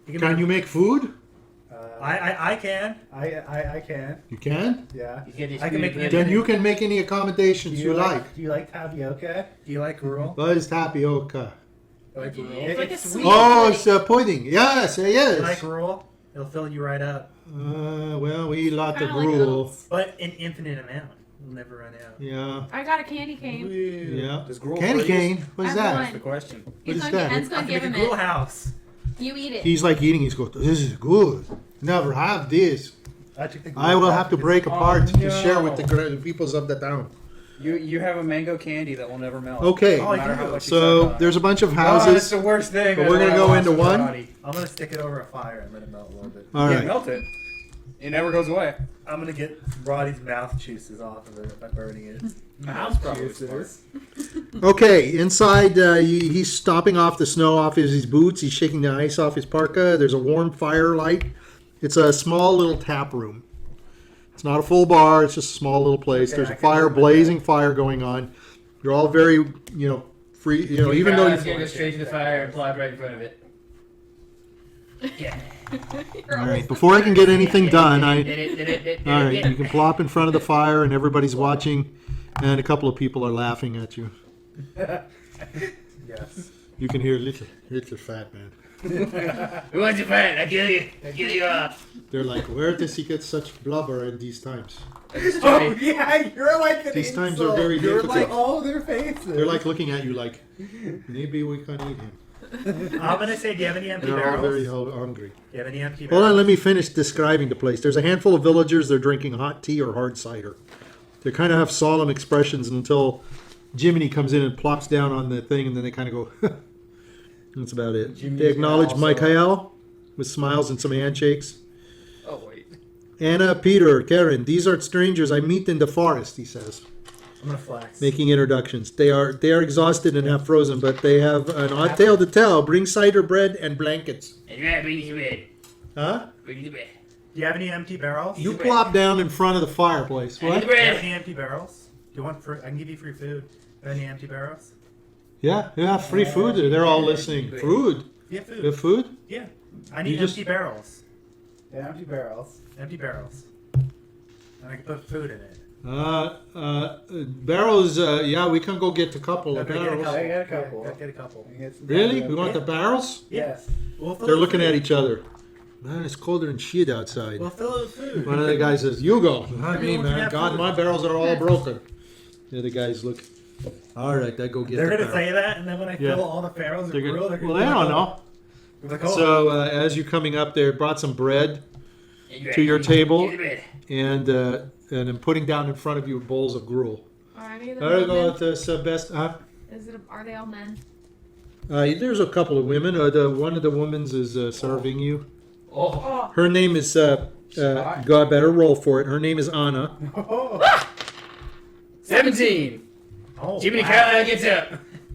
can you make food? I can. I can. You can. Yeah. You get these I can food make- Then you can make any accommodations you like. Do you like tapioca? Do you like gruel? What is tapioca? You like gruel? It's like a It's sweet. Oh, it's pudding. Yes, You yes. like gruel? It'll fill you right up. Well, we eat lots of Kinda like gruel. oats. But an infinite amount. You'll never run out. Yeah, I got a candy cane. yeah. Does gruel Candy freeze? cane. What is I that? want- That's the question. What He's is gonna, that? Ed's I gonna can give make a him gruel it. house. You eat it. He's like eating. He's going, this is good. Never have this. I took the gruel I will out have to because- break apart to share with no. the peoples of the town. You have a mango candy that will never melt. Okay, Oh, No I matter do. how much you so suck on it. there's a bunch of Oh, that's houses. the worst thing. But we're gonna go into one? I'm gonna stick it over a fire and let it melt a little bit. All Yeah, right. melt it. It never goes away. I'm gonna get Roddy's mouth juices off of it by burning it. Mouth probably juices. Okay, inside, he's stomping off the snow off his boots. He's shaking the ice off his parka. There's a warm firelight. It's a small little tap room. It's not a full bar. It's just a small little place. Okay, There's I a can fire, live with blazing fire going on. You're all very, free. Even though Let's you. go straight to the fire and plop right in front of it. Yeah. All right. Before I can get anything done, all right, you can plop in front of the fire, and everybody's watching, and a couple of people are laughing at you. Yes. You can hear little fat man. Who wants to fight? I kill you. I kill you off. They're like, where does he get such blubber in these times? Oh yeah, you're like an These times insult. are very You're difficult. like all their faces. They're like looking at you like, maybe we can eat him. I'm gonna say, do you have any empty They're all barrels? very hungry. Do you have any empty Hold barrels? on, let me finish describing the place. There's a handful of villagers. They're drinking hot tea or hard cider. They kind of have solemn expressions until Jiminy comes in and plops down on the thing, and then they kind of go, that's about it. Jiminy's They acknowledge also- Michael with smiles and some handshakes. Oh wait. Anna, Peter, Karen, these are strangers I meet in the forest, he says, I'm gonna flex. making introductions. They are exhausted and half frozen, but they have an odd tale to tell. Bring cider bread and blankets. And you bring you to bed. Huh? Bring you to bed. Do you have any empty barrels? You plop down in front of the fireplace. I need What? the Do you have bread. any empty barrels? Do you want free? I can give you free food. Do you have any empty barrels? Yeah, free food. They're all listening. Food. Yeah, food. The food? Yeah. I need You just- empty barrels. Yeah, empty barrels. Empty barrels. And I can put food in it. Barrels. Yeah, we can go get a couple of Okay, get a barrels. couple. I got a couple. Get a couple. Really? We want the barrels? Yes. We'll fill They're it looking with at food. each other. Man, it's colder than shit outside. We'll fill it with food. One of the guys says, "You go." Not me, We man. have God, food. my barrels are all broken. The other guys look. All right, I go get. They're the gonna barrel. say that, and then when I Yeah. fill all the barrels, They're grill, gonna, they're well, they don't know. Like, oh, So as you're coming up there, brought some bread And you to your bring table, you to bed. and I'm putting down in front of you bowls of gruel. Are any of There them you go men? with this best. Are they all men? There's a couple of women. One of the women's is serving you. Oh. Her name is. God, better roll for it. Her name is Anna. 17. oh, Jiminy wow. Carlyle gets up.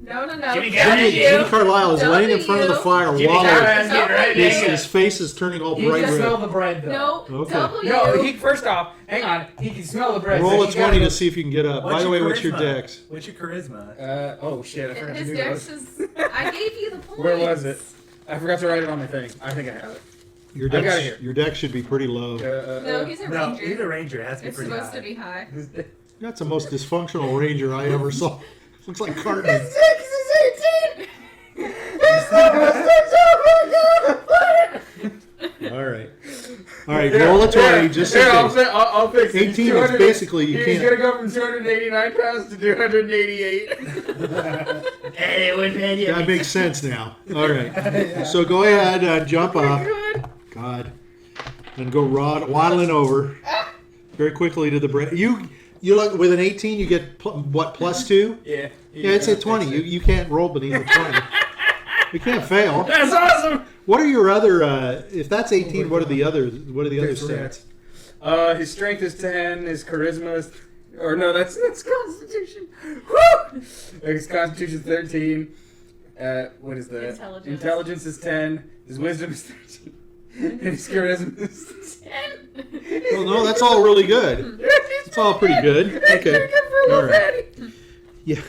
No. Jiminy Jiminy Carlyle is laying in front of the W. fire, Jiminy waddling. Carlyle's getting right His, there. his face is turning all He bright can smell red. the bread though. No. Okay. W. No, he first off, hang on. He can smell the bread. Roll so a he's gotta 20 go- to see if you can get up. By What's the way, your what's your charisma? dex? What's your charisma? Oh shit! I forgot to His do dex those. is. I gave you the points. Where was it? I forgot to write it on my thing. I think I have it. Your I got it dex, here. your dex should be pretty low. No, he's a No, ranger. he's a ranger. It has to be It's pretty supposed high. to be high. That's the most dysfunctional ranger I ever saw. Looks like Cartman. All right. All right, roll a 20 just in Here, case. I'll fix it. 18 is basically you He's can't. gonna go from 289 pounds to 288. Hey, one man, That makes sense now. All right. So go ahead and jump up. God. And go waddling over very quickly to the bread. You look with an 18. You get what +2? Yeah. Yeah, it's a 20. You can't roll beneath a 20. You can't fail. That's awesome. What are your other? If that's 18, what are the other? What are the other stats? His strength is 10. His charisma is, or no, that's Constitution. Woo! His Constitution is 13. What is that? Intelligence. Intelligence is 10. His wisdom is 13. And his charisma is 10. Well, no, that's all really good. It's all pretty good. Okay. All right. Yeah.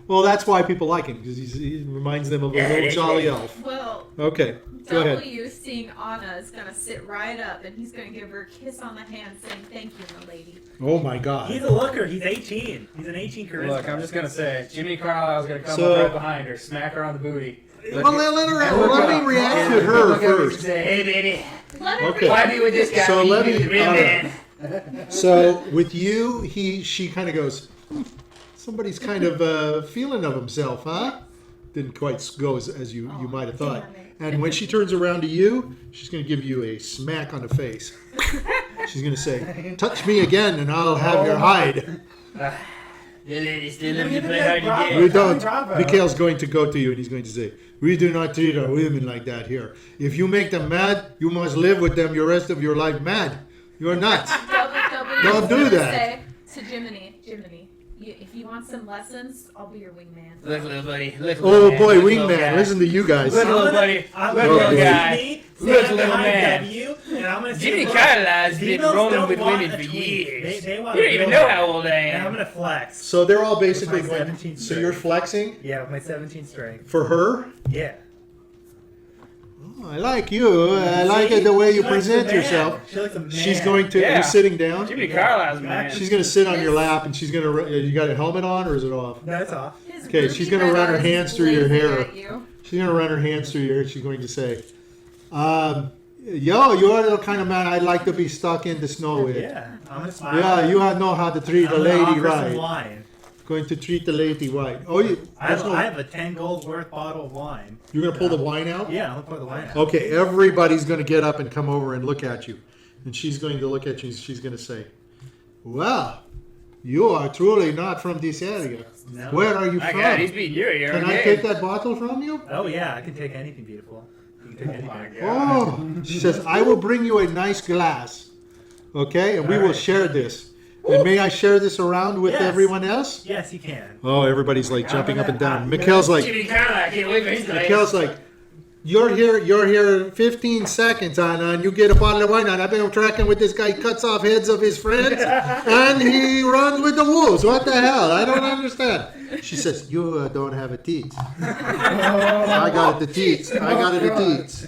Well, that's why people like him because he reminds them of a little jolly elf. Well, Okay. Go ahead. W seeing Anna is gonna sit right up and he's gonna give her a kiss on the hand saying thank you, my lady. Oh my God. He's a looker. He's 18. He's an 18 charisma. Look, I'm just gonna say, Jiminy Carlyle's gonna come So- up right behind her, smack her on the booty. Well, let me react to her Look at me and first. say, hey, baby, Let her Okay. why be with this guy? So when you let can me- be the real all right. man? So with you, she kind of goes, somebody's kind of feeling of himself, huh? Didn't quite go as you might have thought. damn it. And when she turns around to you, she's going to give you a smack on the face. She's going to say, touch me again and I'll have your hide. The lady still loves to play hard to We get. don't. Bravo. Mikhail's going to go to you and he's going to say, we do not treat our women like that here. If you make them mad, you must live with them your rest of your life mad. You're nuts. Don't do that. Say to Jiminy, if you want some lessons, I'll be your wingman. Look, little buddy. Look, Oh little man. boy, Look, little wingman, guy. listen to you guys. Look, little buddy. I'm Look, gonna little boy. guy. Look, little man. W, and I'm gonna say, Jiminy look, Carlyle's been females rolling don't with want women a for tweet. years. They You want don't a even real know man. how old I And I'm am. gonna flex. So they're all basically With my going. 17 So you're flexing Yeah, with my 17 strength. for her. Yeah. Oh, I like you. I like it the way you She likes present a man. yourself. She likes a man. She's going to. Are Yeah. you sitting down? Jiminy Carlyle's man. She's going to sit on your lap, and she's going to. You got a helmet on, or is it off? No, it's off. His Okay, droopy she's gonna red run her eyes hands through your blazing hair. at you. She's going to run her hands through your hair. She's going to say, "Yo, you're the kind of man I'd like to be stuck in the snow with. Yeah. I'm gonna smile. Yeah, you know how to treat a I'm gonna lady offer some right. wine. Going to treat the lady right. Oh, I have a 10 gold worth bottle of wine. you're going to pull the wine out? Yeah, I'm gonna pour the wine out. Okay, everybody's going to get up and come over and look at you. And she's going to look at you and she's going to say, "Well, you are truly not from this area. No. Where are you My from? God, he's beating you here. Can I take that bottle from you?" Oh yeah, I can take anything beautiful. You can take anything. Oh, she says, "I will bring you a nice glass. Okay, and we will share this. And may I share this around with Yes. everyone else?" Yes, you can. Oh, everybody's like jumping up and down. Mikhail's like, Jiminy Carlyle, I can't wait for his glass. Mikhail's like, you're here 15 seconds, Anna, and you get a bottle of wine. And I've been tracking with this guy, cuts off heads of his friends, and he runs with the wolves. What the hell? I don't understand. She says, "You don't have a teat." I got it, the teats. I got it, the teats.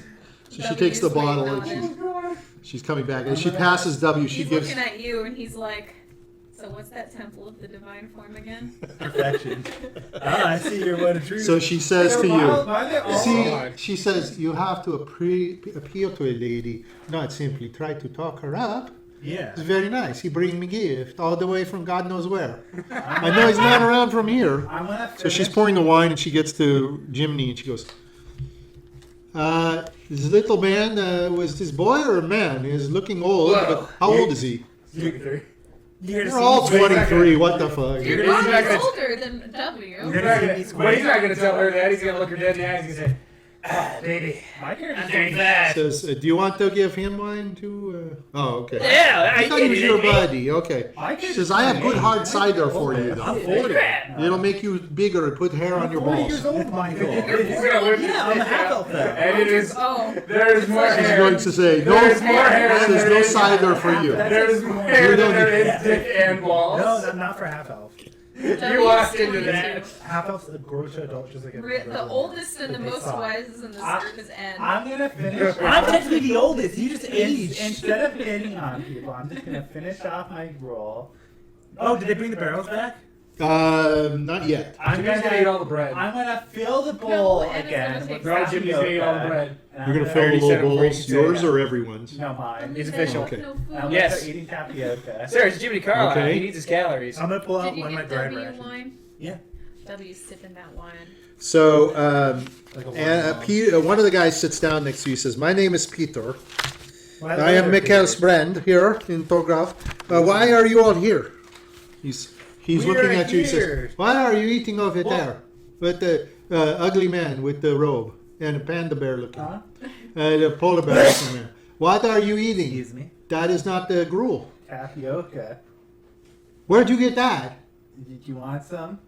So she takes the bottle and she's coming back. And she passes W. She He's gives. looking at you and he's like, "So what's that temple of the divine form again?" Perfection. I see you're one of truth. So she says to you. Why are they all See, she says you have to appeal to a lady, not simply try to talk her up. Yeah. It's very nice. He bring me gift all the way from God knows where. I know he's not around from here. I'm gonna So she's finish- pouring the wine and she gets to Jiminy and she goes, "This little man was this boy or a man? He's looking old, but how old is he?" They're all 23. What the fuck? Your He's not mom is gonna- older than W. You're He's not gonna gonna, see well, he's not going to tell her that. He's going to look her dead in the eyes and say, baby, My I'm character's very glad. Says, "Do you want to give him wine too?" Oh, okay. Yeah, I thought he was your buddy. Okay. My She says, "I have good hard cider for you, though. I'm 40. It'll make you bigger and put hair on your 40 balls." years old, Michael. Yeah, I'm a half elf though. And it is, Oh, there's more She's hair. going to say, There's more hair than says there no is- cider for you. There's more hair You than don't there need- is dick and balls. No, not for half elf. You walked into that. Half elf's a grown adult, just like a the oldest and the But they most suck. wise in this I- group is N. I'm gonna finish. I'm technically the oldest. You just aged. Instead of hitting on people, I'm just gonna finish off my roll. Oh, did they bring the barrels back? Not yet. I'm Jimmy's gonna eat all the bread. I'm gonna fill the bowl No, Anna's again. gonna take with No, Jimmy's gonna eat all the tapioca, bread. and You're I'm gonna fill the already said little it before you bowls, can say yours that. or everyone's? No, mine. It's official. Okay. No I'm food. gonna Yes. start eating tapioca. Sir, it's Jiminy Carlyle. Okay. He needs his calories. I'm gonna pull out Did you one of my get dried W rations. wine? Yeah. W's sipping that wine. So, Like a and, watermelon. one of the guys sits down next to you. Says, "My name is Peter. Why I am are Mikhail's they- friend here in Torgraf. Why are you all here?" He's We looking are at you. He here. says, "Why are you eating over What? there with the ugly man with the robe and a panda bear looking, Huh? the polar bear looking man? What are you eating? Excuse me. That is not the gruel. Tapioca. Where'd you get that?" Did you want some?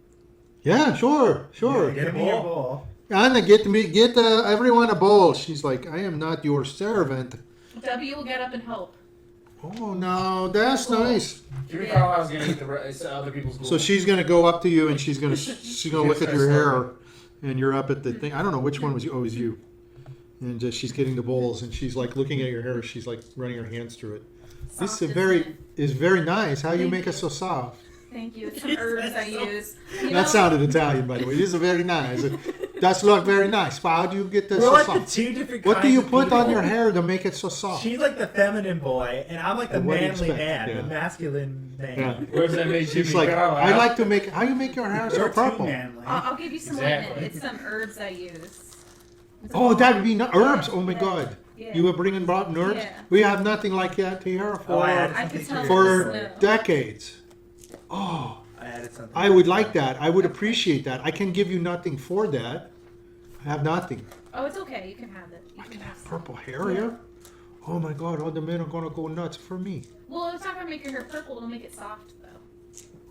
Yeah, sure. Yeah, Give me your bowl. Anna, get everyone a bowl. She's like, "I am not your servant." W will get up and help. Oh no, that's nice. Jiminy Carlyle's gonna eat the other people's gold. So she's gonna go up to you and she's gonna look at your hair, and you're up at the thing. I don't know which one was you. Oh, it was you. And she's getting the bowls and she's like looking at your hair. She's like running her hands through it. This Soft, is isn't very nice. How you Thank make it so soft? Thank you. It's some herbs I use. You know, That sounded Italian, by the way. This is very nice. That's look very nice. How do you get this We're so like the soft? two different What do kinds you of put on people. your hair to make it so soft? She's like the feminine boy, and I'm like the What do you manly expect? man, Yeah. the masculine man. Yeah. Where's that made She's Jiminy like, Carlyle? I like to make. How you make your hair so You're too purple? manly. I'll give you some Exactly. ointment. It's some herbs I use. It's Oh, a- that would be herbs. Oh my Yeah. God. Yeah. You were bringing brought herbs. Yeah. We have nothing like that here Oh, for I added I could something tell to for it. No. decades. Oh, I added something. I would like that. I would appreciate that. I can give you nothing for that. I have nothing. Oh, it's okay. You can have it. You can have some. Purple hair here. Oh my God! All the men are gonna go nuts for me. Well, it's not gonna make your hair purple. It'll make it soft though.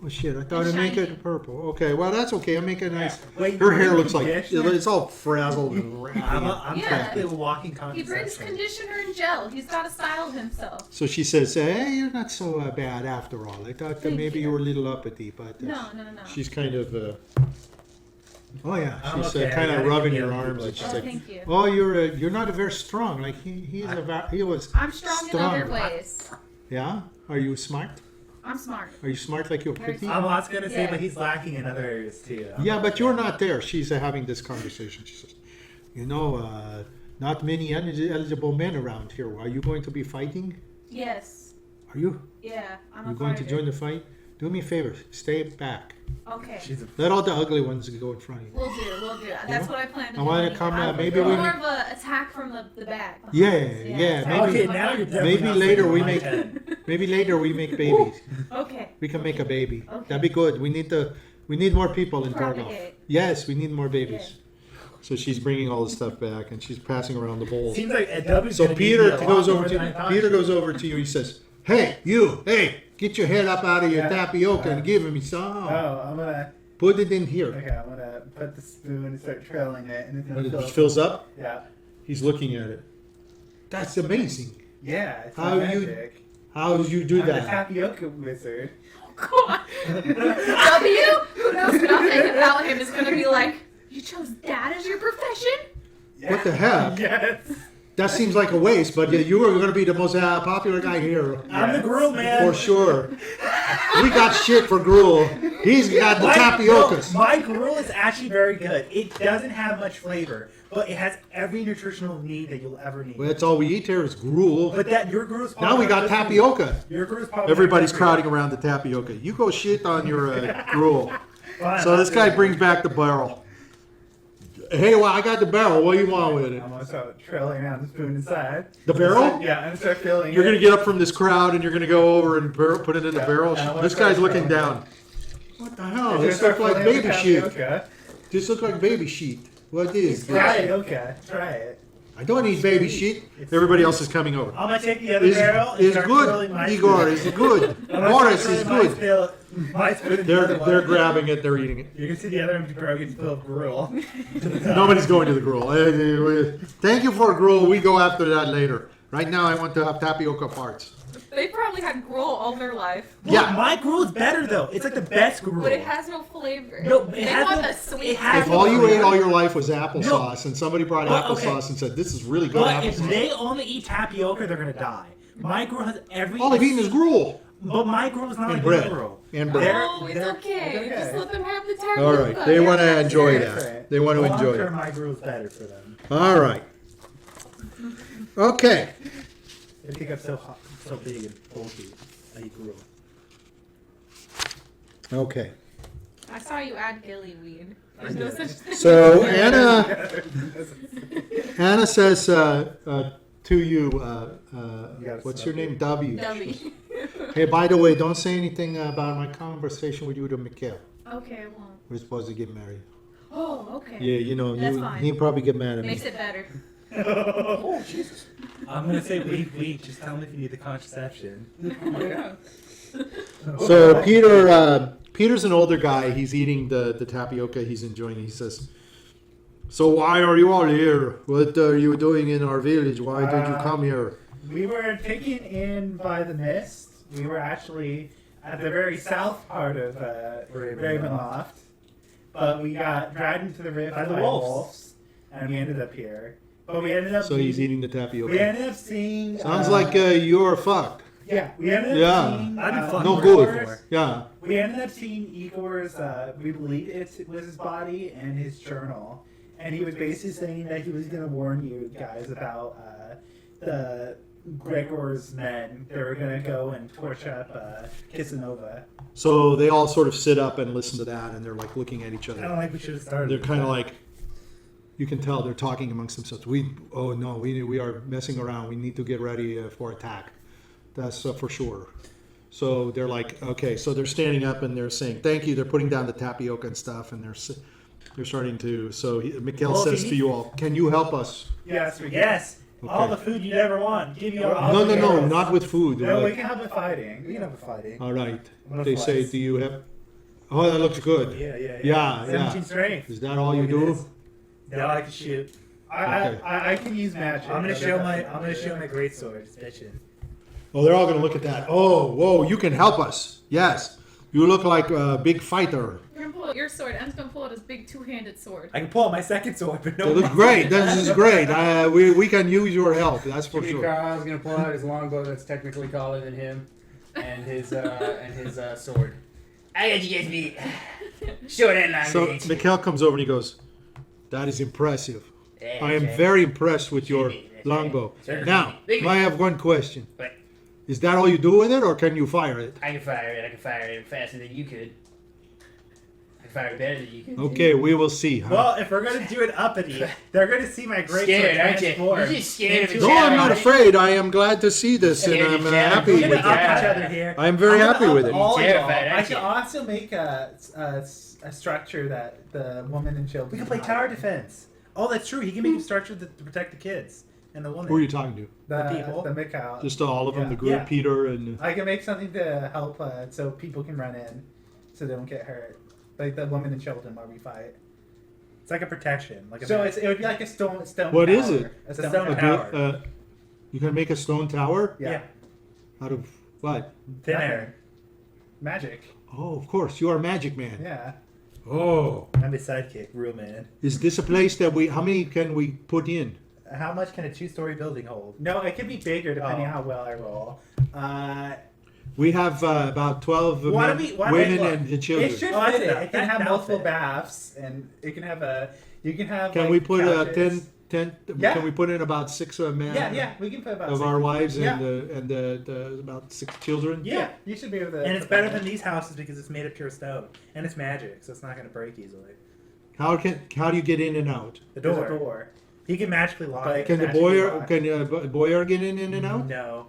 Oh shit! I thought And I'd make shiny. it purple. Okay, well that's okay. I'll make it nice. Wait, Her hair looks like conditioner? it's all frazzled and I'm Yeah. practically a walking He brings contraception. conditioner and gel. He's got to style himself. So she says, "Hey, you're not so bad after all. I thought that Thank maybe you were a little uppity, but No. she's kind of." Oh yeah, I'm she's okay, I kind of gotta rubbing give your the other arms, and people she's a like, Thank you. "Oh, you're not very strong. Like he was. I'm strong in other Strong. ways. Yeah. Are you smart? I'm smart. Are you smart like you're Very pretty? smart. I'm also gonna say, Yeah. but he's lacking in other areas too. Yeah, but you're not there. She's having this conversation. She says, not many eligible men around here. Are you going to be fighting? Yes. Are you? Yeah. I'm You a going to fighter. join the fight? Do me a favor. Stay back. Okay. She's a Let all the ugly ones go in front of you. We'll do. That's what I plan to I do. wanna come, anyway. maybe More we- of a attack from the back. Yeah, attack maybe- okay, from now you're behind. definitely Maybe not later sleeping we on my make- head. Maybe later we make babies. Okay. We can make a baby. Okay. That'd be good. We need more people in Targov. Propagate. Yes, we need more babies. So she's bringing all the stuff back and she's passing around the bowls. Seems like a W's So gonna Peter need a lot goes more over than I to thought Peter she goes over to you. He says, "Hey, you! Hey, get your head up out of your Yeah. tapioca and give me some. Oh, I'm gonna. Put it in here." Okay, I'm gonna put the spoon and start trailing it, and it's When gonna it fills up, Yeah. he's looking at it. That's amazing. Yeah. It's How you- magic. How did you do I'm the that? tapioca wizard. God. W, who knows nothing about him, is gonna be like, you chose that as your profession? What the heck? Yes. That seems like a waste, but you are going to be the most popular guy here. I'm the grill man. For sure. We got shit for gruel. He's got the tapiocas. No, my gruel is actually very good. It doesn't have much flavor, but it has every nutritional need that you'll ever need. Well, that's all we eat here is gruel. But that your gruel is Now we got tapioca. Your gruel is probably Everybody's crowding around the tapioca. You go shit on your gruel. So this guy brings back the barrel. Hey, well, I got the barrel. What do you want with it? I'm gonna start trailing around the spoon inside. The barrel? Yeah, and start filling You're it. going to get up from this crowd and you're going to go over and put it in the Yeah, barrel. and I wanna This guy's start looking throwing down. What the hell? You're This gonna looks start like filling it baby with sheet. tapioca. This looks like baby sheet. What is Try this? it, okay. Try it. I don't need baby sheet. Everybody else is coming over. I'm gonna take the other barrel and It's start good, twirling my Igor. spoon. It's good. I'm gonna Morris start is twirling good. My spoon in the other They're one. grabbing it. They're eating it. You can see the other empty barrel gets filled with gruel. Nobody's going to the gruel. Thank you for gruel. We go after that later. Right now, I want to have tapioca parts. They probably had gruel all their life, Yeah. My gruel is better though. It's like the best gruel. but it has no flavor. No, it they has want no- the sweet. it has If no all you flavor. ate all your life was applesauce, and somebody brought Well, okay. applesauce and said, "This is really good But if applesauce," they only eat tapioca, they're gonna die. My gruel has every. all they've eaten is gruel But my gruel is not and like bread your gruel. and bread. They're- Oh, it's they're- okay. okay. Just let them have the tapioca. All right, they want to enjoy it. that. They want to Long enjoy term, it. my gruel is better for them. All right. Okay. They think I'm so hot, so big and bulky. I eat gruel. Okay. I saw you add gillyweed. There's no such thing. So Anna says to you, what's your name? W. Dummy. Hey, by the way, don't say anything about my conversation with you to Mikhail. Okay, I won't. We're supposed to get married. Oh, okay. Yeah, you know, That's fine. he'd probably get mad at me. Makes it better. I'm gonna say week. Just tell me if you need the contraception. So Peter's an older guy. He's eating the tapioca. He's enjoying it. He says, "So why are you all here? What are you doing in our village? Why did you come here?" We were taken in by the mist. We were actually at the very south part of Ravenloft. But we got dragged into the rift By the by wolves. wolves, and we ended up here. But we ended up. So he's eating the We tapioca. ended up seeing. Sounds like you're fucked. Yeah, we ended up Yeah. seeing. I've been fucked No before. good. Yeah. We ended up seeing Igor's. We believe it was his body and his journal, and he was basically saying that he was going to warn you guys about the Gregor's men. They were going to go and torch up Kisanova. So they all sort of sit up and listen to that, and they're like looking at each I don't other. like we should have started. They're kind of like, you can tell they're talking amongst themselves. We are messing around. We need to get ready for attack. That's for sure. So they're like, okay. So they're standing up and they're saying thank you. They're putting down the tapioca and stuff, and they're starting to. So Mikhail Well, if says you to you all, "Can you help us?" Yes, we Yes, All the food you never want. Give you all No, the no, no, arrows. not with food. No, we can have it fighting. We can have a fighting. All right. I'm gonna They say, flex. do you have? Oh, that looks good. Yeah. 17 strength. Is that all you Look at do? this. Now I can shoot. Okay. I can use magic. I'm gonna show my great sword. It's bitchin'. Oh, they're all gonna look at that. Oh, whoa! You can help us. Yes, you look like a big fighter. You're gonna pull out your sword. Em's gonna pull out his big two-handed sword. I can pull out my second sword, but They no. look great. This is great. We can use your help. That's for Jiminy sure. Carlyle's gonna pull out his longbow that's technically taller than him, and his sword. I got you guys beat. Short and long So range. Mikhail comes over and he goes, "That is impressive. Yeah, I am that's right. very impressed with your That's right. longbow. Sure. Now, Big I have one question. What? Is that all you do with it, or can you fire it? I can fire it. I can fire it faster than you could. I can fire it better than you could. Okay, we will see. Huh? Well, if we're gonna do it uppity, they're gonna see my great Scared, sword aren't you? transform. You're just scared of into a No, I'm not challenge. afraid. I am glad to see this, and Yeah, I'm you're happy We're with gonna it. up each other here. I'm very gonna happy up with it. all y'all. Terrified, I aren't can you? also make a structure that the woman and children. We can play tower defense. Oh, that's true. He can make a structure to protect the kids and the woman. Who are you talking to? The people. The Mikhail. Just all of them, Yeah. the group, Yeah. Peter, and I can make something to help so people can run in, so they don't get hurt. Like the women and children while we fight. It's like a protection. Like a So it would be like a stone. What tower. is it? A It's a stone, stone tower. tower. you can make a stone tower Yeah. out of what? thin Nothing. air. Magic. Oh, of course, you are a magic man. Yeah. Oh, I'm his sidekick, real man. is this a place that we? How many can we put in? How much can a 2-story building hold? No, it could be bigger depending Oh. on how well I roll. We have about 12 Why men, don't we- why don't women, we- and children. It should Oh, that's fit it. enough. It can That- have that'll multiple fit. baths, and it can have a. You can have. Can like, we put couches. 10? Yeah. Can we put in about 6 men? Yeah, we can put about Of 6 our wives and Yeah. the about 6 children. Yeah, you should be able to. And it's better than these houses because it's made of pure stone. And it's magic, so it's not going to break easily. How do you get in and out? The There's door. a door. He can magically lock But- it. Can the Naturally boyer locked. can boyer get in and out? No.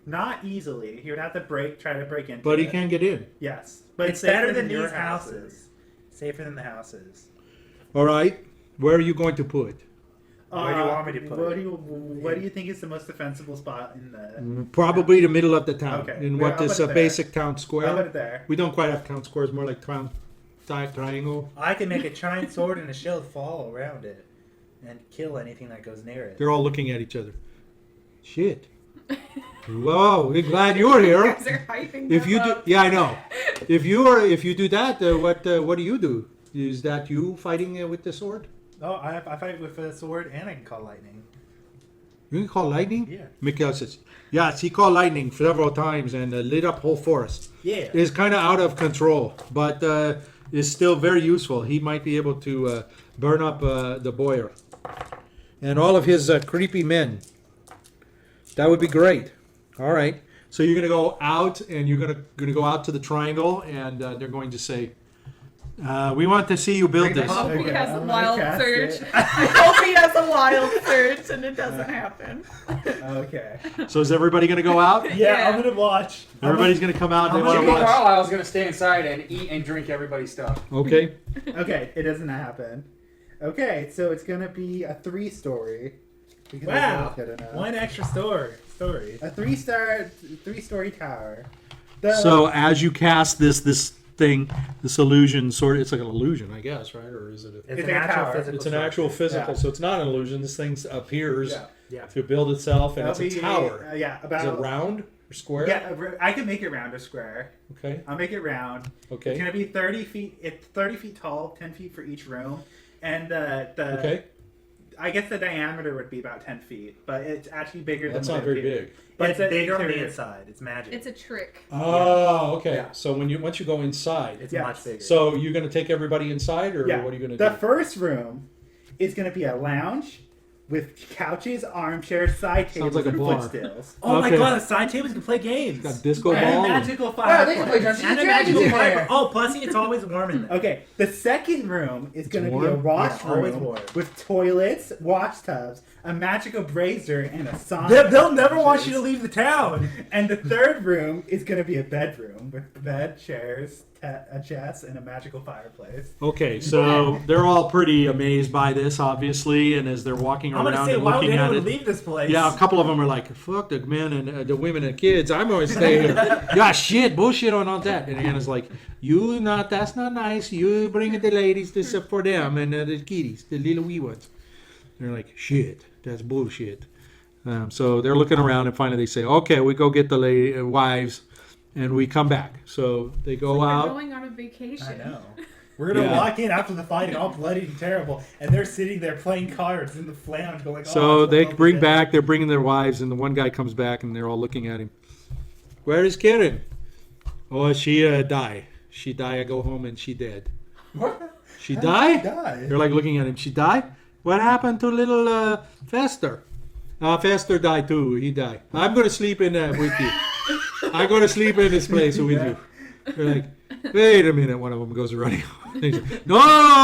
Not easily. He would have to try to break into But he it. can get in. Yes, but It's better safer than your these houses. Safer than the houses. All right. Where are you going to put? Where do you want me to put What it? do you think is the most defensible spot in the? Probably the middle of the town. Okay. In Well, what I'll is put it a there. basic town I'll put square. it there. We don't quite have town squares, more like triangle. I can make a giant sword and a shield fall around it and kill anything that goes near it. They're all looking at each other. Shit. Whoa, we're glad you're here. You guys are hyping If them you do, up. yeah, I know. If you do that, what do you do? Is that you fighting with the sword? Oh, I fight with a sword and I can call lightning. You can call lightning? Yeah. Mikhail says, yes, he called lightning several times and lit up whole forest. Yeah. It's kind of out of control, but is still very useful. He might be able to burn up the boyer and all of his creepy men. That would be great. All right. So you're gonna go out, and you're gonna go out to the triangle, and they're going to say, "We want to see you build I this." hope he Okay, has a I'm gonna wild cast search. it. I hope he has a wild search and it doesn't happen. Okay. So is everybody gonna go out? Yeah, I'm gonna watch. Everybody's gonna come out. And they want to Jiminy watch. Carlyle's gonna stay inside and eat and drink everybody's stuff. Okay. Okay, it doesn't happen. Okay, so it's gonna be a 3-story. because I Wow. know it's good enough. One extra story. A 3-story tower. So as you cast this thing, this illusion, it's like an illusion, I guess, right? Or is it? It's It's an a actual tower. physical It's an structure. actual physical, Yeah. so it's not an illusion. This thing appears Yeah. Yeah. to build itself, and That'll it's a be, tower. yeah, Is about. it round or square? Yeah, I can make it round or square. Okay. I'll make it round. It's Okay. gonna be 30 feet. It's 30 feet tall, 10 feet for each room, and the Okay. I guess the diameter would be about 10 feet, but it's actually bigger That's than. not what it very appears. big. But It's it's a- bigger on the it's a- inside. It's magic. It's a trick. Oh, okay. Yeah. So once you go inside, It's Yes. much bigger. so you're going to take everybody inside, or Yeah. what are you going to The do? first room is going to be a lounge with couches, armchairs, side tables, like a and bar. footstools. oh my Okay. god, the side tables can play games. Got disco And a ball. magical Wow, they can play fireplace. Dungeons And and a magical Dragons in fire. there. Oh, plus it's always warm in there. Okay, the second room is going to be a warm? washroom Yeah, always warm. with toilets, wash tubs, a magical brazier, and a sauna. They'll never want you to leave the town. And the third room is going to be a bedroom with bed, chairs, a chest, and a magical fireplace. Okay, so they're all pretty amazed by this, obviously, and as they're walking I'm around gonna say, and why would looking at anyone it, leave this place? yeah, a couple of them are like, "Fuck the men and the women and kids. I'm going to stay here." Yeah, shit, bullshit on all that. And Anna's like, "You not? That's not nice. You bring the ladies this up for them and the kiddies, the little wee ones." They're like, "Shit, that's bullshit." So they're looking around and finally they say, "Okay, we go get the wives." And we come back. So they go We're out. going on a vacation. I know. We're gonna Yeah. walk in after the fighting, all bloody and terrible, and they're sitting there playing cards in the lounge, going. So oh, they it's bring lovely back, they're bringing their wives, and the one guy comes back, and they're all looking at him. "Where is Karen?" "Oh, she die. She die. I go home and she dead." What? "She How die?" did she die? They're like looking at him. "She die? What happened to little Fester?" "Fester died too. He died. I'm going to sleep in with you. I'm going to sleep in this place with you." They're like, "Wait a minute." One of them goes running. He's like, "No,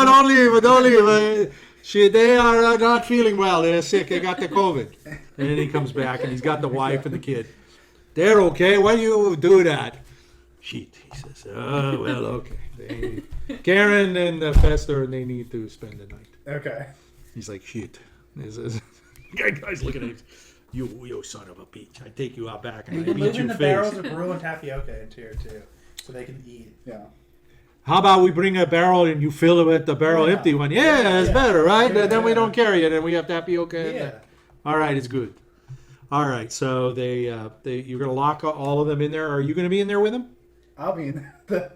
don't leave. Don't leave. They are not feeling well. They're sick. They got the COVID." And then he comes back, and he's got the wife and the kid. "They're okay. Why do you do that?" "Shit," he says. "Oh, well, okay. Karen and Fester, they need to spend the night." Okay. He's like, "Shit." He says, guy's looking at him. You son of a bitch. I take you out back and We I can beat move your in the face. barrels of brew and tapioca into here too, so they can eat. Yeah. How about we bring a barrel and you fill it with the barrel Yeah. empty one? Yeah, that's Yeah. better, right? Yeah, Then we yeah. don't carry it and we have tapioca. in Yeah. there. All right, it's good. All right, so you're gonna lock all of them in there. Are you gonna be in there with them? I'll be in the.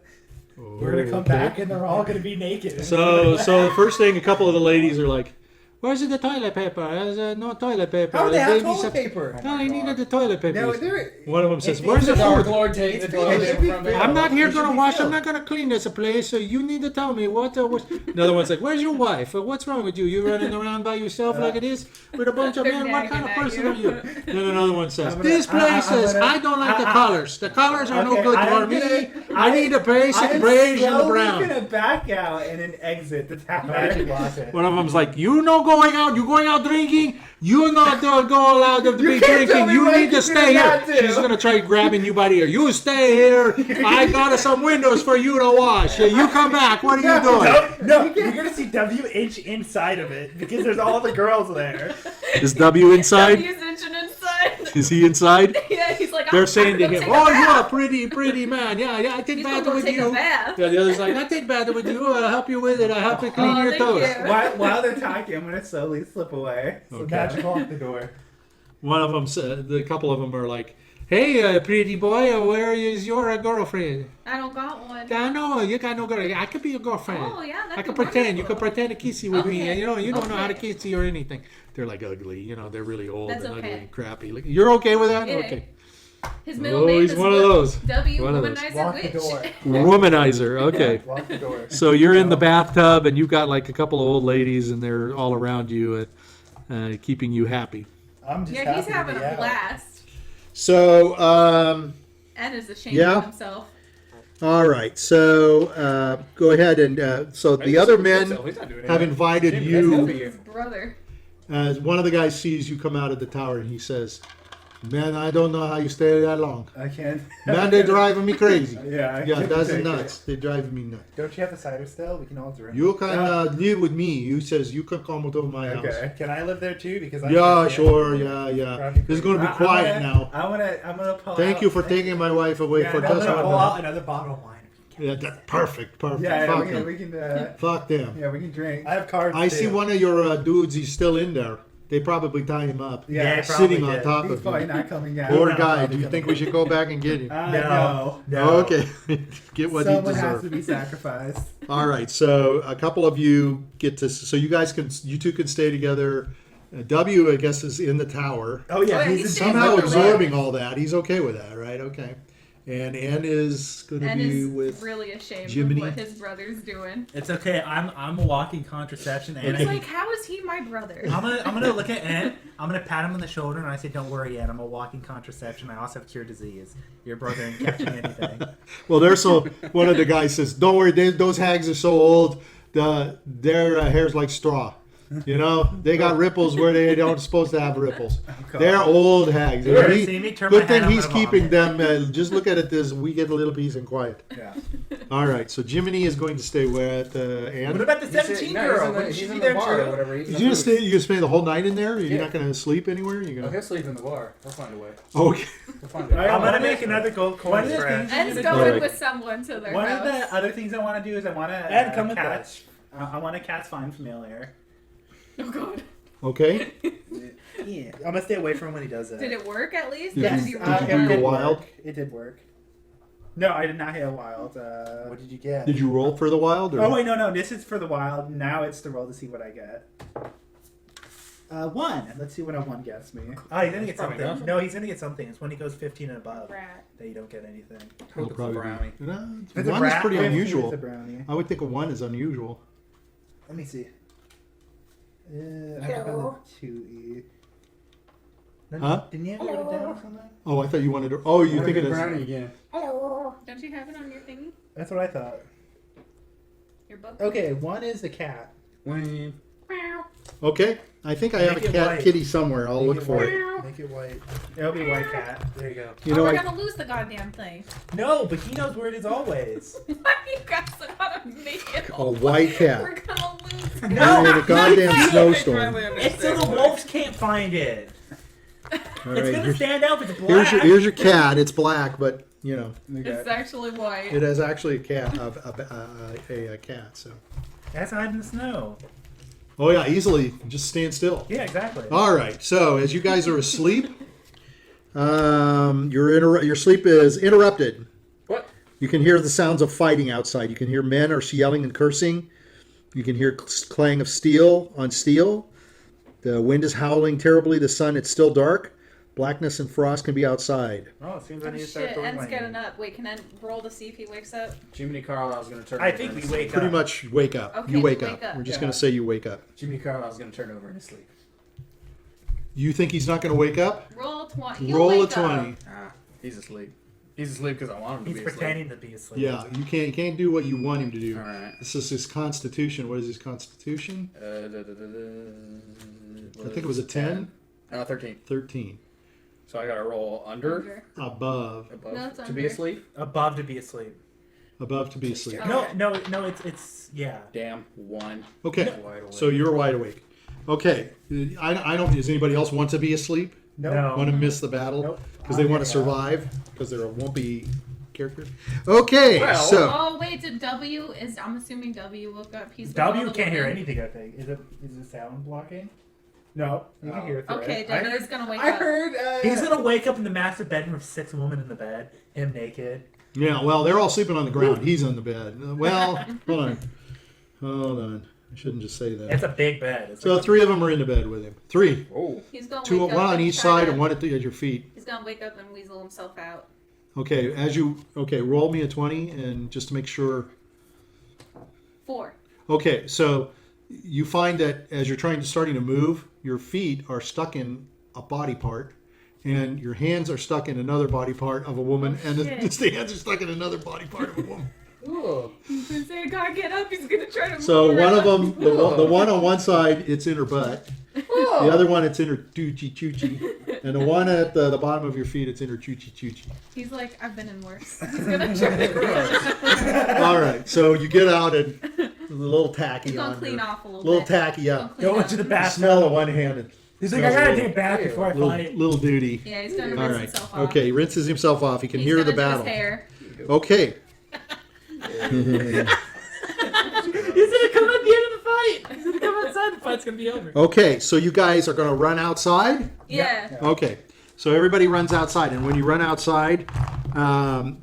We're gonna come Okay. back and they're all gonna be naked. So the first thing, a couple of the ladies are like, "Where's the toilet paper? There's no toilet paper." How they have Baby toilet said- paper? No, I needed the toilet paper. No, there. One of them says, It- "Where's the it's food?" Dark Lord takes the It's toilet big. paper from me. I'm not here It should gonna be wash. I'm filled. not gonna clean this place. So you need to tell me what. Another one's like, "Where's your wife? What's wrong with you? You running around by yourself like it is with a bunch of They're men? What kind of nagging at person are you?" Then another one says, I'm gonna- "This place I'm is. gonna- I don't like the colors. The colors are no Okay, good I'm for me. gonna- I need the basic I'm beige and the slowly brown." gonna back out and then exit the Magic tavern. latte. One of them's like, "You no going out. You going out drinking. You're not go allowed to be can't tell drinking. me You what need to you're stay here." not to. She's gonna try grabbing you by the ear. "You stay here. I got some windows for you to wash. You come back. What are you doing?" No, you're gonna see WH inside of it because there's all the girls there. Is W inside? He's inching inside. Is he inside? Yeah, he's like, They're I'm saying to gonna him, take a "Oh, bath. you're a pretty man. Yeah, I take He's bath gonna go with take you." a bath. Yeah, the other's like, "I take bath with you. I'll help you with it. I'll help you clean Oh, your thank toes." you. While they're talking, I'm gonna slowly slip away. So Okay. magic lock the door. One of them, the couple of them are like, "Hey, pretty boy, where is your girlfriend?" I don't got one. "I know you got no girl. I could be your girlfriend. Oh, yeah, that'd I could be pretend. You could wonderful. pretend to kissy with me. Okay. And, you don't know how to Okay. kissy or anything." They're like ugly. They're really old That's and ugly okay. and crappy. Like, you're okay with that? Yeah. Okay. His middle Oh, name he's is one of those. W One of those. Womanizer Lock the Witch. door. Womanizer. Okay. Lock the door. So you're in the bathtub and you've got like a couple of old ladies and they're all around you, keeping you happy. I'm just Yeah, he's happy to having be a out. blast. So, And is ashamed Yeah. of himself. all right. So, go ahead and so the other men He's not doing have anything. invited Jimmy, you. that's good for His brother. One of the guys sees you come out of the tower and he says, "Man, I don't know how you stay that long. I can't. Man, they're driving me crazy. Yeah. I Yeah, can't that's take nuts. They're driving me nuts. Don't you have the cider still? We can all drink. You can live with me." You says you can come to my house. Okay. Can I live there too? Because I Yeah, can't sure. stand it. Yeah. That'd be This is great. going to be quiet now. I'm gonna pull Thank out- you for taking my wife away Yeah, for no, I'm just gonna no, pull one out night. another bottle of wine. Yeah, that's perfect. Yeah, Fuck we them. can. Fuck them. Yeah, we can drink. I have cards. I too. see one of your dudes. He's still in there. They probably tie him up. Yeah, sitting probably on did. top He's of probably him. not coming out. Poor No, guy. probably Do you think we should go back and get him? No. No. Okay, get what Someone he has deserves. to be sacrificed. All right, so a couple of you get to. So you guys can. You two can stay together. W, I guess, is in the tower. Oh yeah, Oh, yeah, he's he's in staying Somehow with the absorbing all that. He's okay with that, right? Okay. And Ann is going to And be is with. really ashamed Jiminy. of what his brother's doing. It's okay. I'm a walking contraception, and He's like, how is he my brother? I'm gonna look at Ann. I'm gonna pat him on the shoulder, and I say, "Don't worry, Ann. I'm a walking contraception. I also have cure disease. Your brother ain't catching anything." Well, they're so. One of the guys says, "Don't worry, those hags are so old. Their hair's like straw." You know, they got ripples where they don't supposed to have ripples. God. They're old hags. You ever He- see me turn my good thing head, I'm he's gonna keeping vomit. them. Just look at it this. We get a little peace and quiet. Yeah. All right. So Jiminy is going to stay with What Anne. about the 17 girl? Wouldn't she He's be in there the bar or too? whatever. You gonna stay? You gonna spend the whole night in there? You're Yeah. not gonna sleep anywhere? You're Oh, gonna. he'll sleep in the bar. We'll find a way. Okay. We'll find a way. I'm gonna make another gold coin One of the spread. things Ed's I'm going gonna Alright. with someone to their One house. of the other things I want to do is I want to Ed, come with catch. I want to catch find familiar. Oh god. Okay. Yeah, I'm gonna stay away from him when he does that. Did it work at least? Did Or you- did you did roll you it do one? your did wild? work. It did work. No, I did not hit a wild. What did you get? Did you roll for the wild? Or? Oh wait, no. This is for the wild. Now it's the roll to see what I get. 1. Let's see what a 1 gets me. Oh, he's gonna get Probably something. nothing. No, he's gonna get something. It's when he goes 15 and above Rat. that you don't get anything. It'll probably brownie. be. No, It's a one is rat. pretty 15 is unusual. a brownie. I would think a 1 is unusual. Let me see. I have a 2E. Huh? Didn't you have to write it down or something? Oh, I thought you wanted to. Oh, you think it is? brownie again? Don't you have it on your thingy? That's what I thought. Your book? Okay, 1 is the cat. When Okay. I think I have Make a it cat white. kitty somewhere. I'll Make look for it. white. Make it white. It'll be white cat. There you go. You know, we're I, gonna lose the goddamn thing. No, but he knows where it is always. Why you guys gotta make it a white cat. We're gonna lose it. No, in a goddamn snowstorm. It's so the wolves can't find it. All It's right. gonna Here's, stand out if it's black. here's your cat. It's black, but you know, It's actually white. it is actually a cat. A cat. So. That's hide in the snow. Oh yeah, easily. Just stand still. Yeah, exactly. All right. So as you guys are asleep, your sleep is interrupted. What? You can hear the sounds of fighting outside. You can hear men are yelling and cursing. You can hear clang of steel on steel. The wind is howling terribly. The sun, it's still dark. Blackness and frost can be outside. Oh, it seems I Oh, need to start shit, throwing Ed's my getting up. Wait, can Ed roll to see if he wakes up? Jiminy Carlyle's gonna turn. I over think in we his wake Pretty up. much wake up. Okay, You wake wake up. up. We're just Yeah. going to say you wake up. sleep. Jiminy Carlyle's gonna turn over in his sleep. You think he's not going to wake up? Roll 20. You'll Roll a wake 20. Up. He's asleep. He's asleep because I want him to He's be pretending to be asleep. Yeah, you can't do what you want him to do. asleep. All right. This is his constitution. What is his constitution? I think it was a 10? 13. 13. So I gotta roll under, Above. above No, it's to under. be asleep. Above to be asleep. Above to be asleep. Oh. No, it's yeah. Damn, 1. Okay, Wide awake. so you're wide awake. Okay, I don't. Does anybody else want to be asleep? No. Want to miss the battle Nope. because they want to survive because there won't be characters. Okay, Well- so Oh, wait, did W is. I'm assuming W woke up. He's with W all the can't hear women. anything. I think is it sound blocking? No, you can hear it through Okay, it. then he's gonna wake I up. heard. He's gonna wake up in the master bedroom with 6 women in the bed, him naked. yeah, well, they're all sleeping on the ground. He's on the bed. Well, hold on. I shouldn't just say that. It's a big bed. It's So like 3 of them are in the bed with him. 3, Oh, He's gonna 2, wake up one on and each try side to- and one at your feet. He's gonna wake up and weasel himself out. Okay, roll me a 20 and just to make sure. 4. Okay, so you find that as you're starting to move, your feet are stuck in a body part, and your hands are stuck in another body part of a woman, and shit. the hands are stuck in another body part of a woman. Ooh. He's gonna say, "God, get up!" He's gonna try to. So move one of around. them, the one on one side, it's in her butt. The other one, it's in her doochie choochie, and the one at the bottom of your feet, it's in her choochie choochie. He's like, "I've been in worse." He's gonna try to. All right, so you get out and a little tacky He's gonna on clean her. off a little Little bit. tacky, He's yeah. gonna clean go up. into the You bathroom. smell the one-handed. He's like, I gotta take a bath before I find it. Little duty. Yeah, he's gonna All rinse right. himself off. Okay, he rinses himself off. He can He's hear the gonna do his battle. hair. Okay. He's gonna come at the end of the fight. He's gonna come outside. The fight's gonna be over. Okay, so you guys are going to run outside? Yeah. Okay. So everybody runs outside, and when you run outside,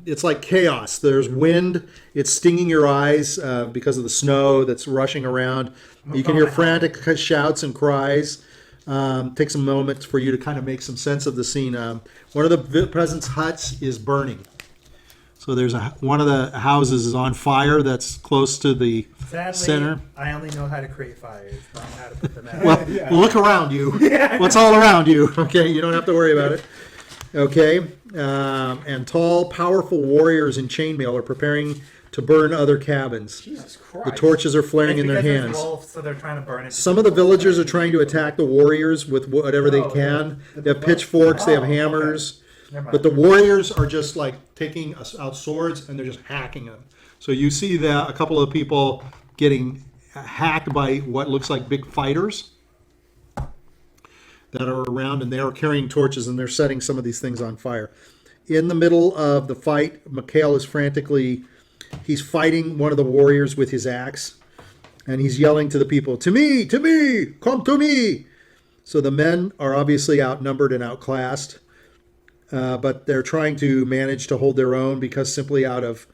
it's like chaos. There's wind. It's stinging your eyes because of the snow that's rushing around. You can hear frantic shouts and cries. Takes a moment for you to kind of make some sense of the scene. One of the peasants' huts is burning. So there's one of the houses is on fire that's close to the Sadly, center. I only know how to create fires, not how to put them out. Well, look around you. What's all around you? Okay, you don't have to worry about it. Okay, and tall, powerful warriors in chainmail are preparing to burn other cabins. Jesus Christ. The torches are flaring It's in their because there's hands. wolves, so they're trying to burn it. Some of the villagers are trying to attack the warriors with whatever they can. They have pitchforks, they have hammers. Never mind. But the warriors are just like taking out swords and they're just hacking them. So you see that a couple of people getting hacked by what looks like big fighters that are around, and they are carrying torches and they're setting some of these things on fire. In the middle of the fight, Mikhail is he's fighting one of the warriors with his axe, and he's yelling to the people, to me, come to me. So the men are obviously outnumbered and outclassed, but they're trying to manage to hold their own because simply out of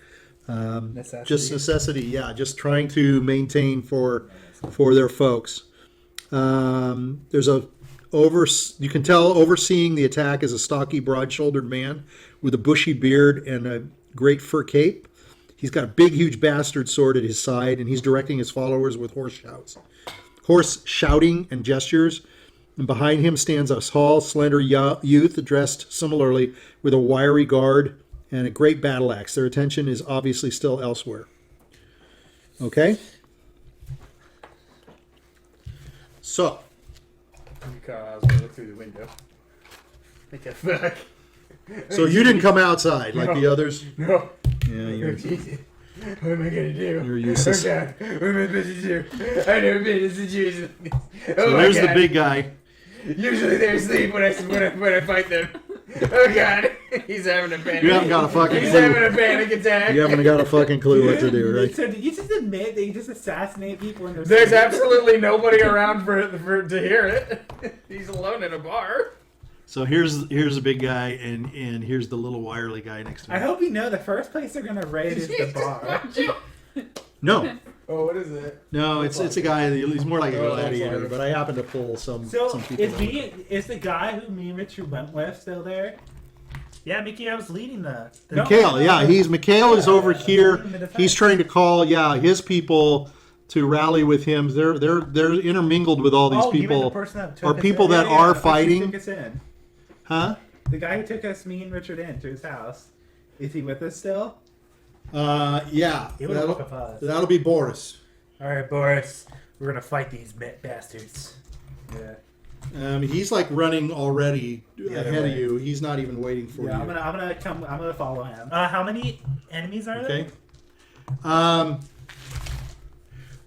just necessity, just trying to maintain for their folks. There's you can tell overseeing the attack is a stocky, broad-shouldered man with a bushy beard and a great fur cape. He's got a big, huge bastard sword at his side, and he's directing his followers with hoarse shouting and gestures. And behind him stands a tall, slender youth dressed similarly with a wiry guard and a great battle axe. Their attention is obviously still elsewhere. Okay? So, Carlyle's gonna look through the window. What the fuck? so you didn't come outside like the others? No. Yeah, you're Jesus. What am I gonna do? You're useless. Oh God. What am I supposed to do? I've never been in a situation like this. So my there's the God. big guy. Usually they're asleep when I fight them. Oh God. He's having a panic. You haven't got a fucking He's clue. having a panic attack. You haven't got a fucking clue what to do, right? So did you just admit that you just assassinate people in their There's sleep? absolutely nobody around for to hear it. He's alone in a bar. So here's a big guy, and here's the little wirely guy next to I him. hope you know the first place they're gonna raid is the bar. No, Oh, what is it? no, it's a guy. He's more like a Oh, that's gladiator, fine. but I happen to pull some So people. is the guy who me and Richard went with still there? Yeah, Mickey, I was leading the Mikhail, Mikhail is over here. He's trying to call, his people to rally with him. They're intermingled with all these You meant people. the person that took Are us people in. that Yeah, are the person who fighting? took us in. Huh? The guy who took us, me and Richard, in to his house. Is he with us still? Yeah. He would've woke up us. That'll be Boris. All right, Boris, we're gonna fight these bastards. Yeah. He's like running already other ahead of way. you. He's not even waiting for Yeah, you. I'm gonna follow him. How many enemies are there? Okay.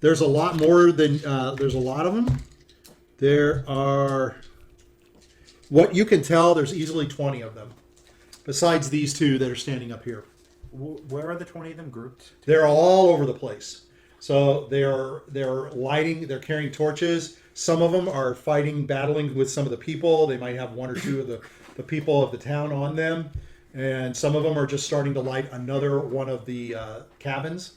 There's a lot more than there's a lot of them. There are, what you can tell, there's easily 20 of them. Besides these two that are standing up here, Where are the 20 of them grouped? they're all over the place. So they're lighting, they're carrying torches. Some of them are fighting, battling with some of the people. They might have one or two of the people of the town on them. And some of them are just starting to light another one of the cabins.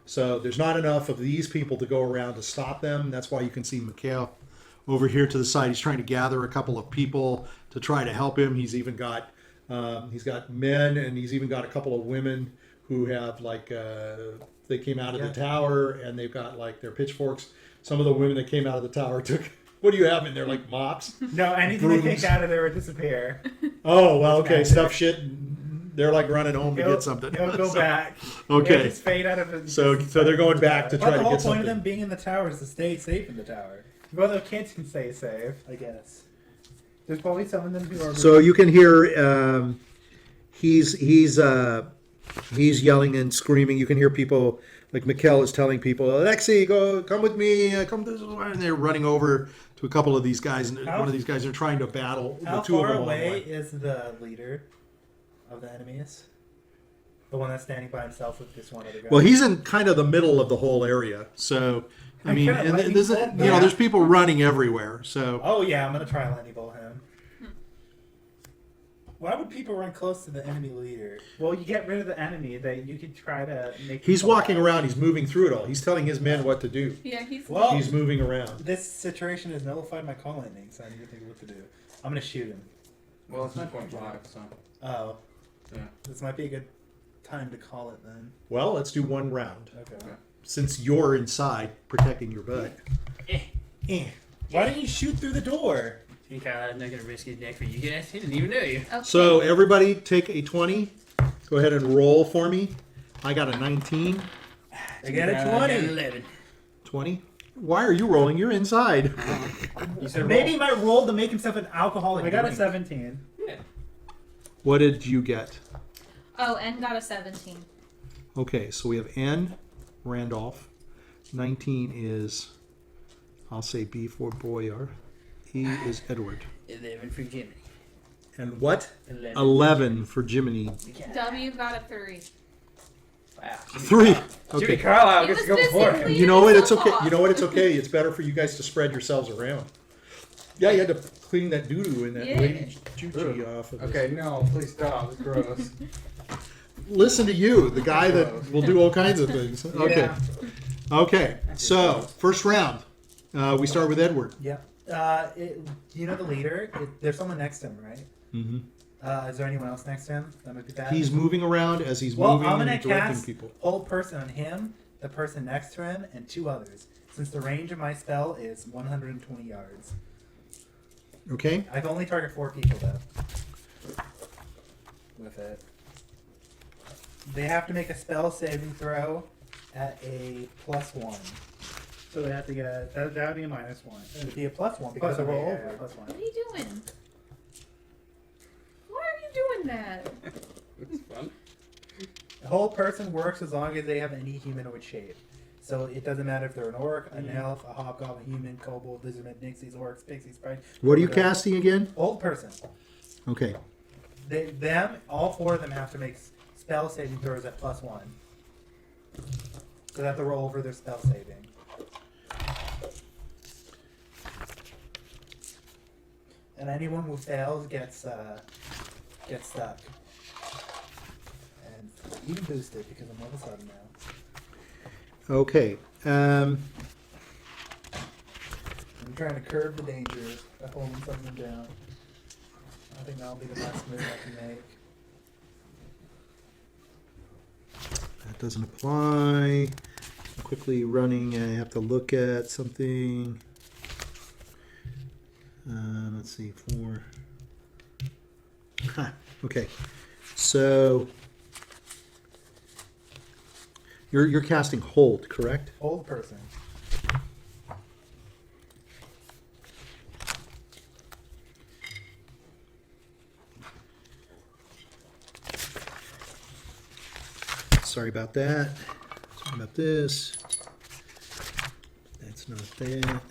So there's not enough of these people to go around to stop them. That's why you can see Mikhail over here to the side. He's trying to gather a couple of people to try to help him. He's even got men, and he's even got a couple of women who have they came out of the tower and they've got like their pitchforks. Some of the women that came out of the tower took, what do you have in there, like mops? No, anything Brooms. they take out of there would disappear. Oh, well, okay, Magic. stuff shit. They're like running home to get something. He'll go So- back. Okay. He'll just fade out of it. So they're going back to try Well, to the whole get point something. of them being in the tower is to stay safe in the tower. Well, the kids can stay safe, I guess. There's probably some of them who are. So you can hear he's yelling and screaming. You can hear people like Mikhail is telling people, Alexei, go come with me, come this way, and they're running over to a couple of these guys, and one of these guys are trying to battle. How the two of far them on the away way. is the leader of the enemies? The one that's standing by himself with this one other guy. Well, he's in kind of the middle of the whole area, so I mean, kinda and lightning there's bolt there's people running everywhere. So Oh yeah, I'm gonna try lightning bolt him. Why would people run close to the enemy leader? Well, you get rid of the enemy. That you could try to make. he's people walking mad. around. He's moving through it all. He's telling his men what to do. Yeah, he's. Well, He's moving around. this situation has nullified my call lightning, so I need to think of what to do. I'm gonna shoot him. Well, it's 9.5, so. Oh. Yeah. This might be a good time to call it then. Well, let's do one round. Okay. Since you're inside protecting your butt. Why didn't you shoot through the door? Jiminy Carlyle's not gonna risk his neck for you guys. He didn't even know you. Okay. So everybody take a 20. Go ahead and roll for me. I got a 19. I got a 20. 11. 20. Why are you rolling? You're inside. You said Maybe he might roll to make himself an alcoholic. I got a drink. 17. What did you get? Oh, N got a 17. Okay, so we have N, Randolph. 19 is, I'll say B for Boyar. E is Edward. 11 for Jimmy. And what? 11. 11 for Jiminy. W got a 3. Wow. 3. Jimmy Okay. Carlyle He gets was to go before busy him. You know what? It's Clean okay. yourself You know what? It's okay. It's better for you guys to spread yourselves around. Yeah, you had to clean that doo-doo and that Yeah. lady choo-choo off of this. Okay, no, please stop. It's gross. Listen to you, the guy that will do all kinds of things. Okay. Yeah. Okay. So, first round. We start with Edward. Yeah. You know the leader? There's someone next to him, right? Mm-hmm. Is there anyone else next to him? That might be bad. He's moving around as he's Well, moving I'm and gonna directing cast people. hold person on him, the person next to him, and 2 others. Since the range of my spell is 120 yards. Okay. I can only target 4 people though. With it. They have to make a spell saving throw at a +1. So they have to get that would be a -1. It'd be a +1 because Plus I roll one, over. yeah, +1. What are you doing? Why are you doing that? It's fun. The whole person works as long as they have any humanoid shape. So it doesn't matter if they're an orc, an elf, a hobgoblin, a human, kobold, lizardman, nixies, orcs, pixies, sprite. What are you whatever. casting again? Old person. Okay. All 4 of them have to make spell saving throws at +1. So they have to roll over their spell saving. And anyone who fails gets stuck. And even boosted because I'm level 7 now. Okay. I'm trying to curb the danger by holding something down. I think that'll be the best move I can make. That doesn't apply. I'm quickly running. I have to look at something. Let's see. 4. Okay. So you're casting hold, correct? Old person. Sorry about that. Sorry about this. That's not that.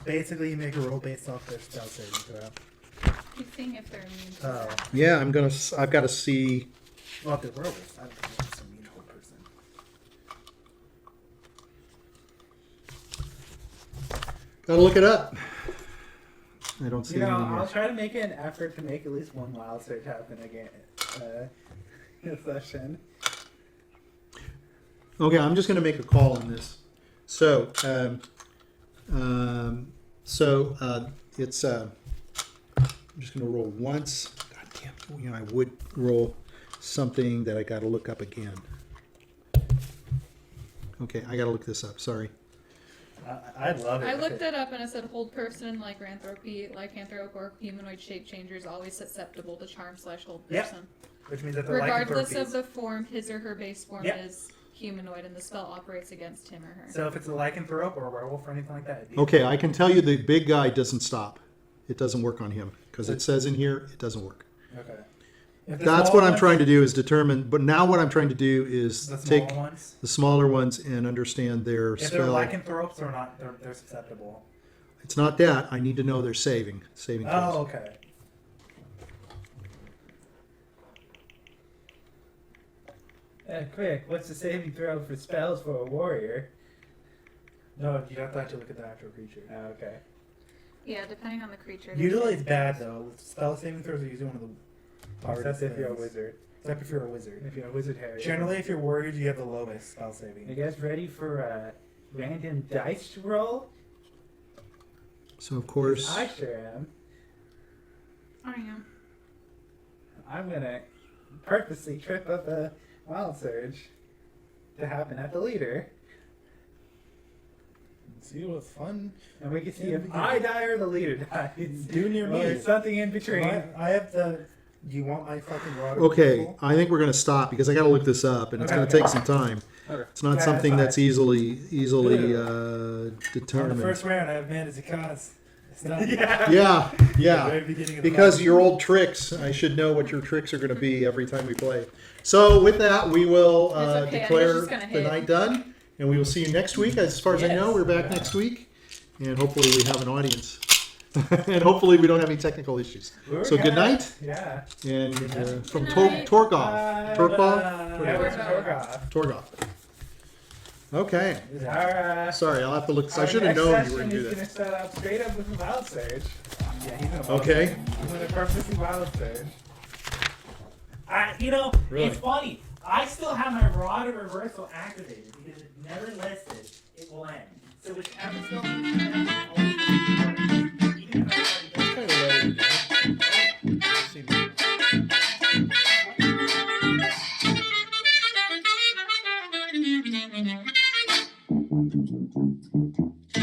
Basically, you make a roll based off their spell saving throw. He's seeing if they're immune to Oh. that. Yeah, I've got to see. Well, if they're werewolves, I don't think it's a mean old person. Gotta look it up. I don't see You know, anything I'll here. try to make an effort to make at least one wild search happen again in a session. Okay, I'm just gonna make a call on this. So, it's. I'm just gonna roll once. God damn, you know, I would roll something that I gotta look up again. Okay, I gotta look this up. Sorry. I love it. I looked it up and it said hold person, lycanthrope, or humanoid shape changers always susceptible to charm/hold Yep. person. Which means that they're Regardless lycanthropes. of the form, his or her base form Yep. is humanoid and the spell operates against him or her. So if it's a lycanthrope or a werewolf or anything like that. it'd be- Okay, I can tell you the big guy doesn't stop. It doesn't work on him because it says in here it doesn't work. Okay. If the That's small what I'm ones- trying to do is determine. But now what I'm trying to do is The take small ones. the smaller ones and understand their If they're spell. lycanthropes or not, they're susceptible. It's not that. I need to know their saving throws. Oh, okay. Quick, what's the saving throw for spells for a warrior? No, you have to actually look at the actual creature. Okay. Yeah, depending on the creature. Usually it's bad though. Spell saving throws are usually one of the hardest Except if you're a things. wizard. Except if you're a wizard. If you're a wizard, Harry. Generally, if you're warriors, you have the lowest spell You saving. guys ready for a random dice roll? So of course, I sure am. I am. I'm gonna purposely trip up a wild surge to happen at the leader, See what's fun. and we can see Yeah, if we can- I die or the leader dies. Do near me. Or something in between. I have the Do you want my fucking water? Okay, bottle? I think we're going to stop because I got to look this up, and it's Okay. going to take some time. Okay. It's not Yeah, something that's that's easily On the determined. first round, I have managed to cause. It's not. Yeah, Very yeah. beginning of the Because fight. your old tricks, I should know what your tricks are going to be every time we play. So with that, we will It's okay, I think declare she's gonna the hit. night done, and we will see you next week. As far as I know, Yes. we're back next week, and hopefully we have an audience, and hopefully we don't have any technical issues. So good night, Yeah. and from Good night. Torgov. Torgov. Yeah, we're Torgoth. Torgov. Okay. Alright. Sorry, I'll have to look. I Our should have next known you session were going to do is that. gonna start out straight up with a wild surge. Yeah, he's gonna wild Okay. surge. I'm gonna purposely wild surge. Really? It's funny. I still have my rod of reversal activated because it never listed it will end. So whichever spell even if I already done it. Kind of low.